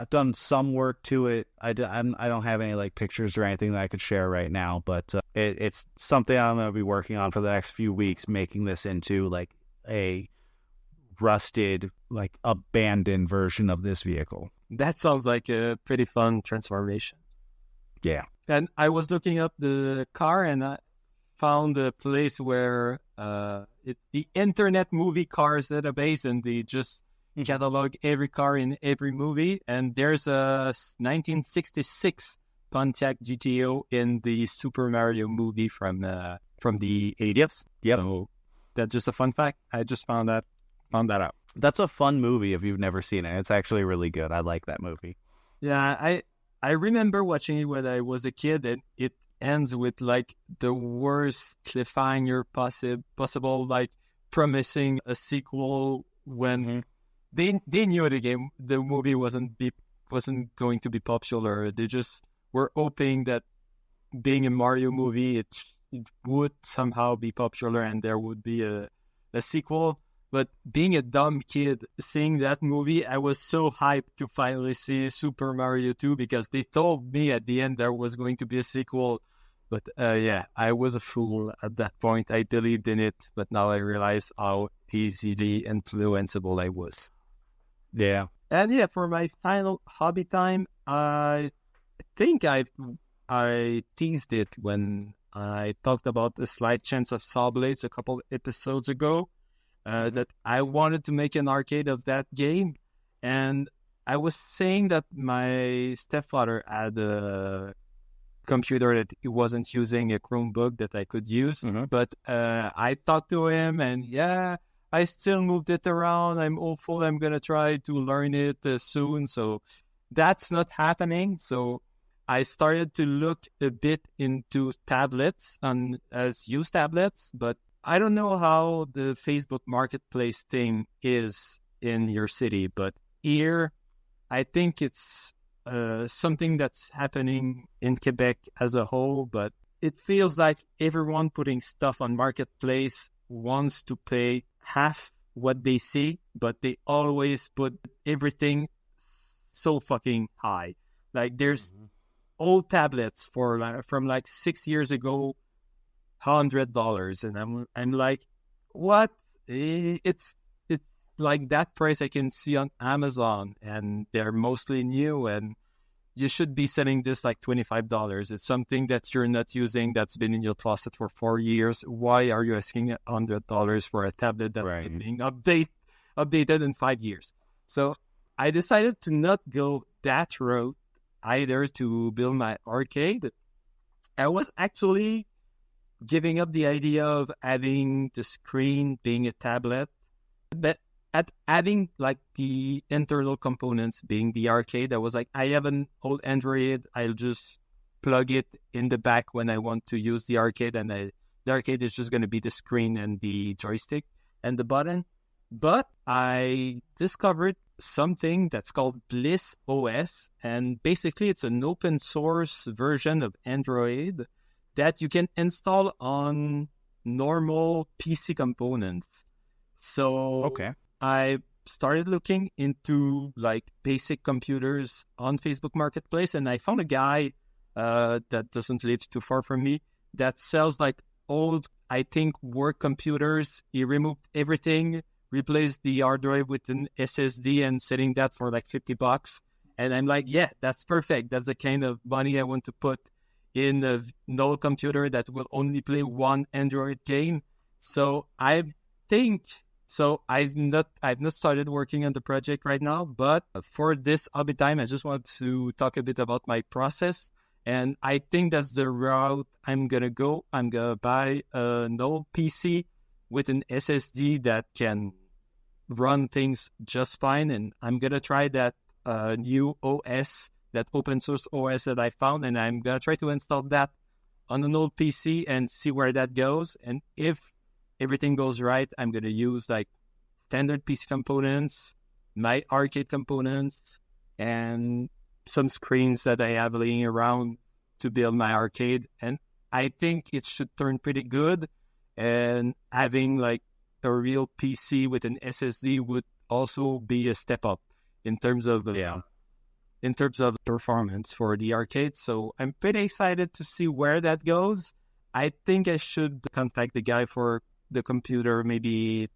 done some work to it. I don't have any like pictures or anything that I could share right now, but it's something I'm gonna be working on for the next few weeks, making this into like a rusted, like abandoned version of this vehicle. That sounds like a pretty fun transformation. Yeah. And I was looking up the car, and I found a place where it's the Internet Movie Cars database, and they just catalog every car in every movie. And there's a 1966 Pontiac GTO in the Super Mario movie from the 80s. Yep. So that's just a fun fact. I just found that out. That's a fun movie if you've never seen it. It's actually really good. I like that movie. Yeah, I remember watching it when I was a kid, and it ends with like the worst cliffhanger possible, like promising a sequel when they knew the movie wasn't going to be popular. They just were hoping that being a Mario movie, it would somehow be popular and there would be a sequel. But being a dumb kid, seeing that movie, I was so hyped to finally see Super Mario 2 because they told me at the end there was going to be a sequel. But yeah, I was a fool at that point. I believed in it, but now I realize how easily influenceable I was. Yeah. And yeah, for my final hobby time, I think I teased it when I talked about the Slight Chance of Saw Blades a couple episodes ago. That I wanted to make an arcade of that game. And I was saying that my stepfather had a computer that he wasn't using, a Chromebook that I could use. But I talked to him, and yeah, I still moved it around. I'm hopeful I'm going to try to learn it soon. So that's not happening. So I started to look a bit into tablets as used tablets, but I don't know how the Facebook Marketplace thing is in your city, but here I think it's something that's happening in Quebec as a whole, but it feels like everyone putting stuff on Marketplace wants to pay half what they see, but they always put everything so fucking high. Like there's old tablets from like 6 years ago, $100, and I'm like, what? It's like that price I can see on Amazon, and they're mostly new, and you should be selling this like $25. It's something that you're not using, that's been in your closet for 4 years. Why are you asking $100 for a tablet that's being updated in 5 years? So I decided to not go that route either to build my arcade. I was actually giving up the idea of having the screen being a tablet, but at adding like the internal components being the arcade, I was like, I have an old Android, I'll just plug it in the back when I want to use the arcade, and the arcade is just going to be the screen and the joystick and the button. But I discovered something that's called Bliss OS, and basically it's an open source version of Android that you can install on normal PC components. So I started looking into like basic computers on Facebook Marketplace, and I found a guy that doesn't live too far from me that sells like old, I think, work computers. He removed everything, replaced the hard drive with an SSD, and selling that for like $50. And I'm like, yeah, that's perfect. That's the kind of money I want to put in a no computer that will only play one Android game. So I've not started working on the project right now, but for this hobby time, I just want to talk a bit about my process. And I think that's the route I'm going to go. I'm going to buy an old PC with an SSD that can run things just fine. And I'm going to try that new OS, that open source OS that I found, and I'm going to try to install that on an old PC and see where that goes. And if everything goes right, I'm going to use like standard PC components, my arcade components, and some screens that I have laying around to build my arcade. And I think it should turn pretty good. And having like a real PC with an SSD would also be a step up in terms of performance for the arcade. So I'm pretty excited to see where that goes. I think I should contact the guy for the computer maybe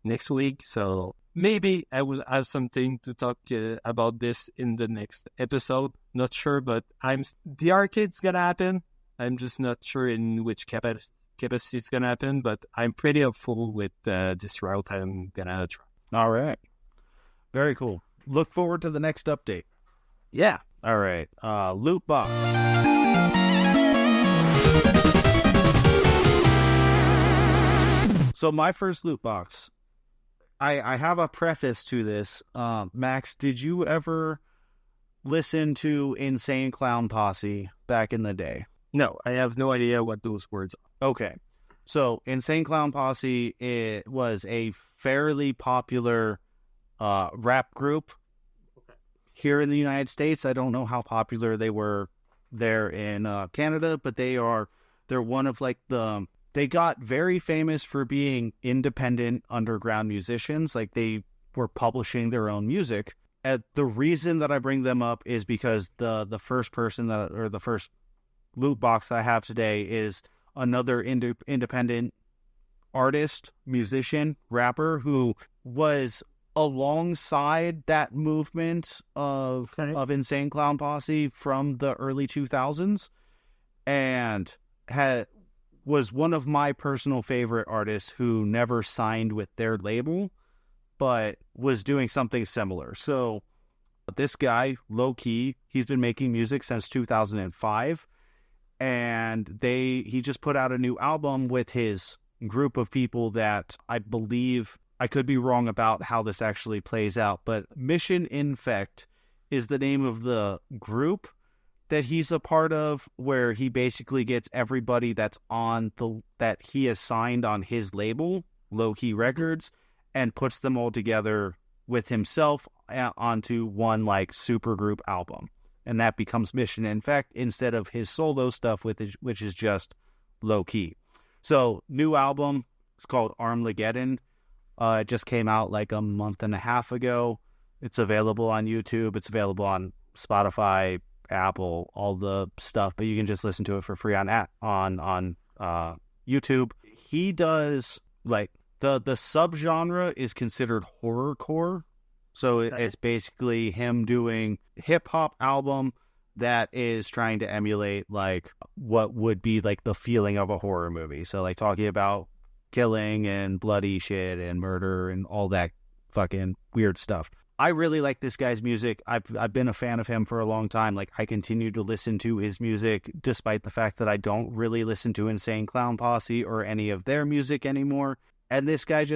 next week. So maybe I will have something to talk about this in the next episode. Not sure, but the arcade's gonna happen. I'm just not sure in which capacity it's gonna happen, but I'm pretty hopeful with this route I'm gonna try. All right. Very cool. Look forward to the next update. Yeah. All right. Loot box. So my first loot box, I have a preface to this. Max, did you ever listen to Insane Clown Posse back in the day? No, I have no idea what those words are. Okay. So Insane Clown Posse, it was a fairly popular rap group here in the United States. I don't know how popular they were there in Canada, but they're one of like they got very famous for being independent underground musicians. Like they were publishing their own music. And the reason that I bring them up is because the first loot box that I have today is another independent artist, musician, rapper who was alongside that movement of Insane Clown Posse from the early 2000s and was one of my personal favorite artists who never signed with their label, but was doing something similar. So this guy, LoKey, he's been making music since 2005, and he just put out a new album with his group of people that I believe, I could be wrong about how this actually plays out, but Mission INFECT is the name of the group that he's a part of, where he basically gets everybody that's that he has signed on his label, LoKey Records, and puts them all together with himself onto one like super group album. And that becomes Mission INFECT instead of his solo stuff, which is just LoKey. So new album, it's called Igeddon. It just came out like a month and a half ago. It's available on YouTube. It's available on Spotify, Apple, all the stuff, but you can just listen to it for free on YouTube. He does like the subgenre is considered horrorcore, so it's basically him doing hip hop album that is trying to emulate like what would be like the feeling of a horror movie. So like talking about killing and bloody shit and murder and all that fucking weird stuff. I really like this guy's music. I've been a fan of him for a long time. Like I continue to listen to his music despite the fact that I don't really listen to Insane Clown Posse or any of their music anymore. And this guy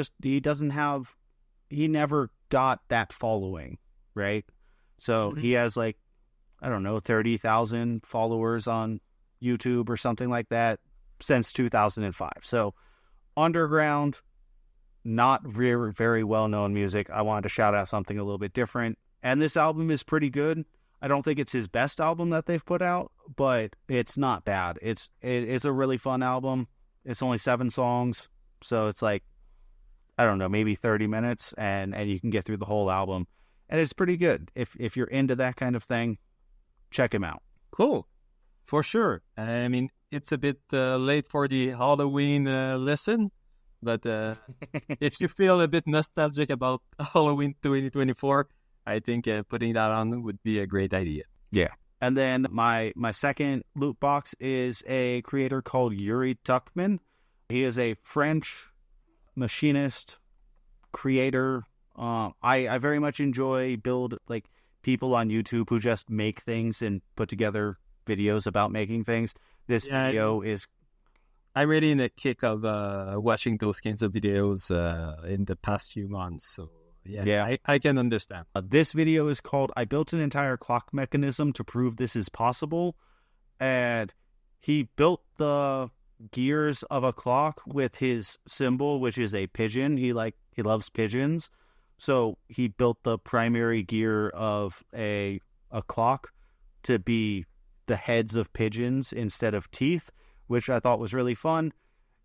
he never got that following, right? So he has like, I don't know, 30,000 followers on YouTube or something like that since 2005. So underground, not very, very well-known music. I wanted to shout out something a little bit different. And this album is pretty good. I don't think it's his best album that they've put out, but it's not bad. It's a really fun album. It's only 7 songs. So it's like, I don't know, maybe 30 minutes and you can get through the whole album. And it's pretty good. If you're into that kind of thing, check him out. Cool. For sure. I mean, it's a bit late for the Halloween listen. But if you feel a bit nostalgic about Halloween 2024, I think putting that on would be a great idea. Yeah. And then my second loot box is a creator called Uri Tuchman. He is a French machinist, creator. I very much enjoy people on YouTube who just make things and put together videos about making things. This video is... I'm really in a kick of watching those kinds of videos in the past few months. So, yeah. I can understand. This video is called, I Built an Entire Clock Mechanism to Prove This is Possible. And he built the gears of a clock with his symbol, which is a pigeon. He loves pigeons. So he built the primary gear of a clock to be the heads of pigeons instead of teeth, which I thought was really fun.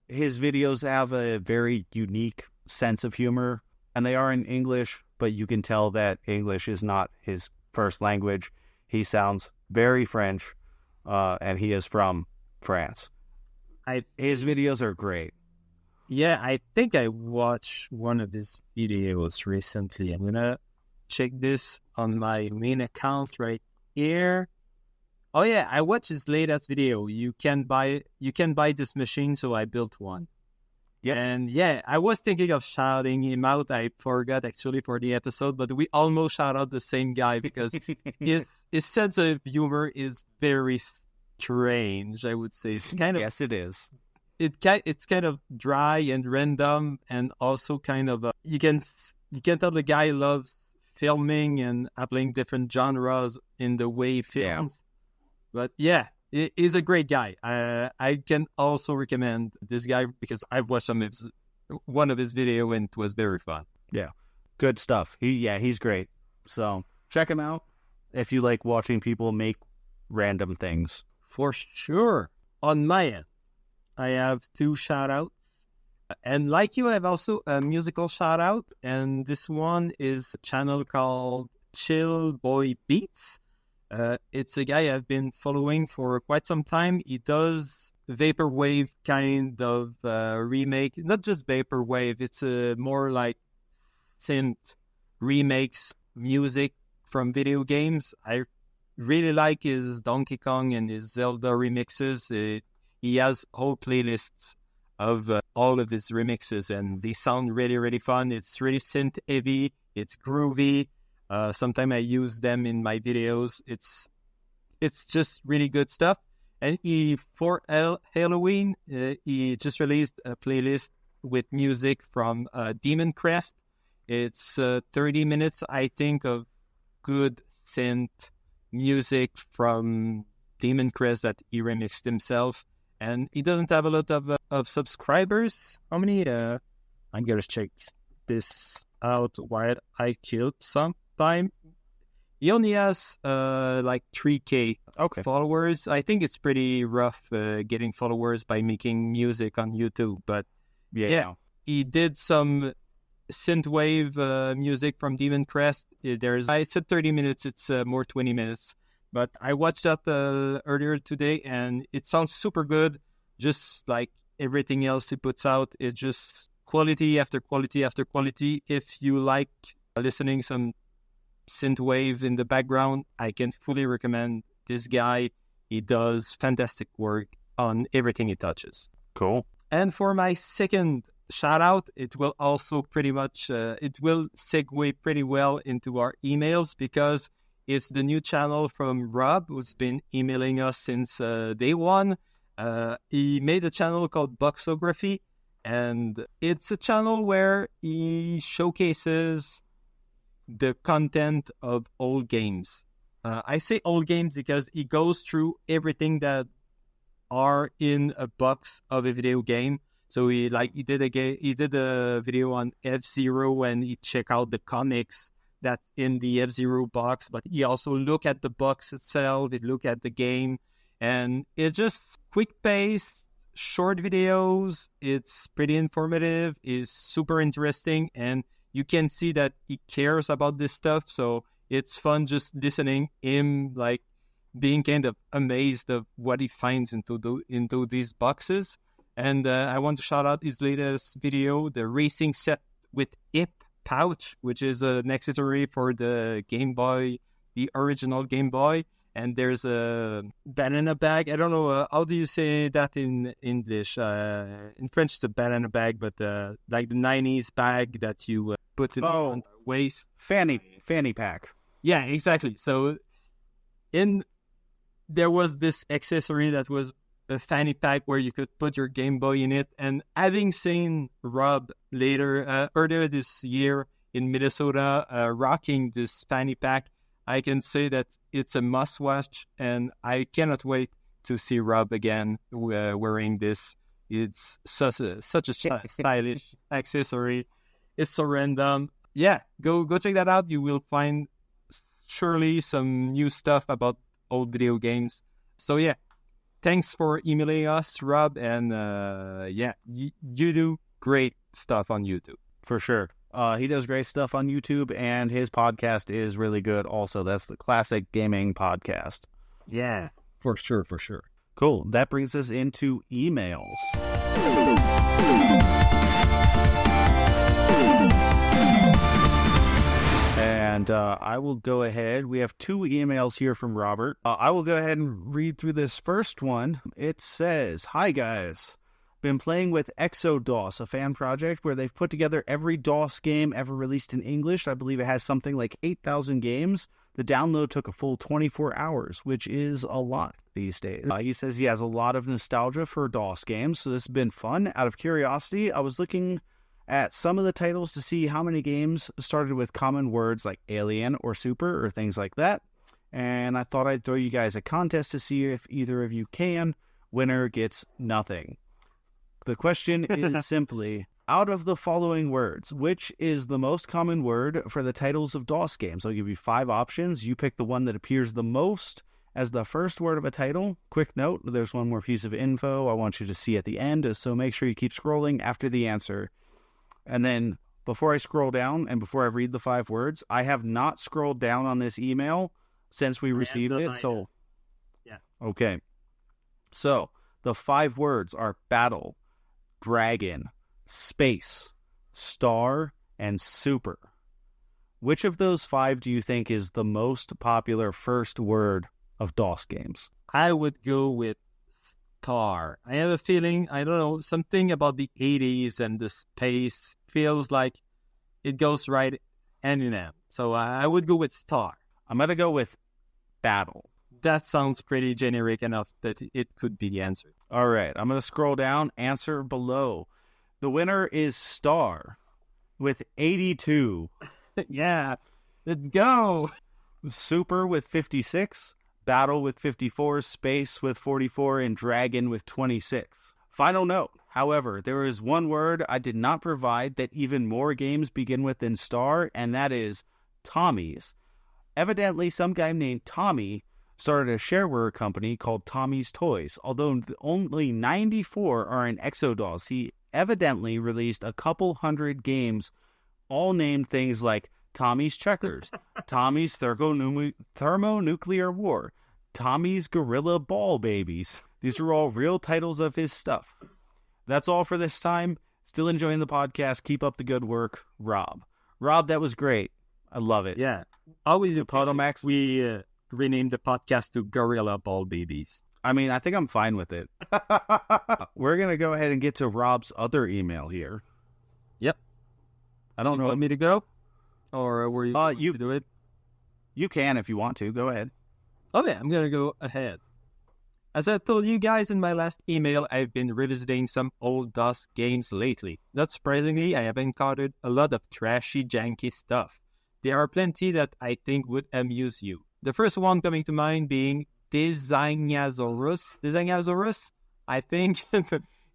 His videos have a very unique sense of humor, and they are in English, but you can tell that English is not his first language. He sounds very French, and he is from France. His videos are great. Yeah, I think I watched one of his videos recently. I'm gonna check this on my main account right here. Oh yeah, I watched his latest video. You can buy this machine, so I built one. Yeah. And yeah, I was thinking of shouting him out. I forgot actually for the episode, but we almost shout out the same guy because his sense of humor is very strange, I would say. It's kind of, yes, it is. It's kind of dry and random, and also kind of you can tell the guy loves filming and applying different genres in the way he films. But yeah, he's a great guy. I can also recommend this guy because I've watched one of his video and it was very fun. Yeah, good stuff. He's great. So check him out if you like watching people make random things. For sure. On my end, I have 2 shout-outs. And like you, I have also a musical shout-out. And this one is a channel called ChillBoy Beats. It's a guy I've been following for quite some time. He does vaporwave kind of remake. Not just vaporwave, it's more like synth remakes music from video games. I really like his Donkey Kong and his Zelda remixes. He has whole playlists of all of his remixes, and they sound really, really fun. It's really synth heavy. It's groovy. Sometimes I use them in my videos. It's just really good stuff. And for Halloween, he just released a playlist with music from Demon Crest. It's 30 minutes, I think, of good synth music from Demon Crest that he remixed himself. And he doesn't have a lot of subscribers. How many? I'm going to check this out while I killed some time. He only has like 3K followers. I think it's pretty rough getting followers by making music on YouTube. But yeah, he did some synthwave music from Demon Crest. I said 30 minutes. It's more 20 minutes. But I watched that earlier today, and it sounds super good. Just like everything else he puts out, it's just quality after quality after quality. If you like listening some synthwave in the background, I can fully recommend this guy. He does fantastic work on everything he touches. Cool. And for my second shout out, it will also pretty much it will segue pretty well into our emails because it's the new channel from Rob, who's been emailing us since day one. He made a channel called Boxography, and it's a channel where he showcases the content of old games. I say old games because he goes through everything that are in a box of a video game. So he did a video on F-Zero, and he checked out the comics that's in the F-Zero box, but he also look at the box itself, he look at the game, and it's just quick-paced, short videos. It's pretty informative, it's super interesting, and you can see that he cares about this stuff, so it's fun just listening him, like, being kind of amazed of what he finds into these boxes. And I want to shout out his latest video, the racing set with Hip pouch, which is an accessory for the Game Boy, the original Game Boy. And there's a banana bag. I don't know, how do you say that in English? In French, it's a banana bag, but like the 90s bag that you put on the waist. Fanny pack. Yeah, exactly. So there was this accessory that was a fanny pack where you could put your Game Boy in it. And having seen Rob earlier this year in Minnesota rocking this fanny pack, I can say that it's a must-watch, and I cannot wait to see Rob again wearing this. It's such a stylish accessory. It's so random. Yeah, go check that out. You will find surely some new stuff about old video games. So yeah, thanks for emailing us, Rob, and you do great stuff on YouTube. For sure. He does great stuff on YouTube, and his podcast is really good also. That's the Classic Gaming Podcast. Yeah, for sure. Cool. That brings us into emails. And I will go ahead. We have 2 emails here from Robert. I will go ahead and read through this first one. It says, "Hi guys. Been playing with ExoDOS, a fan project where they've put together every DOS game ever released in English. I believe it has something like 8,000 games. The download took a full 24 hours, which is a lot these days." He says he has a lot of nostalgia for DOS games, so this has been fun. Out of curiosity, I was looking at some of the titles to see how many games started with common words like alien or super or things like that. And I thought I'd throw you guys a contest to see if either of you can. Winner gets nothing. The question is simply, out of the following words, which is the most common word for the titles of DOS games? I'll give you 5 options. You pick the one that appears the most as the first word of a title. Quick note, there's one more piece of info I want you to see at the end, so make sure you keep scrolling after the answer. And then before I scroll down and before I read the 5 words, I have not scrolled down on this email since we received it. So, yeah. Okay. So the 5 words are battle, dragon, space, star, and super. Which of those 5 do you think is the most popular first word of DOS games? I would go with star. I have a feeling, I don't know, something about the 80s and the space feels like it goes right hand in hand. So I would go with star. I'm going to go with battle. That sounds pretty generic enough that it could be the answer. All right, I'm going to scroll down. Answer below. The winner is star with 82. Yeah, let's go. Super with 56. Battle with 54, Space with 44, and Dragon with 26. Final note, however, there is one word I did not provide that even more games begin with than star, and that is Tommy's. Evidently, some guy named Tommy started a shareware company called Tommy's Toys. Although only 94 are in ExoDOS, he evidently released a couple hundred games, all named things like Tommy's Checkers, Tommy's Thermonuclear War, Tommy's Gorilla Ball Babies. These are all real titles of his stuff. That's all for this time. Still enjoying the podcast. Keep up the good work, Rob. Rob, that was great. I love it. Yeah. Always do Potomax. We renamed the podcast to Gorilla Ball Babies. I mean, I think I'm fine with it. We're going to go ahead and get to Rob's other email here. Yep. I don't know. You want me to go? Or were you going to do it? You can if you want to. Go ahead. Okay, I'm going to go ahead. As I told you guys in my last email, I've been revisiting some old DOS games lately. Not surprisingly, I have encountered a lot of trashy, janky stuff. There are plenty that I think would amuse you. The first one coming to mind being Designasaurus. Designasaurus? I think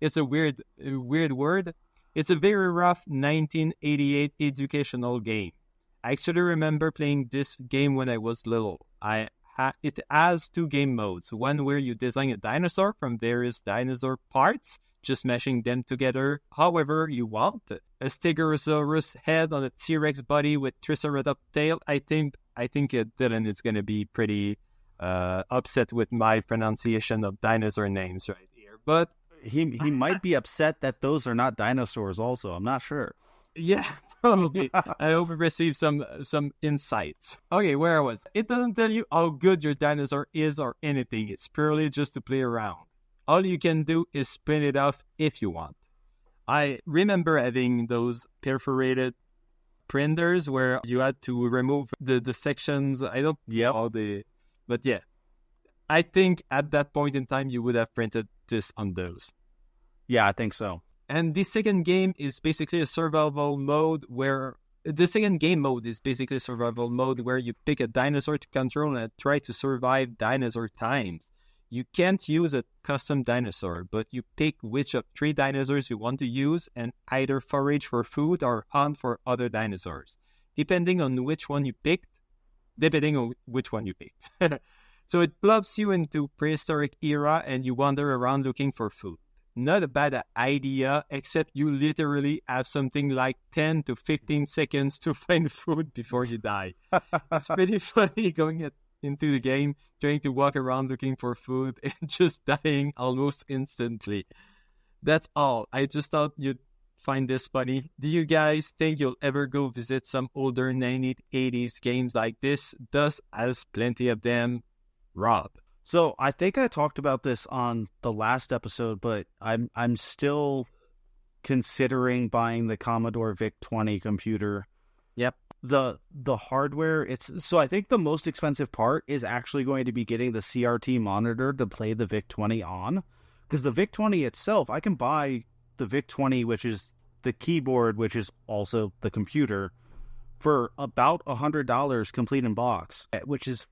it's a weird word. It's a very rough 1988 educational game. I actually remember playing this game when I was little. It has 2 game modes. One where you design a dinosaur from various dinosaur parts, just meshing them together however you want. A Stegosaurus head on a T-Rex body with Triceratops tail. I think Dylan is going to be pretty upset with my pronunciation of dinosaur names right here. But he might be upset that those are not dinosaurs also. I'm not sure. Yeah, probably. I hope we receive some insights. Okay, where I was. It doesn't tell you how good your dinosaur is or anything. It's purely just to play around. All you can do is print it off if you want. I remember having those perforated printers where you had to remove the sections. I don't know how but yeah. I think at that point in time you would have printed this on those. Yeah, I think so. And the second game is basically a survival mode where you pick a dinosaur to control and try to survive dinosaur times. You can't use a custom dinosaur, but you pick which of 3 dinosaurs you want to use and either forage for food or hunt for other dinosaurs, depending on which one you picked. So it plops you into prehistoric era and you wander around looking for food. not a bad idea, except you literally have something like 10 to 15 seconds to find food before you die. It's pretty funny going into the game, trying to walk around looking for food and just dying almost instantly. That's all. I just thought you'd find this funny. Do you guys think you'll ever go visit some older 1980s games like this? Does has plenty of them. Rob. So I think I talked about this on the last episode, but I'm still considering buying the Commodore VIC-20 computer. Yep. The hardware, so I think the most expensive part is actually going to be getting the CRT monitor to play the VIC-20 on, because the VIC-20 itself, I can buy the VIC-20, which is the keyboard, which is also the computer, for about $100 complete in box, which is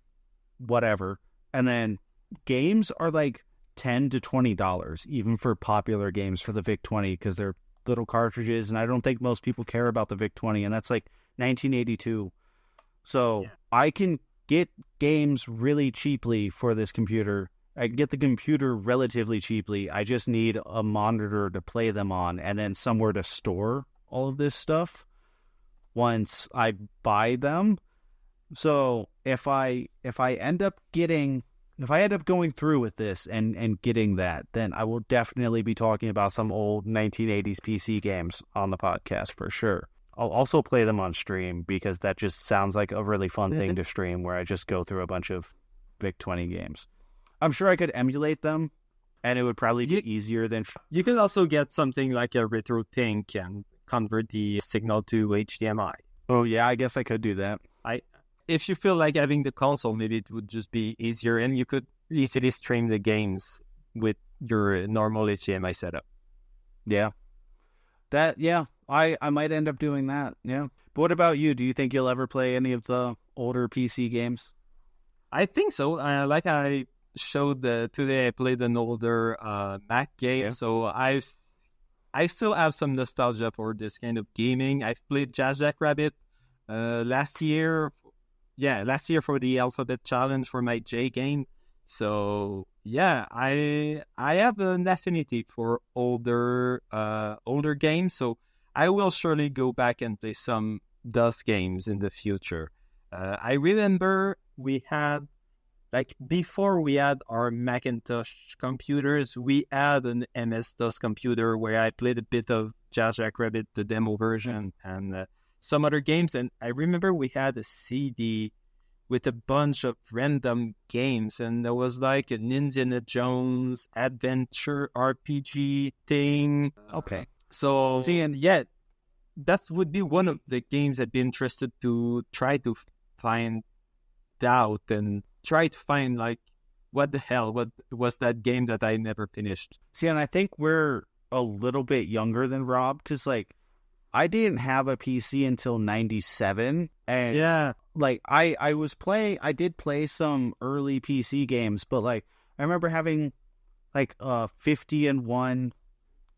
whatever. And then games are like $10 to $20, even for popular games for the VIC-20, because they're little cartridges, and I don't think most people care about the VIC-20, and that's like 1982. So yeah. I can get games really cheaply for this computer. I can get the computer relatively cheaply. I just need a monitor to play them on, and then somewhere to store all of this stuff once I buy them. So if I end up going through with this and getting that, then I will definitely be talking about some old 1980s PC games on the podcast for sure. I'll also play them on stream, because that just sounds like a really fun thing to stream, where I just go through a bunch of VIC-20 games. I'm sure I could emulate them, and it would probably be easier than... You can also get something like a RetroTink and convert the signal to HDMI. Oh yeah, I guess I could do that. If you feel like having the console, maybe it would just be easier, and you could easily stream the games with your normal HDMI setup. Yeah. I might end up doing that, yeah. But what about you? Do you think you'll ever play any of the older PC games? I think so. Like I showed today, I played an older Mac game, yeah. So I still have some nostalgia for this kind of gaming. I've played Jackrabbit last year for the Alphabet Challenge for my J game. So yeah, I have an affinity for older games. So I will surely go back and play some DOS games in the future. I remember we had, like, before we had our Macintosh computers, we had an MS-DOS computer where I played a bit of Jackrabbit, the demo version, and some other games. And I remember we had a CD with a bunch of random games, and there was like an Indiana Jones adventure RPG thing. Okay. So, yeah, that would be one of the games I'd be interested to try to find out and try to find, like, what the hell, what was that game that I never finished? See, and I think we're a little bit younger than Rob, because, like, I didn't have a PC until 97, and yeah, like I did play some early PC games, but like I remember having like 50-1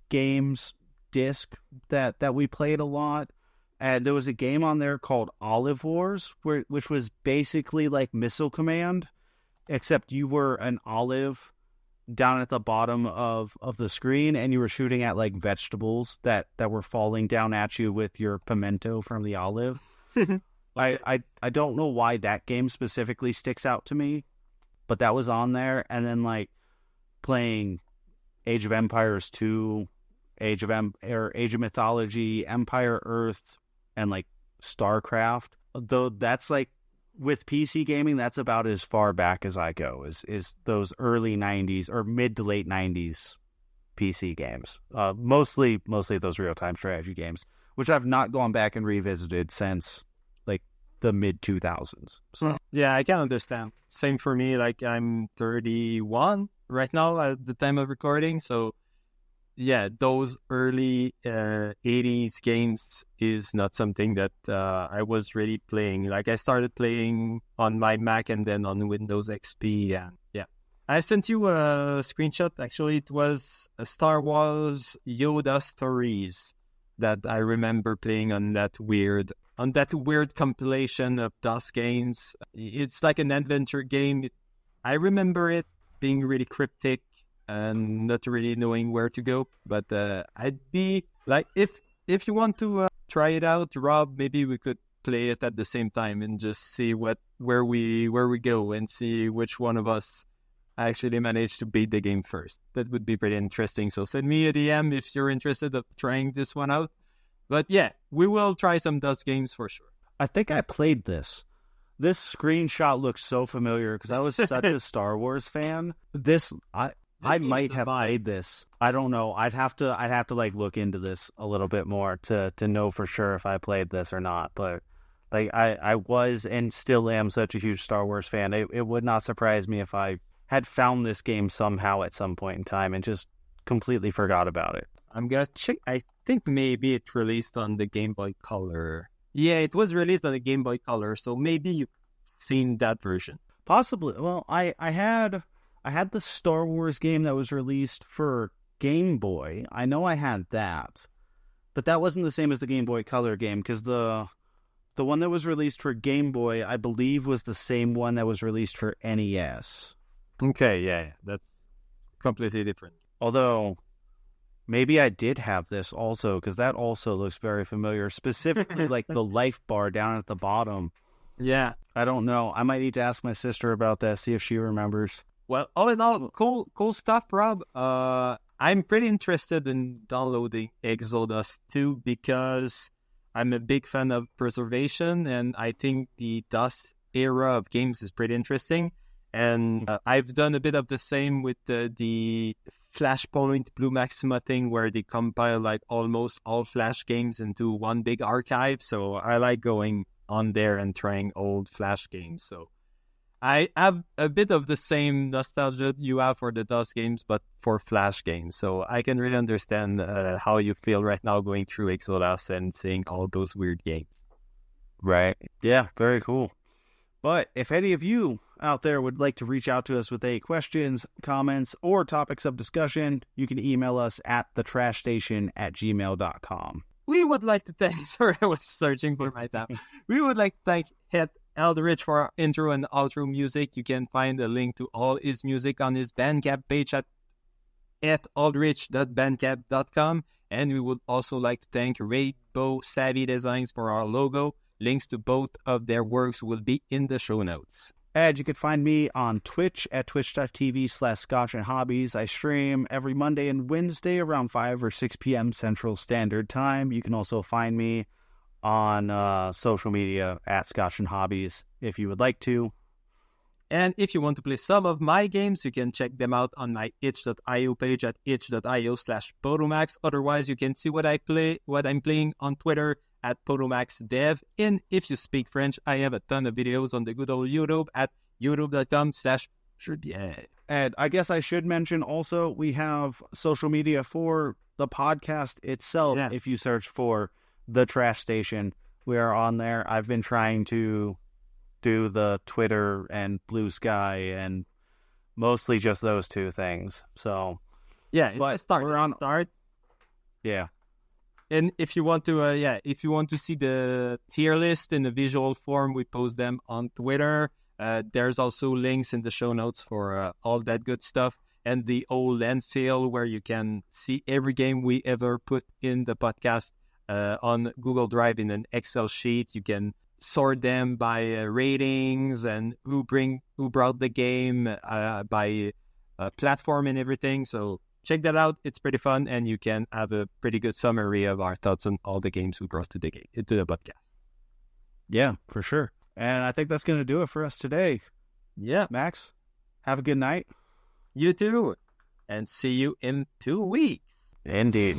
games disc that we played a lot, and there was a game on there called Olive Wars, which was basically like Missile Command, except you were an olive down at the bottom of the screen, and you were shooting at like vegetables that were falling down at you with your pimento from the olive. I don't know why that game specifically sticks out to me, but that was on there. And then like playing Age of Empires 2, Age of Mythology, Empire Earth, and like StarCraft. Though that's like, with PC gaming, that's about as far back as I go, is those early 90s or mid to late 90s PC games. Mostly those real-time strategy games, which I've not gone back and revisited since like the mid 2000s. So. Yeah, I can understand. Same for me. Like, I'm 31 right now at the time of recording, so yeah, those early 80s games is not something that I was really playing. Like, I started playing on my Mac and then on Windows XP. And yeah, I sent you a screenshot. Actually, it was a Star Wars Yoda Stories that I remember playing on that weird compilation of DOS games. It's like an adventure game. I remember it being really cryptic. and not really knowing where to go. But I'd be like, if you want to try it out, Rob, maybe we could play it at the same time and just see where we go and see which one of us actually managed to beat the game first. That would be pretty interesting. So send me a DM if you're interested of trying this one out. But yeah, we will try some Dust games for sure. I think I played this. This screenshot looks so familiar because I was such a Star Wars fan. I might have played this. I don't know. I'd have to like look into this a little bit more to know for sure if I played this or not. But like I was and still am such a huge Star Wars fan. It would not surprise me if I had found this game somehow at some point in time and just completely forgot about it. I'm gonna check. I think maybe it released on the Game Boy Color. Yeah, it was released on the Game Boy Color, so maybe you've seen that version. Possibly. Well, I had the Star Wars game that was released for Game Boy. I know I had that, but that wasn't the same as the Game Boy Color game because the one that was released for Game Boy, I believe, was the same one that was released for NES. Okay, yeah, that's completely different. Although, maybe I did have this also, because that also looks very familiar, specifically like the life bar down at the bottom. Yeah. I don't know. I might need to ask my sister about that, see if she remembers. Well, all in all, cool stuff, Rob. I'm pretty interested in downloading Exodus 2 because I'm a big fan of preservation, and I think the Dust era of games is pretty interesting. And I've done a bit of the same with the Flashpoint Blue Maxima thing where they compile like almost all Flash games into one big archive. So I like going on there and trying old Flash games. So I have a bit of the same nostalgia you have for the DOS games, but for Flash games. So I can really understand how you feel right now going through Exodus and seeing all those weird games. Right. Yeah, very cool. But if any of you out there would like to reach out to us with any questions, comments, or topics of discussion, you can email us at thetrashstation@gmail.com. We would like to thank... Sorry, I was searching for my tab. We would like to thank Eldritch for our intro and outro music. You can find a link to all his music on his Bandcamp page at aldrich.bandcamp.com. And we would also like to thank RainbowSavvyDesigns for our logo. Links to both of their works will be in the show notes. And you can find me on Twitch at twitch.tv/scotchandhobbies. I stream every Monday and Wednesday around 5 or 6 p.m. Central Standard Time. You can also find me on social media at scotchandhobbies if you would like to. And if you want to play some of my games, you can check them out on my itch.io page at itch.io/Potomax. Otherwise, you can see what I'm playing on Twitter at PotomaxDev. And if you speak French, I have a ton of videos on the good old YouTube at youtube.com/Julien. And I guess I should mention also, we have social media for the podcast itself. Yeah. If you search for The Trash Station, we are on there. I've been trying to do the Twitter and Blue Sky and mostly just those two things. So yeah, it's a start. We're on start. Yeah. And if you want to, if you want to see the tier list in a visual form, we post them on Twitter. There's also links in the show notes for all that good stuff. And the old Landfill, where you can see every game we ever put in the podcast on Google Drive in an Excel sheet. You can sort them by ratings and who brought the game by platform and everything. So check that out. It's pretty fun, and you can have a pretty good summary of our thoughts on all the games we brought to the podcast. Yeah, for sure. And I think that's going to do it for us today. Yeah. Max, have a good night. You too. And see you in 2 weeks. Indeed.